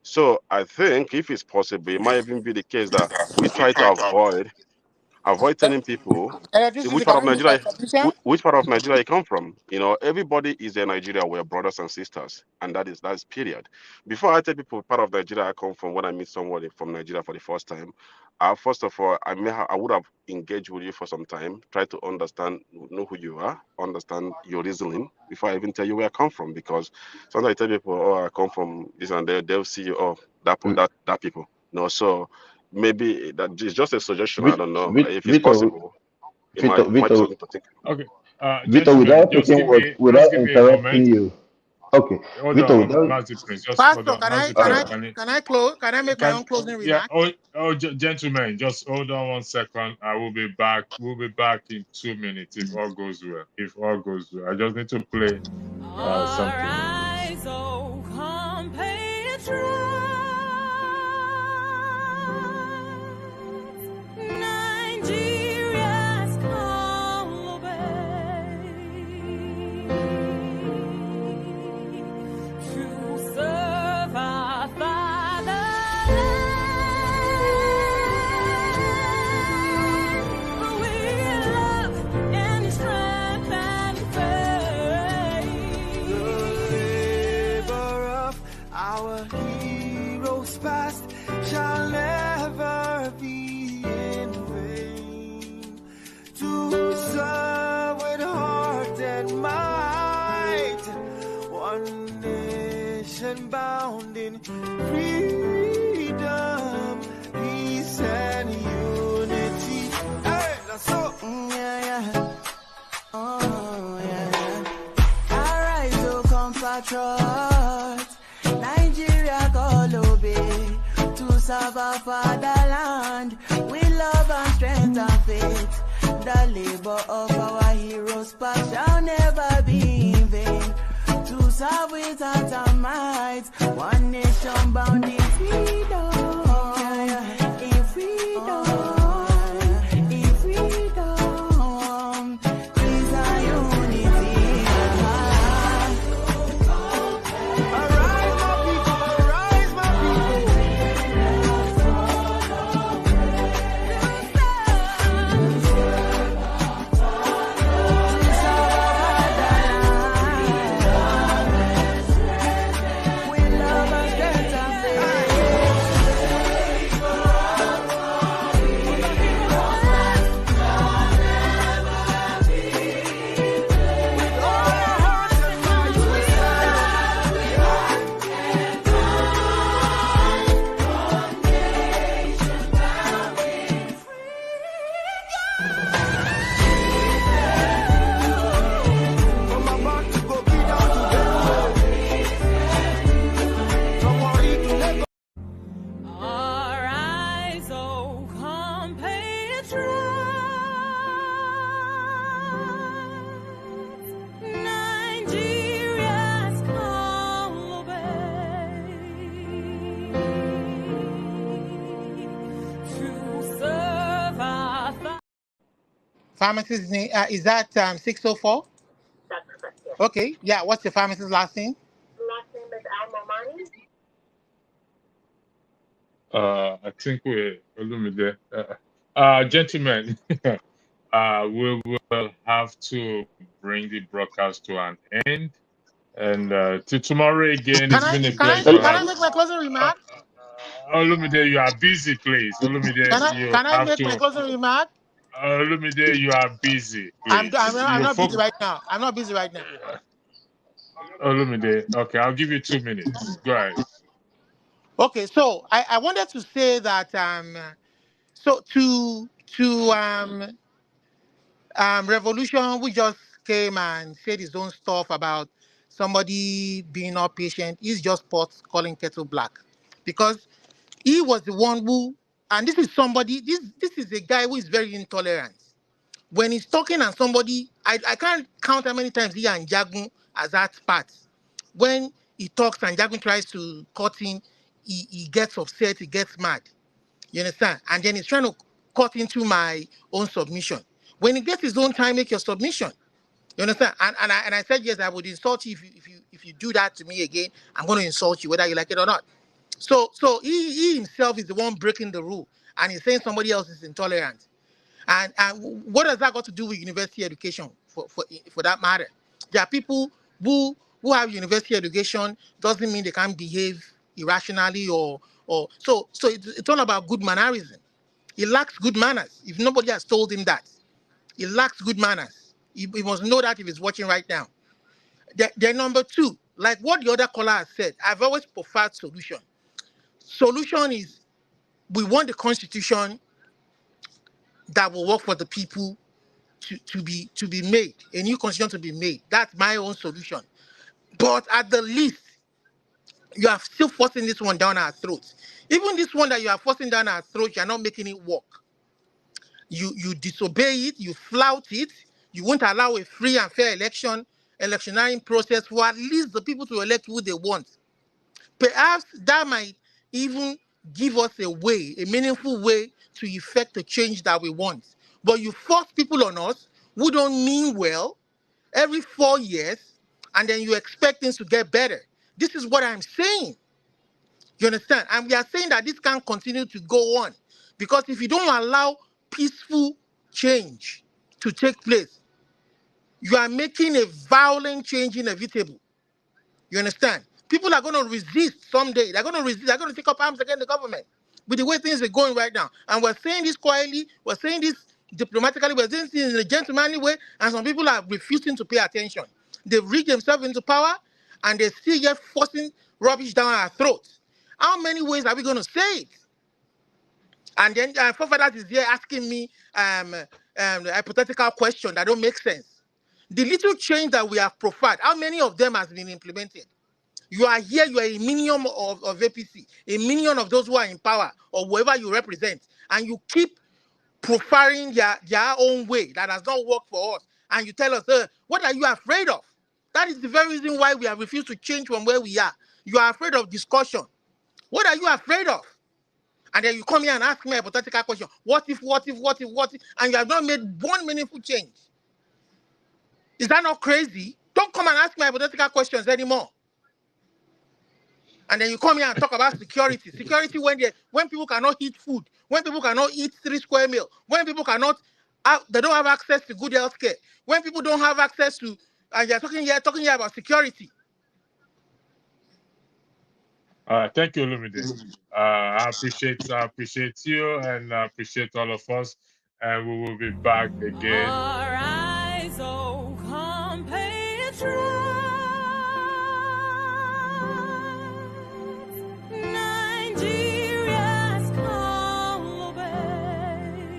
So I think if it's possible, it might even be the case that we try to avoid telling people which part of Nigeria you come from. Everybody is a Nigeria. We're brothers and sisters, and that's period. Before I tell people part of Nigeria I come from, when I meet somebody from Nigeria for the first time, first of all, I would have engaged with you for some time, try to understand, know who you are, understand your reasoning before I even tell you where I come from. Because sometimes I tell people, oh, I come from this and they'll see you, oh, that people. No, so maybe that is just a suggestion. I don't know if it's possible. Vito, okay. Vito, without interrupting you. Okay. Hold on, Pastor, can I close? Can I make my own closing remarks? Yeah. Gentlemen, just hold on 1 second. I will be back. We'll be back in 2 minutes if all goes well. I just need to play something. Rise, oh, compatriots. Nigeria's call obey to serve our fatherland. We love and strength and faith. The labor of our heroes past shall never be in vain. To serve with heart and might, one nation bound in freedom, peace and unity. Hey, that's so, yeah. Oh, yeah. Arise, oh, compatriots. Nigeria call obey to serve our fatherland with love and strength and faith. The labor of our heroes past shall never be in vain. To serve with heart and might, one nation bound in freedom. In freedom. In freedom. Peace and unity. Arise, my people. Pharmacist name, is that 604? That's correct, yes. Okay, yeah, what's the pharmacist's last name? Last name is Al-Momani. I think we're Olumide. Gentlemen, we will have to bring the broadcast to an end. And to tomorrow again, it's been a pleasure. Can I make my closing remark? Olumide, you are busy, please. Olumide, can I make my closing remark? Olumide, you are busy, please. I'm not busy right now. I'm not busy right now. Olumide, okay, I'll give you 2 minutes. Go ahead. Okay, so I wanted to say that so to Revolution, we just came and said his own stuff about somebody being not patient. He's just pot calling kettle black, because he was the one who, and this is somebody, this is a guy who is very intolerant. When he's talking and somebody, I can't count how many times he and Jagun as that part. When he talks and Jagun tries to cut him, he gets upset, he gets mad. You understand? And then he's trying to cut into my own submission. When he gets his own time, make your submission. You understand? And I said, yes, I would insult you if you do that to me again. I'm going to insult you, whether you like it or not. So he himself is the one breaking the rule, and he's saying somebody else is intolerant. And what does that got to do with university education, for that matter? There are people who have university education, doesn't mean they can't behave irrationally or so it's all about good mannerism. He lacks good manners. If nobody has told him that, he lacks good manners. He must know that if he's watching right now. Then number two, like what the other caller has said, I've always preferred solution. Solution is, we want the constitution that will work for the people to be made, a new constitution to be made. That's my own solution. But at the least, you are still forcing this one down our throats. Even this one that you are forcing down our throats, you are not making it work. You disobey it, you flout it, you won't allow a free and fair electioneering process for at least the people to elect who they want. Perhaps that might even give us a meaningful way to effect the change that we want. But you force people on us who don't mean well every 4 years, and then you expect things to get better. This is what I'm saying. You understand? And we are saying that this can't continue to go on, because if you don't allow peaceful change to take place, you are making a violent change inevitable. You understand? People are going to resist someday. They're going to resist. They're going to take up arms against the government with the way things are going right now. And we're saying this quietly. We're saying this diplomatically. We're saying this in a gentlemanly way. And some people are refusing to pay attention. They've rigged themselves into power, and they're still yet forcing rubbish down our throats. How many ways are we going to say it? And then Fofadat is here asking me a hypothetical question that don't make sense. The little change that we have proffered, how many of them has been implemented? You are here, you are a minion of APC, a minion of those who are in power or whoever you represent, and you keep profiling their own way that has not worked for us. And you tell us, what are you afraid of? That is the very reason why we have refused to change from where we are. You are afraid of discussion. What are you afraid of? And then you come here and ask me a hypothetical question. What if? And you have not made one meaningful change. Is that not crazy? Don't come and ask me hypothetical questions anymore. And then you come here and talk about security. Security when people cannot eat food, when people cannot eat 3 square meals, when people they don't have access to good health care, when people don't have access to, and you're talking here about security. Thank you, Olumide. I appreciate you, and I appreciate all of us. And we will be back again. Our eyes, oh, compatriots, Nigeria's call obey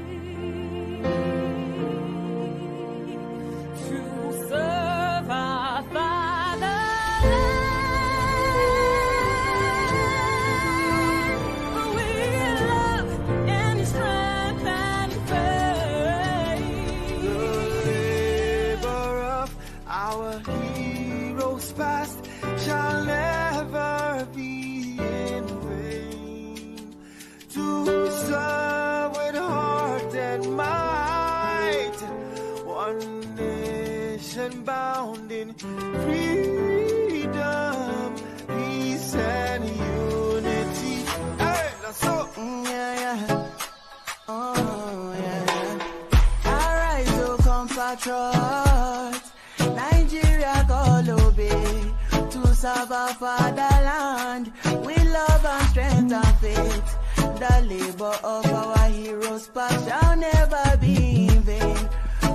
to serve our fatherland. We love and strength and faith. compatriots. Nigeria call obey to serve our fatherland with love and strength and faith. The labor of our heroes past shall never be in vain.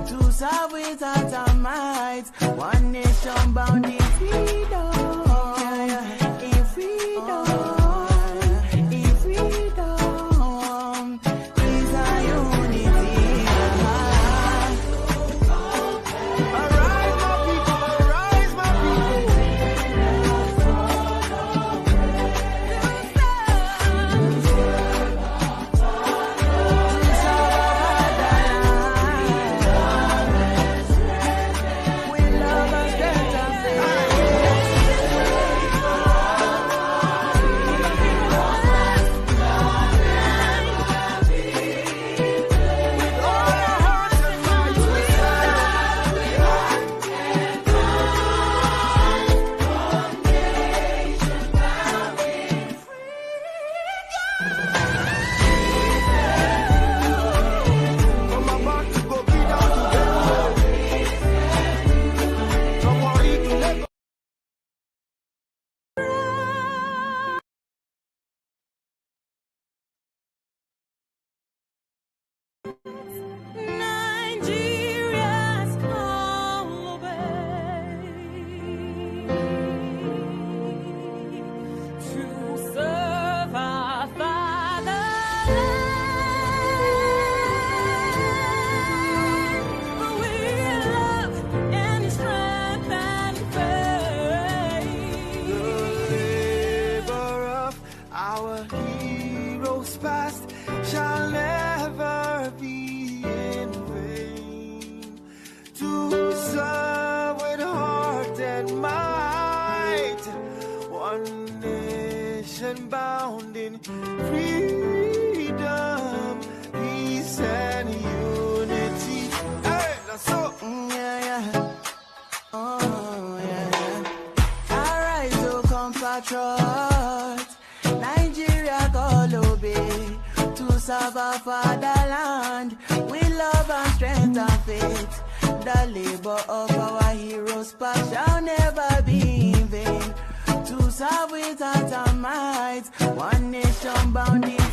To serve with heart and might, one nation bound in freedom. In freedom. In freedom. Peace and unity. Arise, my people. Arise, my Nigeria's call obey to serve our fatherland with love and strength and faith. The labor of our heroes past shall never be in vain. To serve with heart and might, one nation bound in freedom, peace and unity. Hey, that's so. Oh, yeah. Arise, O compatriots. Nigeria call obey to serve our fatherland with love and strength and faith. The labor of our heroes past shall never be in vain. To serve with heart and might, one nation bound in